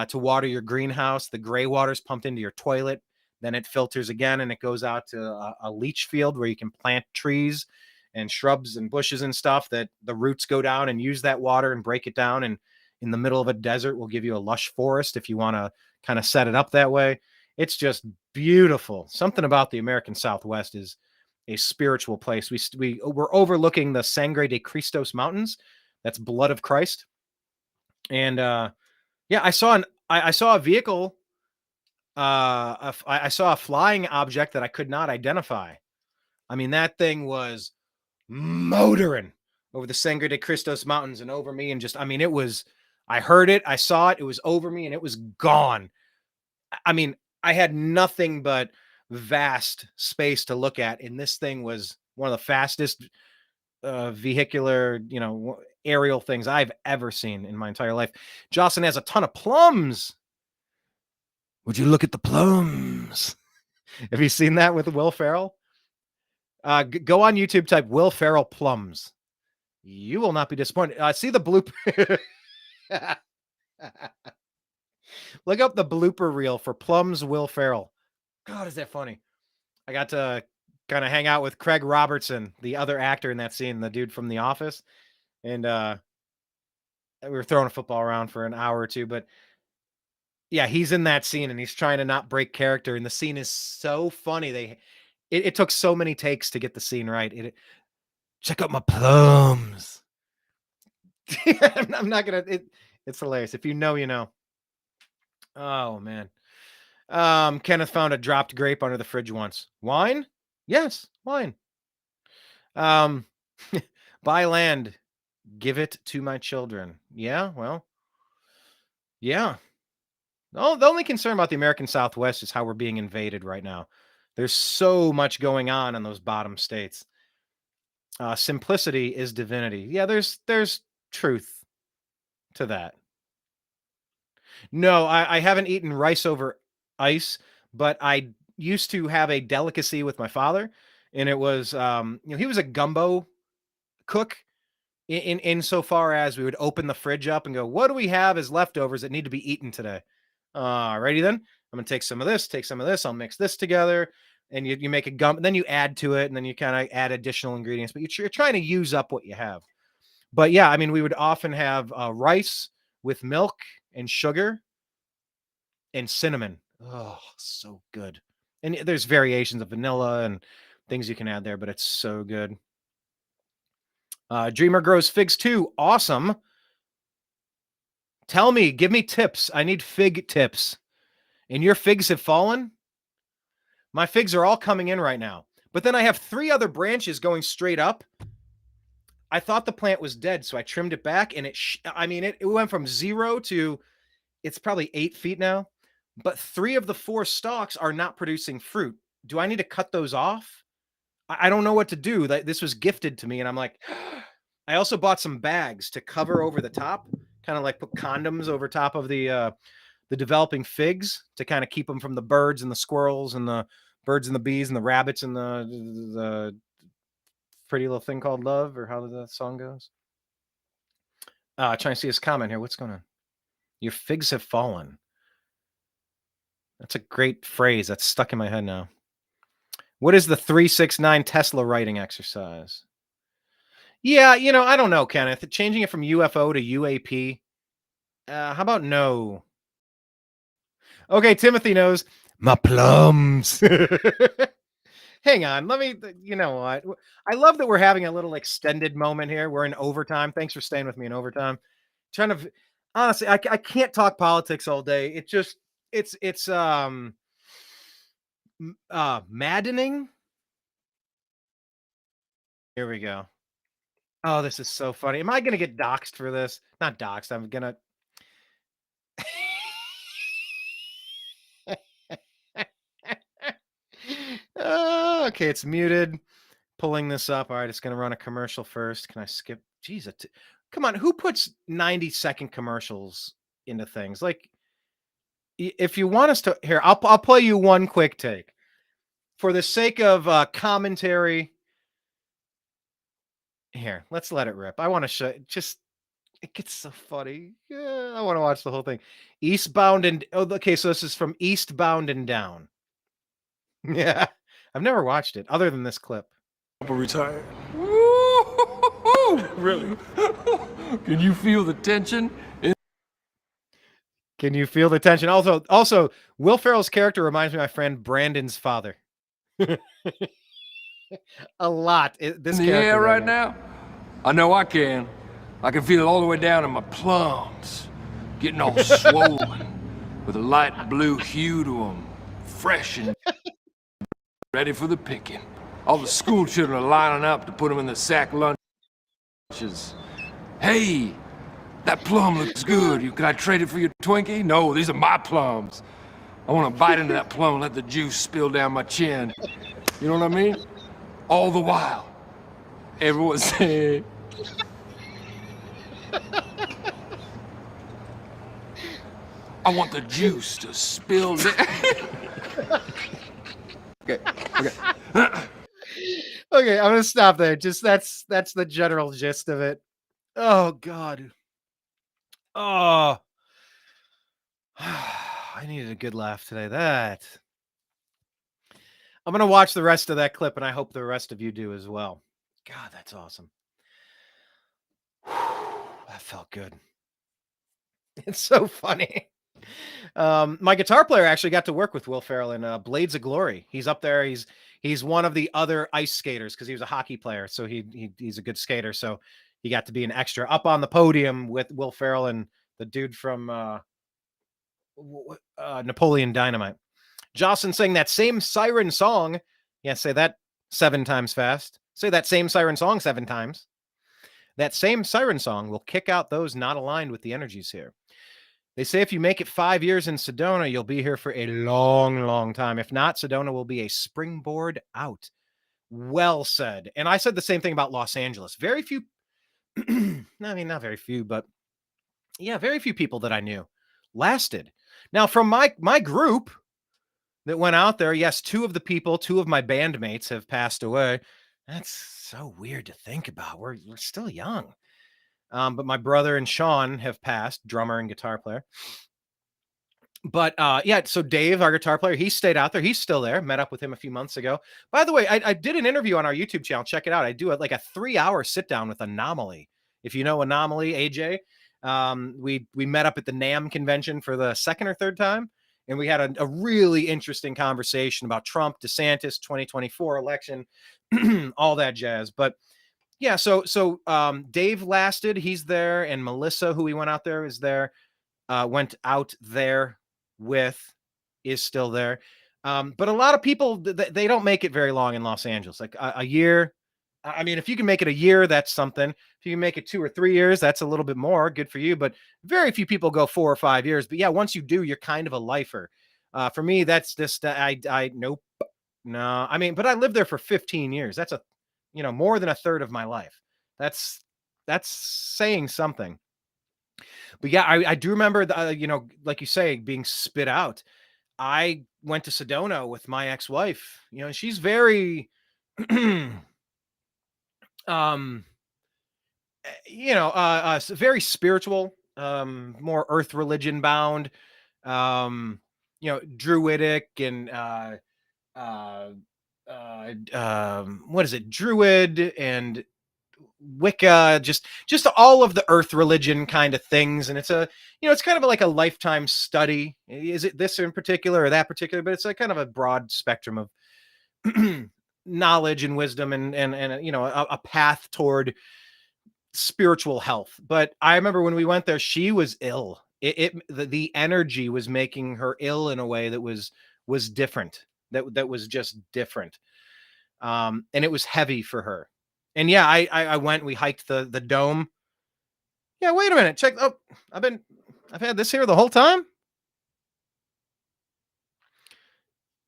to water your greenhouse. The gray water's pumped into your toilet. Then it filters again, and it goes out to a leach field where you can plant trees and shrubs and bushes and stuff that the roots go down and use that water and break it down. And in the middle of a desert, will give you a lush forest if you want to kind of set it up that way. It's just beautiful. Something about the American Southwest is a spiritual place. We're overlooking the Sangre de Cristos Mountains. That's blood of Christ. And yeah, I saw a vehicle. I saw a flying object that I could not identify. I mean, that thing was motoring over the Sangre de Cristos Mountains and over me, and just, I mean, it was, I heard it, I saw it, it was over me, and it was gone. I mean, I had nothing but vast space to look at, and this thing was one of the fastest vehicular, aerial things I've ever seen in my entire life. Jocelyn has a ton of plums. Would you look at the plums? Have you seen that with Will Ferrell? Go on YouTube, type Will Ferrell plums. You will not be disappointed. See the blooper. Look up the blooper reel for plums Will Ferrell. God, is that funny? I got to kind of hang out with Craig Robertson, the other actor in that scene, the dude from The Office. And we were throwing a football around for an hour or two, but yeah, he's in that scene and he's trying to not break character. And the scene is so funny. It took so many takes to get the scene right. Check out my plums. I'm not going to, it's hilarious. If you know, you know. Oh man. Kenneth found a dropped grape under the fridge once. Wine? Yes, wine. Buy land. Give it to my children. Yeah, well. Yeah. No, the only concern about the American Southwest is how we're being invaded right now. There's so much going on in those bottom states. Simplicity is divinity. Yeah, there's truth to that. No, I haven't eaten rice over ice, but I used to have a delicacy with my father, and it was, he was a gumbo cook insofar as we would open the fridge up and go, what do we have as leftovers that need to be eaten today? Ready then? I'm going to take some of this, I'll mix this together, and you make a gum, and then you add to it, and then you kind of add additional ingredients, but you're trying to use up what you have. But yeah, I mean, we would often have rice with milk and sugar and cinnamon. Oh, so good. And there's variations of vanilla and things you can add there, but it's so good. Dreamer grows figs too. Awesome. Tell me, give me tips. I need fig tips. And your figs have fallen? My figs are all coming in right now. But then I have 3 other branches going straight up. I thought the plant was dead, so I trimmed it back, and it went from 0 to, it's probably 8 feet now. But 3 of the 4 stalks are not producing fruit. Do I need to cut those off? I don't know what to do. This was gifted to me, and I'm like, I also bought some bags to cover over the top, kind of like put condoms over top of the developing figs to kind of keep them from the birds and the squirrels and the birds and the bees and the rabbits and the pretty little thing called love, or how the song goes. Trying to see his comment here. What's going on? Your figs have fallen. That's a great phrase. That's stuck in my head now. What is the 369 Tesla writing exercise? Yeah, I don't know, Kenneth. Changing it from UFO to UAP. How about no? Okay, Timothy knows. My plums. Hang on. Let me, you know what? I love that we're having a little extended moment here. We're in overtime. Thanks for staying with me in overtime. Honestly, I can't talk politics all day. It's maddening. Here we go. Oh, this is so funny. Am I going to get doxxed for this? Not doxxed. I'm going to. Okay, it's muted. Pulling this up. All right, it's going to run a commercial first. Can I skip? Jeez, come on. Who puts 90-second commercials into things? Like, if you want us to, here, I'll play you one quick take for the sake of commentary. Here, let's let it rip. I want to show. It gets so funny. Yeah, I want to watch the whole thing. Eastbound and okay, so this is from Eastbound and Down. Yeah, I've never watched it other than this clip. Retired. Really? Can you feel the tension? Can you feel the tension? Also, Will Ferrell's character reminds me of my friend Brandon's father. A lot. This in the air right now? I know I can. I can feel it all the way down in my plums, getting all swollen, with a light blue hue to them, fresh and ready for the picking. All the school children are lining up to put them in the sack lunches. Hey, that plum looks good. Can I trade it for your Twinkie? No, these are my plums. I want to bite into that plum and let the juice spill down my chin. You know what I mean? All the while, everyone's saying, I want the juice to spill down. Okay. Okay, I'm gonna stop there. Just that's the general gist of it. Oh God. Oh, I needed a good laugh today. I'm gonna watch the rest of that clip, and I hope the rest of you do as well. God, that's awesome. That felt good. It's so funny. My guitar player actually got to work with Will Ferrell in Blades of Glory. He's up there. He's one of the other ice skaters because he was a hockey player, so he's a good skater. So he got to be an extra up on the podium with Will Ferrell and the dude from Napoleon Dynamite. Jocelyn sang that same siren song. Yeah, say that 7 times fast. Say that same siren song 7 times. That same siren song will kick out those not aligned with the energies here. They say if you make it 5 years in Sedona, you'll be here for a long, long time. If not, Sedona will be a springboard out. Well said. And I said the same thing about Los Angeles. Very few, I mean, not very few, but yeah, very few people that I knew lasted. Now, from my group that went out there, yes, 2 of my bandmates have passed away. That's so weird to think about. We're still young. But my brother and Sean have passed, drummer and guitar player. But yeah, so Dave, our guitar player, he stayed out there. He's still there. Met up with him a few months ago. By the way, I did an interview on our YouTube channel. Check it out. I do like a 3-hour sit down with Anomaly. If you know Anomaly, AJ, we met up at the NAM convention for the 2nd or 3rd time. And we had a really interesting conversation about Trump, DeSantis, 2024 election, all that jazz. But yeah, so Dave lasted. He's there, and Melissa, who we went out there, is there. Went out there with, is still there. But a lot of people, they don't make it very long in Los Angeles. Like a year. I mean, if you can make it a year, that's something. If you can make it 2 or 3 years, that's a little bit more. Good for you. But very few people go 4 or 5 years. But yeah, once you do, you're kind of a lifer. For me, that's just nope. No, I mean, but I lived there for 15 years. That's more than a third of my life. That's saying something. But yeah, I do remember, like you say, being spit out. I went to Sedona with my ex-wife. She's very, very spiritual, more earth religion bound, druidic and, what is it? Druid and Wicca, just all of the earth religion kind of things. And it's it's kind of like a lifetime study. Is it this in particular or that particular? But it's like kind of a broad spectrum of knowledge and wisdom and a path toward spiritual health. But I remember when we went there, she was ill. The energy was making her ill in a way that was different. That was just different. And it was heavy for her. And yeah, I went, we hiked the dome. Yeah, wait a minute. Check. Oh, I've had this here the whole time.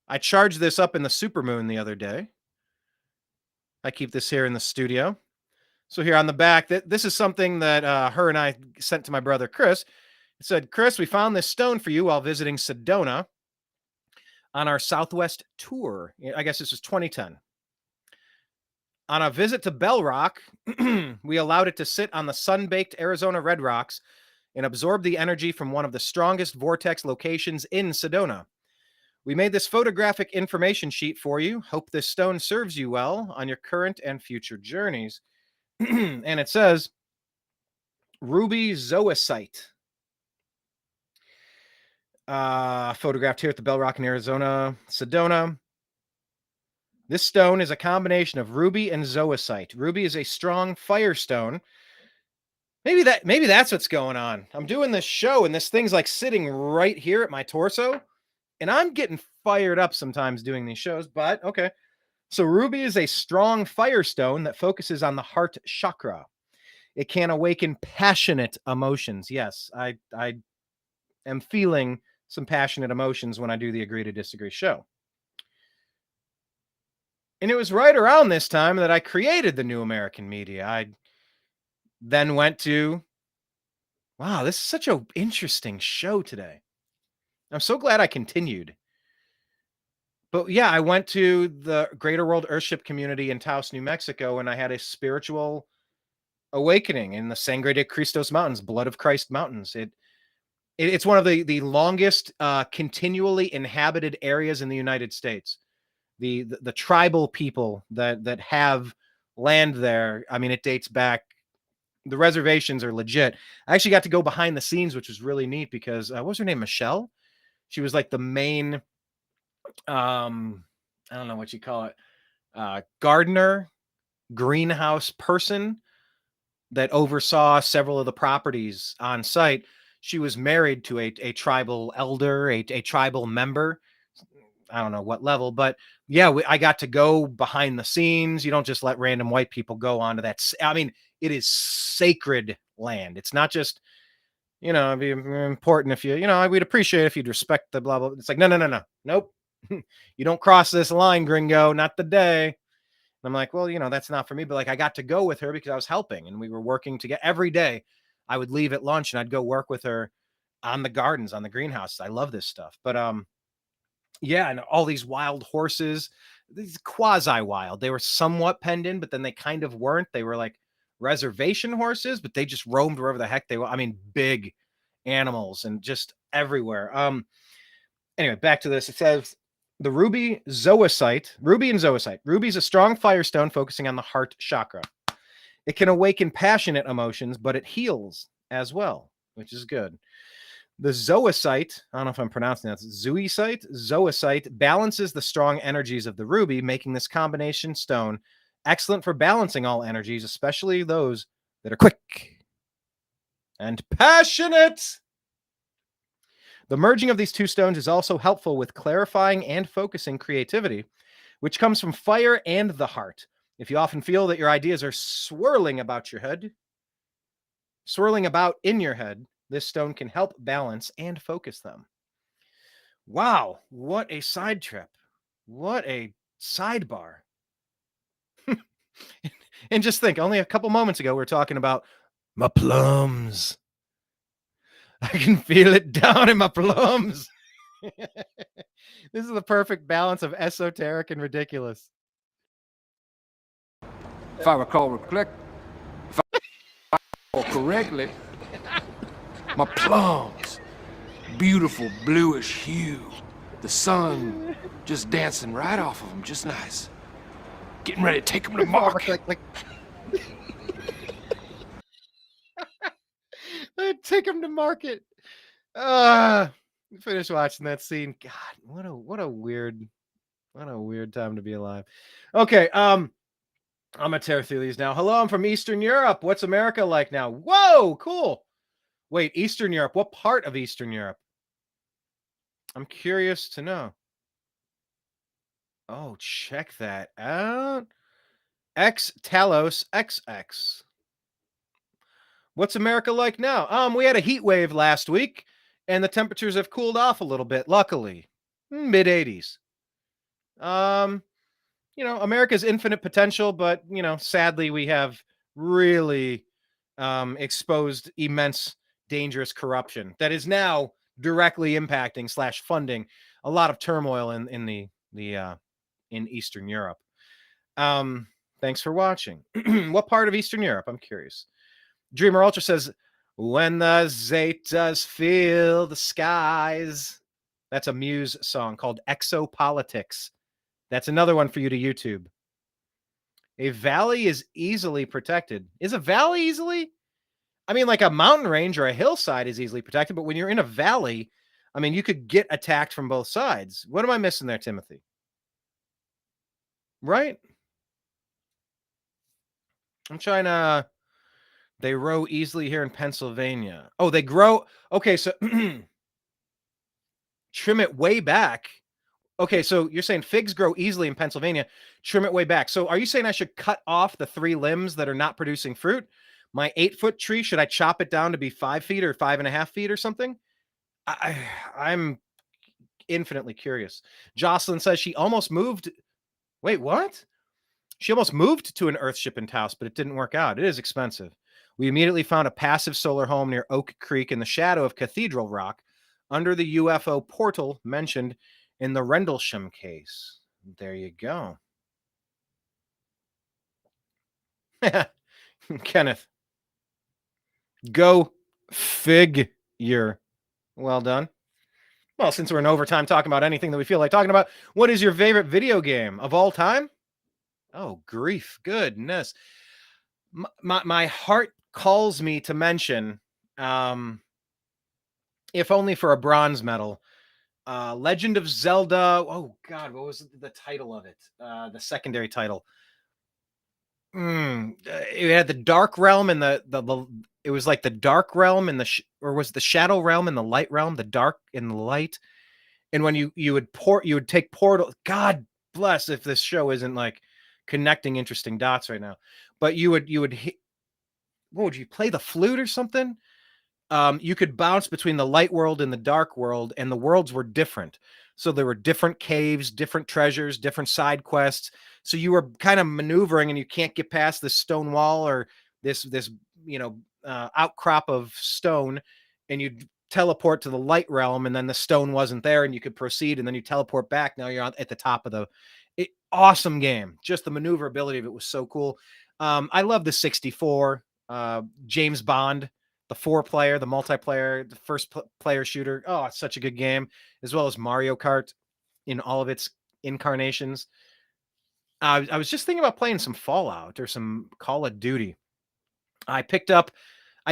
I charged this up in the supermoon the other day. I keep this here in the studio. So here on the back, this is something that her and I sent to my brother, Chris. It said, Chris, we found this stone for you while visiting Sedona on our Southwest tour. I guess this was 2010. On a visit to Bell Rock, we allowed it to sit on the sun-baked Arizona Red Rocks and absorb the energy from one of the strongest vortex locations in Sedona. We made this photographic information sheet for you. Hope this stone serves you well on your current and future journeys. And it says, ruby zoisite. Photographed here at the Bell Rock in Arizona, Sedona. This stone is a combination of ruby and zoisite. Ruby is a strong firestone. Maybe that's what's going on. I'm doing this show and this thing's like sitting right here at my torso, and I'm getting fired up sometimes doing these shows, but okay. So ruby is a strong firestone that focuses on the heart chakra. It can awaken passionate emotions. Yes, I am feeling some passionate emotions when I do the Agree to Disagree show. And it was right around this time that I created the New American Media. I then went to, wow, this is such an interesting show today. I'm so glad I continued. But yeah, I went to the Greater World Earthship community in Taos, New Mexico, and I had a spiritual awakening in the Sangre de Cristos Mountains, Blood of Christ Mountains. It's one of the longest continually inhabited areas in the United States. The tribal people that have land there, I mean, it dates back. The reservations are legit. I actually got to go behind the scenes, which was really neat because what was her name? Michelle? She was like the main, I don't know what you call it, gardener, greenhouse person that oversaw several of the properties on site. She was married to a tribal elder, a tribal member. I don't know what level, but yeah, I got to go behind the scenes. You don't just let random white people go onto that. I mean, it is sacred land. It's not just, it'd be important if we'd appreciate if you'd respect the blah, blah. It's like, no. Nope. You don't cross this line, gringo, not the day. And I'm like, well, that's not for me. But like, I got to go with her because I was helping and we were working together every day. I would leave at lunch and I'd go work with her on the gardens, on the greenhouses. I love this stuff. But, yeah, and all these wild horses, these quasi-wild. They were somewhat penned in, but then they kind of weren't. They were like reservation horses, but they just roamed wherever the heck they were. I mean, big animals and just everywhere. Anyway, back to this. It says the ruby and zoisite. Ruby is a strong firestone focusing on the heart chakra. It can awaken passionate emotions, but it heals as well, which is good. The zoisite, I don't know if I'm pronouncing that, zoisite balances the strong energies of the ruby, making this combination stone excellent for balancing all energies, especially those that are quick and passionate. The merging of these two stones is also helpful with clarifying and focusing creativity, which comes from fire and the heart. If you often feel that your ideas are swirling about in your head, this stone can help balance and focus them. Wow, what a side trip. What a sidebar. And just think, only a couple moments ago, we were talking about my plums. I can feel it down in my plums. This is the perfect balance of esoteric and ridiculous. If I recall correctly, my plums, beautiful bluish hue, the sun just dancing right off of them, just nice. Getting ready to take them to market. Take them to market. Finish watching that scene. God, what a weird time to be alive. Okay, I'm gonna tear through these now. Hello, I'm from Eastern Europe. What's America like now? Whoa, cool. Wait, Eastern Europe. What part of Eastern Europe? I'm curious to know. Oh, check that out. X Talos XX. What's America like now? We had a heat wave last week, and the temperatures have cooled off a little bit, luckily. Mid 80s. America's infinite potential, but sadly we have really exposed immense dangerous corruption that is now directly impacting / funding a lot of turmoil in Eastern Europe. Thanks for watching. What part of Eastern Europe? I'm curious. Dreamer Ultra says, when the Zetas fill the skies. That's a Muse song called Exopolitics. That's another one for you to YouTube. A valley is easily protected. Is a valley easily? I mean, like a mountain range or a hillside is easily protected, but when you're in a valley, I mean, you could get attacked from both sides. What am I missing there, Timothy? Right? I'm trying to... They grow easily here in Pennsylvania. Oh, they grow... Okay, so... trim it way back. Okay, so you're saying figs grow easily in Pennsylvania. Trim it way back. So are you saying I should cut off the 3 limbs that are not producing fruit? My 8-foot tree, should I chop it down to be 5 feet or 5.5 feet or something? I'm infinitely curious. Jocelyn says she almost moved. Wait, what? She almost moved to an earth-shipping house, but it didn't work out. It is expensive. We immediately found a passive solar home near Oak Creek in the shadow of Cathedral Rock, under the UFO portal mentioned in the Rendlesham case. There you go. Kenneth. Go figure. Well done. Well, since we're in overtime talking about anything that we feel like talking about, what is your favorite video game of all time? Oh, grief. Goodness. My heart calls me to mention, if only for a bronze medal, Legend of Zelda. Oh, God, what was the title of it? The secondary title. It had the Dark Realm and the it was like the Dark Realm and or was the Shadow Realm and the Light Realm, the Dark and the Light. And when you would take portal, God bless if this show isn't like connecting interesting dots right now. But you would hit, what would you play, the flute or something? You could bounce between the light world and the dark world, and the worlds were different. So there were different caves, different treasures, different side quests. So you were kind of maneuvering, and you can't get past this stone wall or this outcrop of stone, and you'd teleport to the light realm, and then the stone wasn't there, and you could proceed, and then you teleport back. Now you're at the top of the awesome game. Just the maneuverability of it was so cool. I love the 64, James Bond, the 4-player, the multiplayer, the first player shooter. Oh, it's such a good game, as well as Mario Kart in all of its incarnations. I was just thinking about playing some Fallout or some Call of Duty. I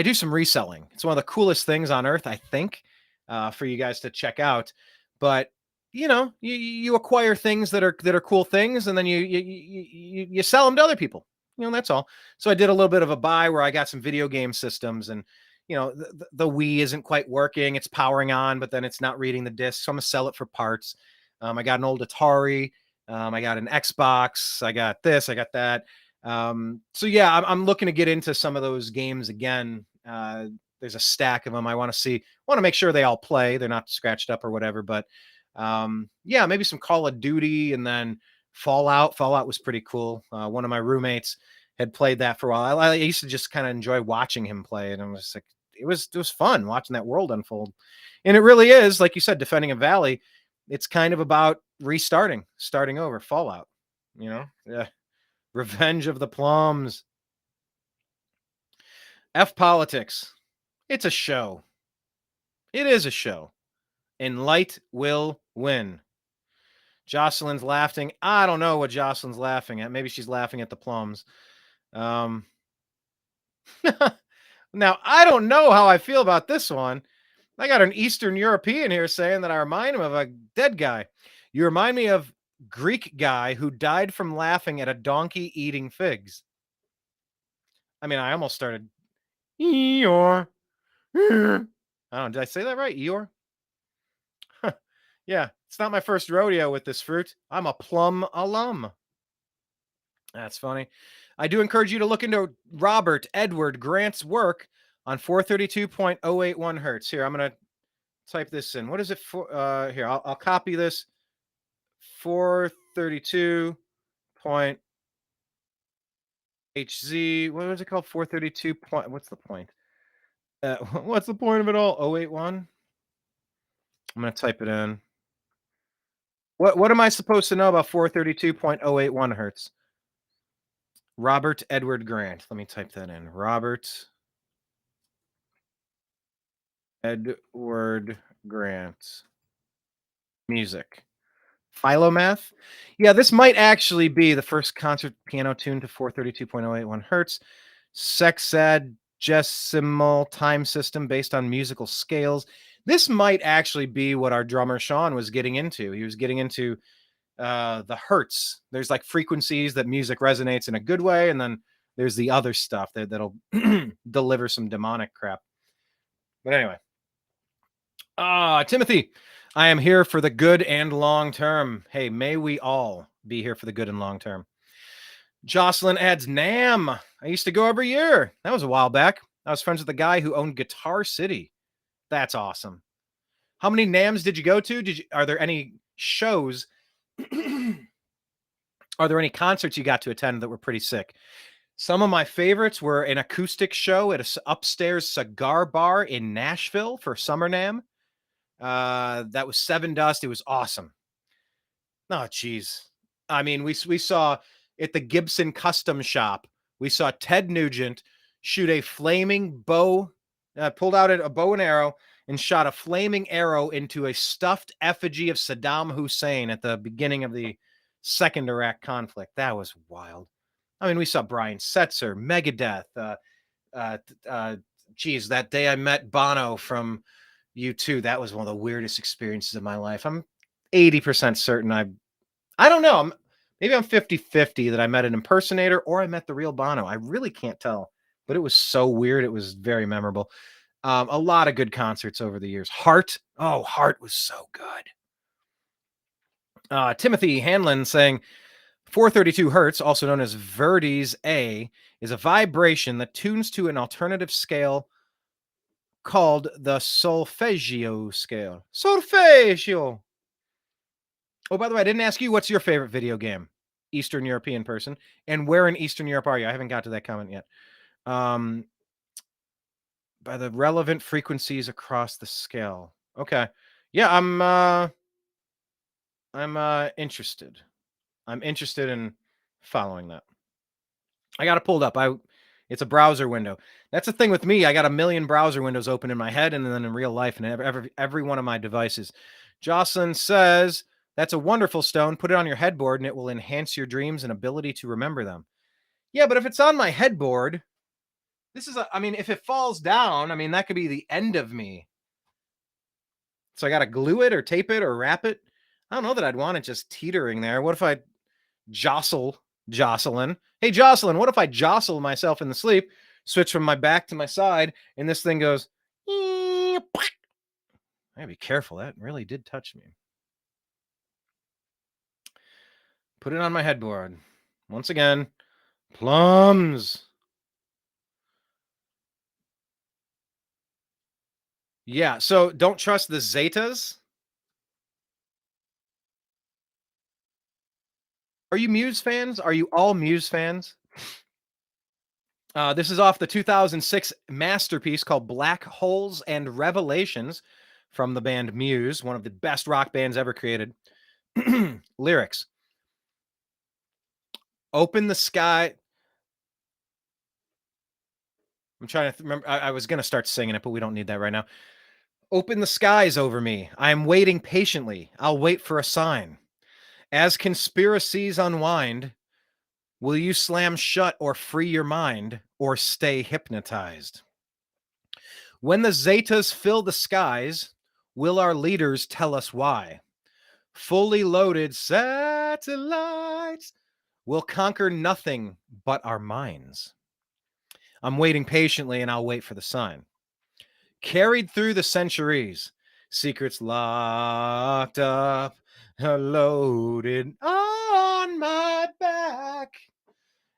do some reselling. It's one of the coolest things on earth, I think, for you guys to check out. But you acquire things that are cool things, and then you sell them to other people. That's all. So I did a little bit of a buy where I got some video game systems, and the Wii isn't quite working. It's powering on, but then it's not reading the disc. So I'm gonna sell it for parts. I got an old Atari. I got an Xbox. I got this. I got that. So yeah, I'm looking to get into some of those games again. There's a stack of them. I want to make sure they all play. They're not scratched up or whatever. But yeah, maybe some Call of Duty, and then Fallout. Fallout was pretty cool. One of my roommates had played that for a while. I used to just kind of enjoy watching him play, and I was like, it was fun watching that world unfold. And it really is, like you said, defending a valley. It's kind of about starting over. Fallout, yeah. Revenge of the Plums. F politics. It's a show. It is a show. And light will win. Jocelyn's laughing. I don't know what Jocelyn's laughing at. Maybe she's laughing at the plums. Now, I don't know how I feel about this one. I got an Eastern European here saying that I remind him of a dead guy. You remind me of Greek guy who died from laughing at a donkey eating figs. I mean, I almost started Eeyore. I don't know. Did I say that right? Eeyore? Yeah, it's not my first rodeo with this fruit. I'm a plum alum. That's funny. I do encourage you to look into Robert Edward Grant's work on 432.081 hertz. Here, I'm going to type this in. What is it for? Here, I'll copy this. 432. HZ. What was it called? 432. What's the point? What's the point of it all? 081. I'm going to type it in. What am I supposed to know about 432.081 hertz? Robert Edward Grant. Let me type that in. Robert Edward Grant. Music. Philomath. Yeah, this might actually be the first concert piano tune to 432.081 hertz. Sexagesimal time system based on musical scales. This might actually be what our drummer Sean was getting into. He was getting into the hertz. There's like frequencies that music resonates in a good way, and then there's the other stuff that'll deliver some demonic crap. But anyway, Timothy, I am here for the good and long term. Hey, may we all be here for the good and long term. Jocelyn adds Nam. I used to go every year. That was a while back. I was friends with the guy who owned Guitar City. That's awesome. How many NAMs did you go to? Are there any shows? Are there any concerts you got to attend that were pretty sick? Some of my favorites were an acoustic show at an upstairs cigar bar in Nashville for Summer NAM. That was Seven Dust. It was awesome. Oh, geez. I mean, we saw at the Gibson Custom Shop, we saw Ted Nugent shoot a flaming bow, pulled out a bow and arrow and shot a flaming arrow into a stuffed effigy of Saddam Hussein at the beginning of the second Iraq conflict. That was wild. I mean, we saw Brian Setzer, Megadeth. Geez, that day I met Bono from U2. That was one of the weirdest experiences of my life. I'm 80% certain I don't know. Maybe I'm 50-50 that I met an impersonator or I met the real Bono. I really can't tell, but it was so weird. It was very memorable. A lot of good concerts over the years. Heart. Oh, Heart was so good. Timothy Hanlon saying 432 hertz, also known as Verdi's A, is a vibration that tunes to an alternative scale called the solfeggio scale. Solfeggio. Oh, by the way, I didn't ask you, what's your favorite video game? Eastern European person. And where in Eastern Europe are you? I haven't got to that comment yet. By the relevant frequencies across the scale. Okay. Yeah, I'm interested. I'm interested in following that. I got it pulled up. It's a browser window. That's the thing with me. I got a million browser windows open in my head and then in real life and every one of my devices. Jocelyn says, that's a wonderful stone. Put it on your headboard and it will enhance your dreams and ability to remember them. Yeah, but if it's on my headboard, if it falls down, that could be the end of me. So I got to glue it or tape it or wrap it. I don't know that I'd want it just teetering there. What if I jostle Jocelyn? Hey, Jocelyn, what if I jostle myself in the sleep, switch from my back to my side, and this thing goes, I gotta be careful. That really did touch me. Put it on my headboard. Once again, plums. Yeah, so don't trust the Zetas. Are you Muse fans? Are you all Muse fans? This is off the 2006 masterpiece called Black Holes and Revelations from the band Muse, one of the best rock bands ever created. Lyrics. Open the sky. I'm trying to remember. I was going to start singing it, but we don't need that right now. Open the skies over me. I am waiting patiently. I'll wait for a sign. As conspiracies unwind, will you slam shut or free your mind or stay hypnotized? When the Zetas fill the skies, will our leaders tell us why? Fully loaded satellites will conquer nothing but our minds. I'm waiting patiently and I'll wait for the sign. Carried through the centuries, secrets locked up, loaded on my back,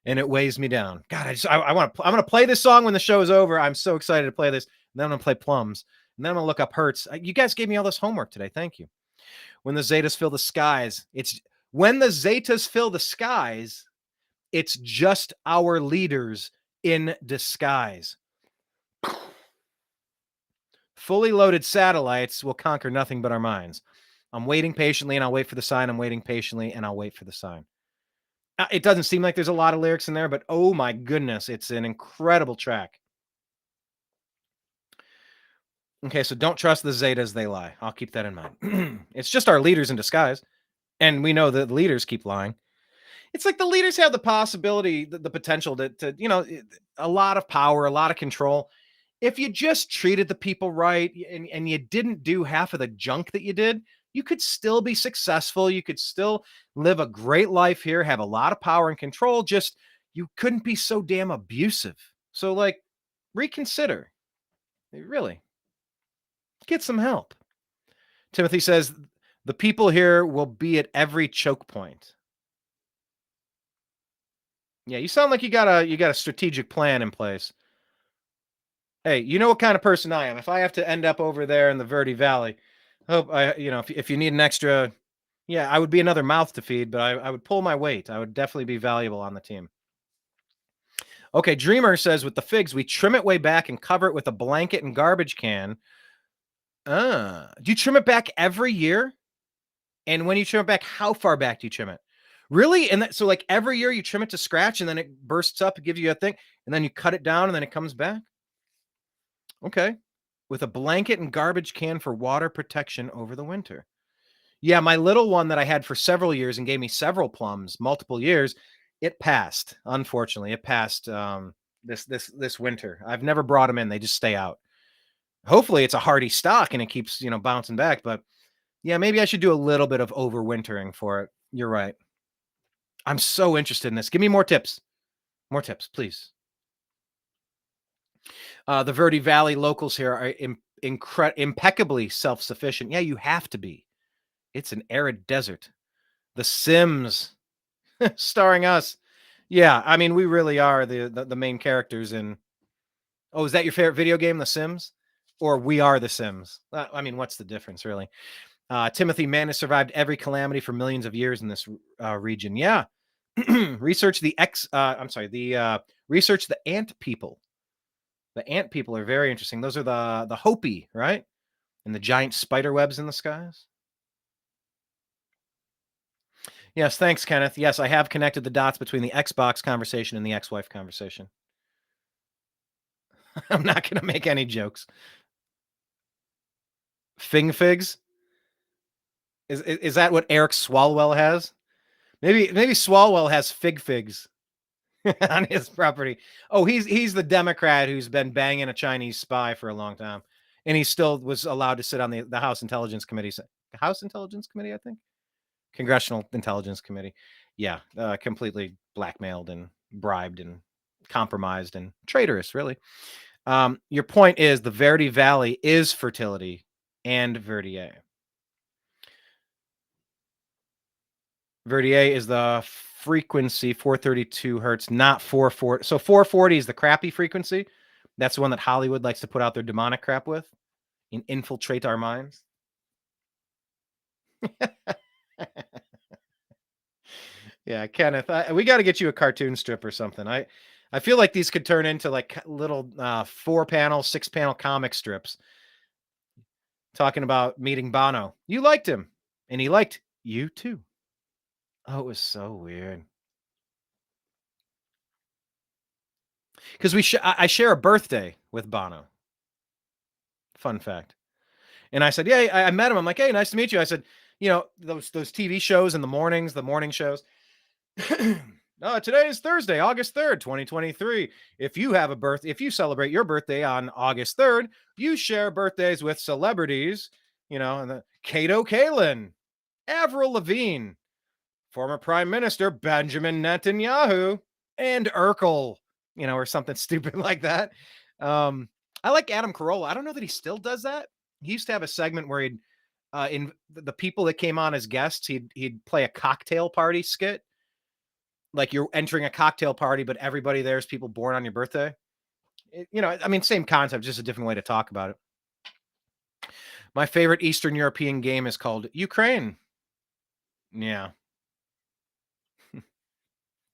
and it weighs me down. God, I'm going to play this song when the show is over. I'm so excited to play this. And then I'm going to play Plums. And then I'm going to look up Hertz. You guys gave me all this homework today. Thank you. When the Zetas fill the skies, it's just our leaders in disguise. Fully loaded satellites will conquer nothing but our minds. I'm waiting patiently and I'll wait for the sign. I'm waiting patiently and I'll wait for the sign. It doesn't seem like there's a lot of lyrics in there, but oh my goodness, it's an incredible track. Okay, so don't trust the Zetas, they lie. I'll keep that in mind. It's just our leaders in disguise. And we know that leaders keep lying. It's like the leaders have the possibility, the potential to a lot of power, a lot of control. if you just treated the people right and you didn't do half of the junk that you did, you could still be successful. You could still live a great life here, have a lot of power and control. Just you couldn't be so damn abusive. So, like, reconsider. Really, get some help. Timothy says the people here will be at every choke point. Yeah, you sound like you got a strategic plan in place. Hey, you know what kind of person I am. If I have to end up over there in the Verde Valley, hope if you need an extra, yeah, I would be another mouth to feed, but I would pull my weight. I would definitely be valuable on the team. Okay, Dreamer says with the figs, we trim it way back and cover it with a blanket and garbage can. Do you trim it back every year? And when you trim it back, how far back do you trim it? Really? And so like every year you trim it to scratch and then it bursts up, it gives you a thing, and then you cut it down and then it comes back? Okay. With a blanket and garbage can for water protection over the winter. Yeah, my little one that I had for several years and gave me several plums, multiple years, it passed. Unfortunately, it passed this winter. I've never brought them in. They just stay out. Hopefully it's a hardy stock and it keeps, bouncing back. But yeah, maybe I should do a little bit of overwintering for it. You're right. I'm so interested in this. Give me more tips. More tips, please. The Verde Valley locals here are impeccably self-sufficient. Yeah, you have to be. It's an arid desert. The Sims, starring us. Yeah, I mean, we really are the main characters in. Oh, is that your favorite video game, The Sims? Or We Are the Sims? I mean, what's the difference, really? Timothy, man has survived every calamity for millions of years in this region. Yeah. Research the research the ant people. The ant people are very interesting. Those are the Hopi, right? And the giant spider webs in the skies. Yes, thanks, Kenneth. Yes, I have connected the dots between the Xbox conversation and the ex-wife conversation. I'm not going to make any jokes. Figs? Is that what Eric Swalwell has? Maybe Swalwell has figs on his property. Oh, he's the Democrat who's been banging a Chinese spy for a long time, and he still was allowed to sit on the House Intelligence Committee. House Intelligence Committee, I think. Congressional Intelligence Committee. Yeah, completely blackmailed and bribed and compromised and traitorous, really. Your point is the Verde Valley is fertility and Verdier. Verdier is the frequency 432 hertz, not 440. So 440 is the crappy frequency. That's the one that Hollywood likes to put out their demonic crap with and infiltrate our minds. Yeah, Kenneth, we got to get you a cartoon strip or something. I feel like these could turn into like little 4-panel, 6-panel comic strips talking about meeting Bono. You liked him, and he liked you too. Oh, it was so weird. Because I share a birthday with Bono. Fun fact. And I said, yeah, I met him. I'm like, hey, nice to meet you. I said, those TV shows in the mornings, the morning shows. Today is Thursday, August 3rd, 2023. If you celebrate your birthday on August 3rd, you share birthdays with celebrities, and Cato Kalin, Avril Lavigne, former Prime Minister Benjamin Netanyahu, and Urkel, or something stupid like that. I like Adam Carolla. I don't know that he still does that. He used to have a segment where he'd, in the people that came on as guests, he'd play a cocktail party skit. Like you're entering a cocktail party, but everybody there is people born on your birthday. Same concept, just a different way to talk about it. My favorite Eastern European game is called Ukraine. Yeah.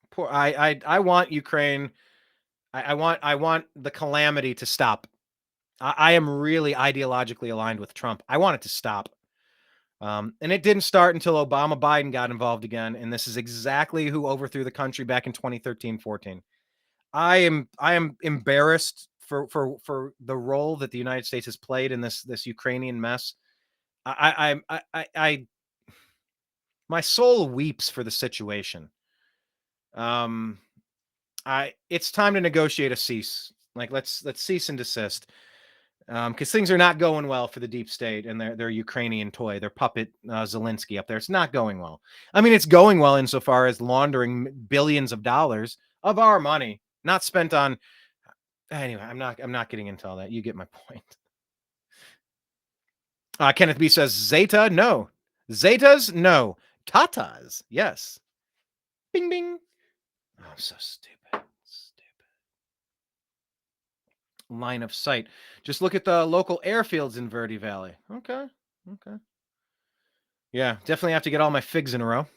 Poor. I want Ukraine. I want the calamity to stop. I am really ideologically aligned with Trump. I want it to stop. And it didn't start until Biden got involved again. And this is exactly who overthrew the country back in 2013-14. I am embarrassed for the role that the United States has played in this Ukrainian mess. My soul weeps for the situation. It's time to negotiate a cease. Like, let's cease and desist. Because things are not going well for the deep state and their Ukrainian toy, their puppet Zelensky up there. It's not going well. I mean, it's going well insofar as laundering billions of dollars of our money, not spent on. Anyway, I'm not getting into all that. You get my point. Kenneth B says Zeta, no. Zetas, no. Tatas, yes. Bing, bing. Oh, I'm so stupid. Line of sight. Just look at the local airfields in Verde Valley. Okay. Yeah, definitely have to get all my figs in a row.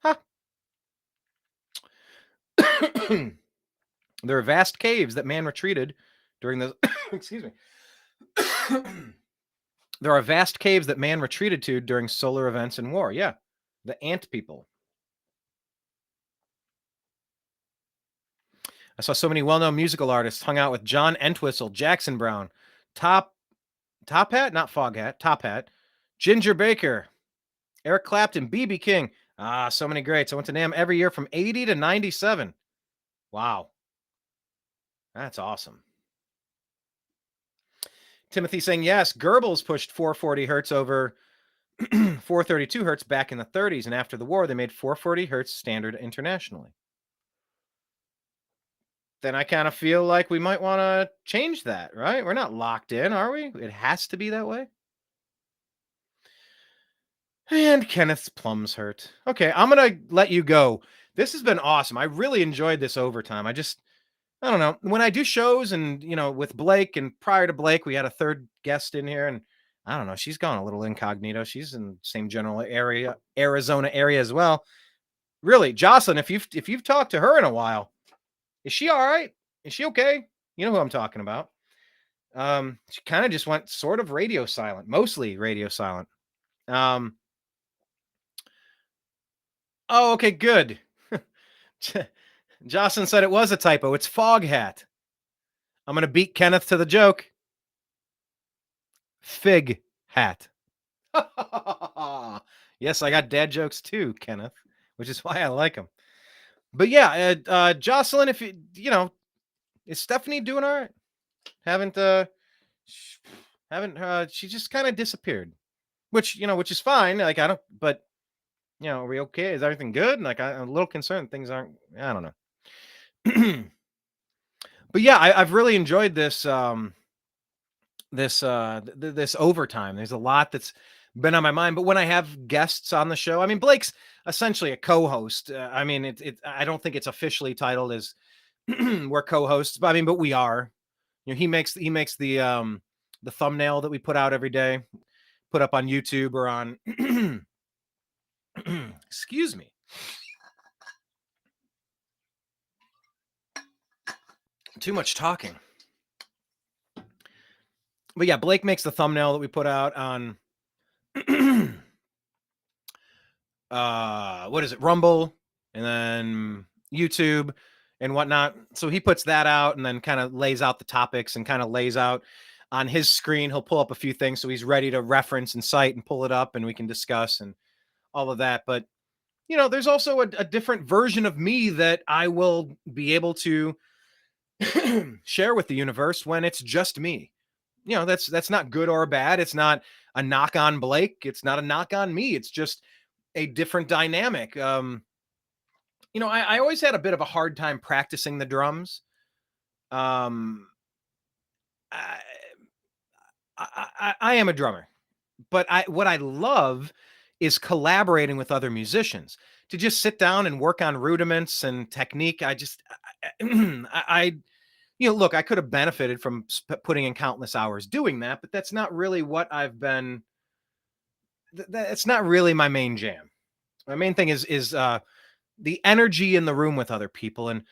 Huh. There are vast caves that man retreated during the excuse me. There are vast caves that man retreated to during solar events and war. Yeah. The ant people. I saw so many well-known musical artists hung out with John Entwistle, Jackson Brown, Top Hat, not Fog Hat, Top Hat, Ginger Baker, Eric Clapton, B.B. King. So many greats. I went to NAMM every year from 80 to 97. Wow. That's awesome. Timothy saying, yes, Goebbels pushed 440 hertz over 432 hertz back in the 30s, and after the war, they made 440 hertz standard internationally. Then I kind of feel like we might want to change that, right? We're not locked in, are we? It has to be that way. And Kenneth's plums hurt. Okay, I'm going to let you go. This has been awesome. I really enjoyed this overtime. I don't know. When I do shows and, with Blake, and prior to Blake, we had a third guest in here, and I don't know, she's gone a little incognito. She's in the same general area, Arizona area as well. Really, Jocelyn, if you've talked to her in a while, is she all right? Is she okay? You know who I'm talking about. She kind of just went sort of radio silent, mostly radio silent. Oh, okay, good. Jocelyn said it was a typo. It's Fog Hat. I'm going to beat Kenneth to the joke. Fig Hat. Yes, I got dad jokes too, Kenneth, which is why I like them. But yeah, Jocelyn, if is Stephanie doing all right? She just kind of disappeared, which is fine. Like, but are we okay? Is everything good? Like, I'm a little concerned things aren't, I don't know. But yeah, I've really enjoyed this, this overtime. There's a lot that's been on my mind, but when I have guests on the show, I mean, Blake's essentially a co-host. I mean, I don't think it's officially titled as we're co-hosts, but but we are. He makes the thumbnail that we put out every day, put up on YouTube or on. Excuse me. Too much talking. But yeah, Blake makes the thumbnail that we put out on. What is it? Rumble, and then YouTube and whatnot. So he puts that out and then kind of lays out the topics and kind of lays out on his screen. He'll pull up a few things so he's ready to reference and cite and pull it up and we can discuss and all of that. But there's also a different version of me that I will be able to share with the universe when it's just me. That's not good or bad. It's not a knock on Blake. It's not a knock on me. It's just a different dynamic. I always had a bit of a hard time practicing the drums. I am a drummer, but what I love is collaborating with other musicians to just sit down and work on rudiments and technique. Look, I could have benefited from putting in countless hours doing that, but that's not really what I've been. It's not really my main jam. My main thing is the energy in the room with other people. And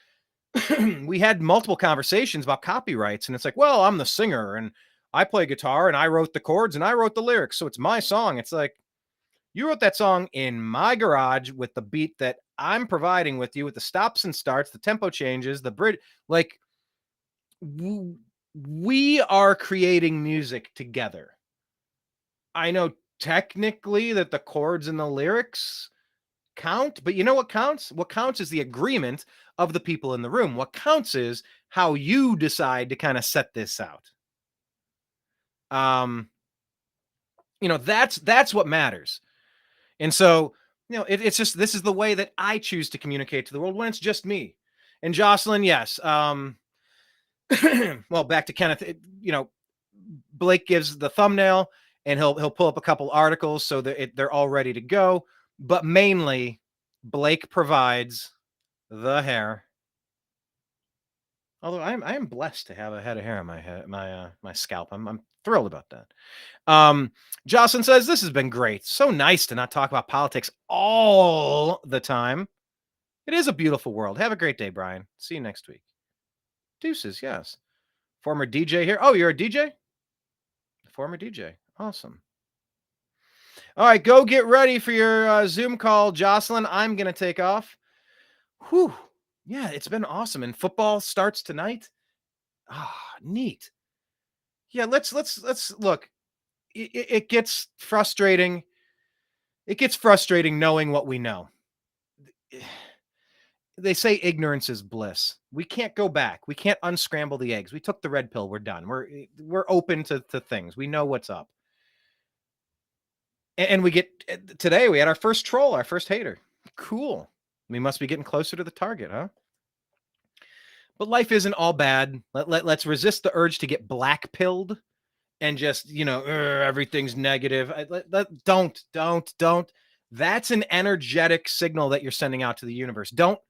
we had multiple conversations about copyrights, and it's like, well, I'm the singer and I play guitar and I wrote the chords and I wrote the lyrics. So it's my song. It's like, you wrote that song in my garage with the beat that I'm providing with you, with the stops and starts, the tempo changes, the bridge. Like, we are creating music together. I know technically that the chords and the lyrics count. But you know what counts? What counts is the agreement of the people in the room. What counts is how you decide to kind of set this out. That's what matters. And so, it's just, this is the way that I choose to communicate to the world when it's just me. And Jocelyn, yes. Well, back to Kenneth, Blake gives the thumbnail and he'll pull up a couple articles so that they're all ready to go. But mainly Blake provides the hair. Although I am blessed to have a head of hair on my head, my scalp. I'm thrilled about that. Jocelyn says, this has been great. So nice to not talk about politics all the time. It is a beautiful world. Have a great day, Brian. See you next week. Deuces, yes. Former DJ here. Oh, you're a DJ? Former DJ. Awesome. All right, go get ready for your Zoom call, Jocelyn. I'm going to take off. Whew. Yeah, it's been awesome. And football starts tonight. Neat. Yeah, let's look. It gets frustrating. It gets frustrating knowing what we know. They say ignorance is bliss. We can't go back. We can't unscramble the eggs. We took the red pill. We're done. We're open to things. We know what's up. And we get, today we had our first troll, our first hater. Cool. We must be getting closer to the target, huh? But life isn't all bad. Let's resist the urge to get black pilled and just, everything's negative. Don't. That's an energetic signal that you're sending out to the universe. Don't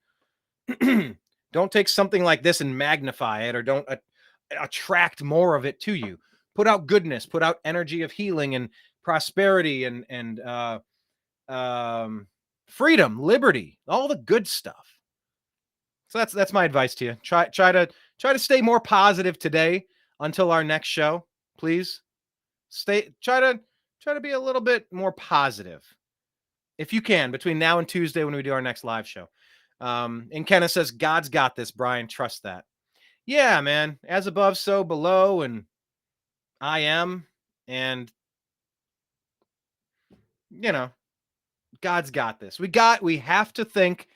take something like this and magnify it, or don't attract more of it to you. Put out goodness, put out energy of healing and prosperity and freedom, liberty, all the good stuff. So that's my advice to you. Try to stay more positive today until our next show. Please try to be a little bit more positive if you can between now and Tuesday when we do our next live show. And Kenneth says, God's got this, Brian. Trust that. Yeah, man. As above, so below, and I am. And, God's got this. We have to think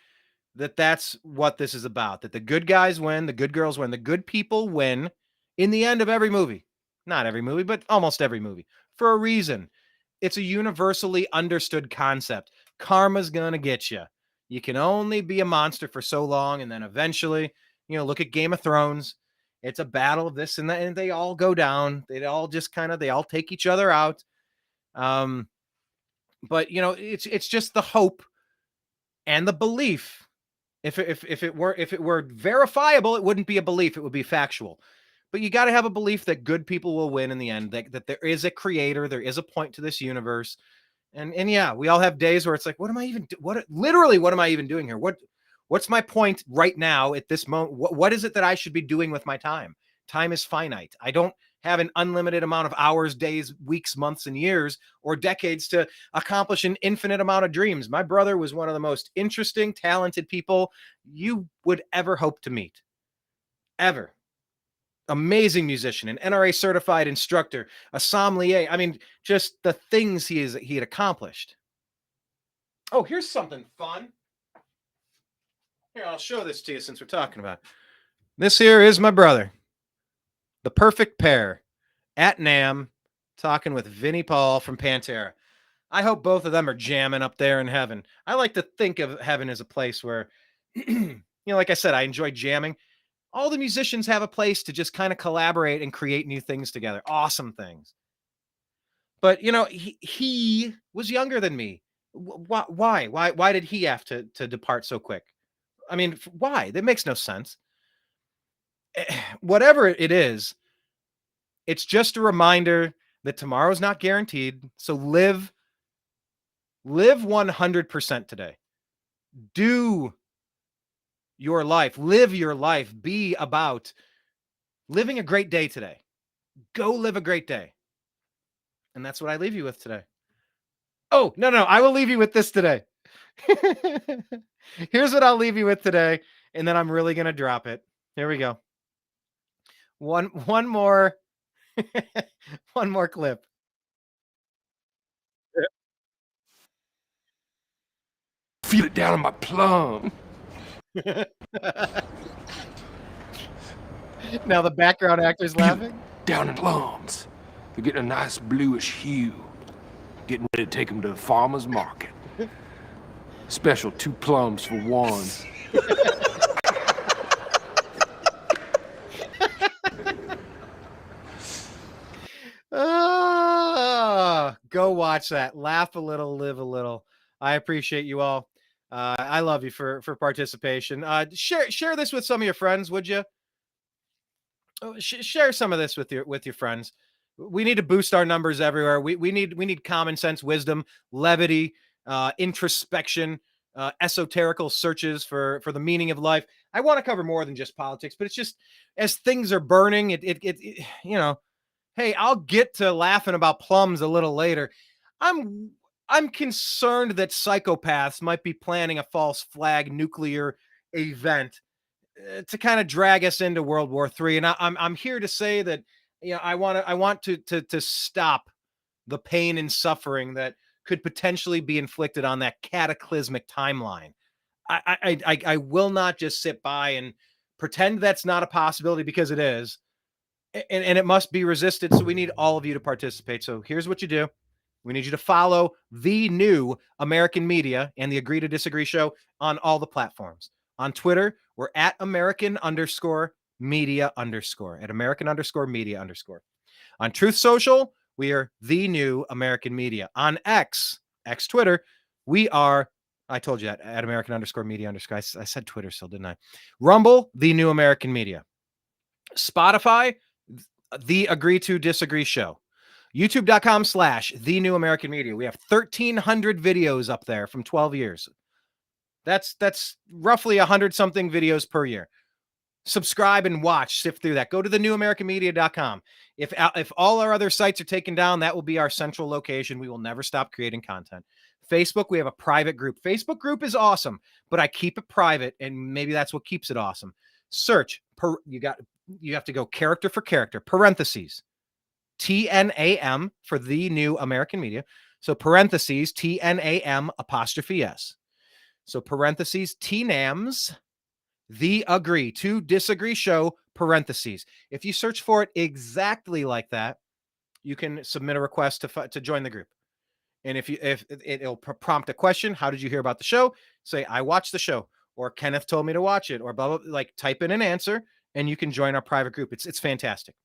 that that's what this is about, that the good guys win, the good girls win, the good people win in the end of every movie. Not every movie, but almost every movie, for a reason. It's a universally understood concept. Karma's going to get you. You can only be a monster for so long, and then eventually, look at Game of Thrones. It's a battle of this and that, and they all go down. They all just they all take each other out. But it's just the hope and the belief. If it were verifiable, it wouldn't be a belief. It would be factual. But you got to have a belief that good people will win in the end, that there is a creator, there is a point to this universe. And yeah, we all have days where it's like, what am I even doing here? What's my point right now at this moment? What is it that I should be doing with my time? Time is finite. I don't have an unlimited amount of hours, days, weeks, months, and years, or decades to accomplish an infinite amount of dreams. My brother was one of the most interesting, talented people you would ever hope to meet. Ever. Amazing musician, an NRA certified instructor, a sommelier. I mean, just the things he had accomplished. Oh, here's something fun. Here, I'll show this to you since we're talking about it. This here is my brother. The perfect pair at NAMM, talking with Vinnie Paul from Pantera. I hope both of them are jamming up there in heaven. I like to think of heaven as a place where, like I said, I enjoy jamming. All the musicians have a place to just kind of collaborate and create new things together. Awesome things. But, he was younger than me. Why? Why did he have to depart so quick? I mean, why? That makes no sense. Whatever it is, it's just a reminder that tomorrow's not guaranteed. So live 100% today. Do your life, live your life, be about living a great day today. Go live a great day. And that's what I leave you with today. Oh, no, I will leave you with this today. Here's what I'll leave you with today. And then I'm really going to drop it. Here we go. One more, one more clip. feel it down in my plum. Now the background actor's laughing. Down in plums. They're getting a nice bluish hue. Getting ready to take them to the farmer's market. Special 2 plums for 1. Go watch that. Laugh a little, live a little. I appreciate you all. I love you for participation. Share this with some of your friends, would you? Share some of this with your friends. We need to boost our numbers everywhere. We need common sense, wisdom, levity, introspection, esoterical searches for the meaning of life. I want to cover more than just politics, but it's just as things are burning, it you know. Hey, I'll get to laughing about plums a little later. I'm concerned that psychopaths might be planning a false flag nuclear event to kind of drag us into World War III. And I'm here to say that, you know, I want to stop the pain and suffering that could potentially be inflicted on that cataclysmic timeline. I will not just sit by and pretend that's not a possibility, because it is. And it must be resisted. So we need all of you to participate. So here's what you do. We need you to follow The New American Media and the Agree to Disagree show on all the platforms. On Twitter, we're at American_media_, at American_media_. On Truth Social, we are The New American Media. On X Twitter, we are, I told you that, at American_media_. I said Twitter still, didn't I? Rumble, The New American Media. Spotify, The Agree to Disagree show. YouTube.com/TheNewAmericanMedia. We have 1,300 videos up there from 12 years. That's roughly 100 something videos per year. Subscribe and watch, sift through that. Go to TheNewAmericanMedia.com. If all our other sites are taken down, that will be our central location. We will never stop creating content. Facebook, we have a private group. Facebook group is awesome, but I keep it private, and maybe that's what keeps it awesome. Search you have to go character for character, parentheses, TNAM for The New American Media. So parentheses, TNAM''S. So parentheses, TNAMS, The Agree to Disagree show, parentheses. If you search for it exactly like that, you can submit a request to join the group. And if it'll prompt a question, how did you hear about the show? Say, I watched the show, or Kenneth told me to watch it, or blah, blah, blah. Like, type in an answer and you can join our private group. It's fantastic.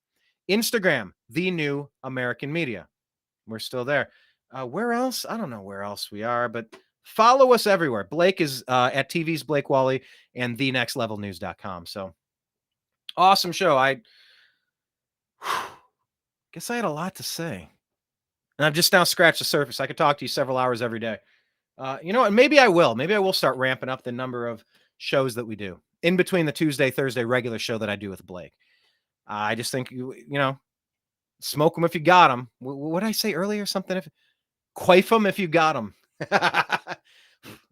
Instagram, The New American Media. We're still there. Where else? I don't know where else we are, but follow us everywhere. Blake is at TV's Blake Walley and thenextlevelnews.com. So awesome show. I guess I had a lot to say. And I've just now scratched the surface. I could talk to you several hours every day. You know what? Maybe I will. Maybe I will start ramping up the number of shows that we do in between the Tuesday, Thursday regular show that I do with Blake. I just think, you know, smoke them if you got them. What did I say earlier? Something, quaff them if you got them.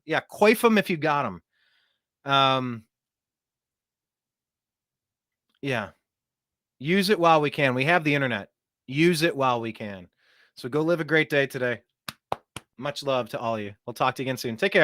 Yeah, quaff them if you got them. Yeah. Use it while we can. We have the internet. Use it while we can. So go live a great day today. Much love to all of you. We'll talk to you again soon. Take care.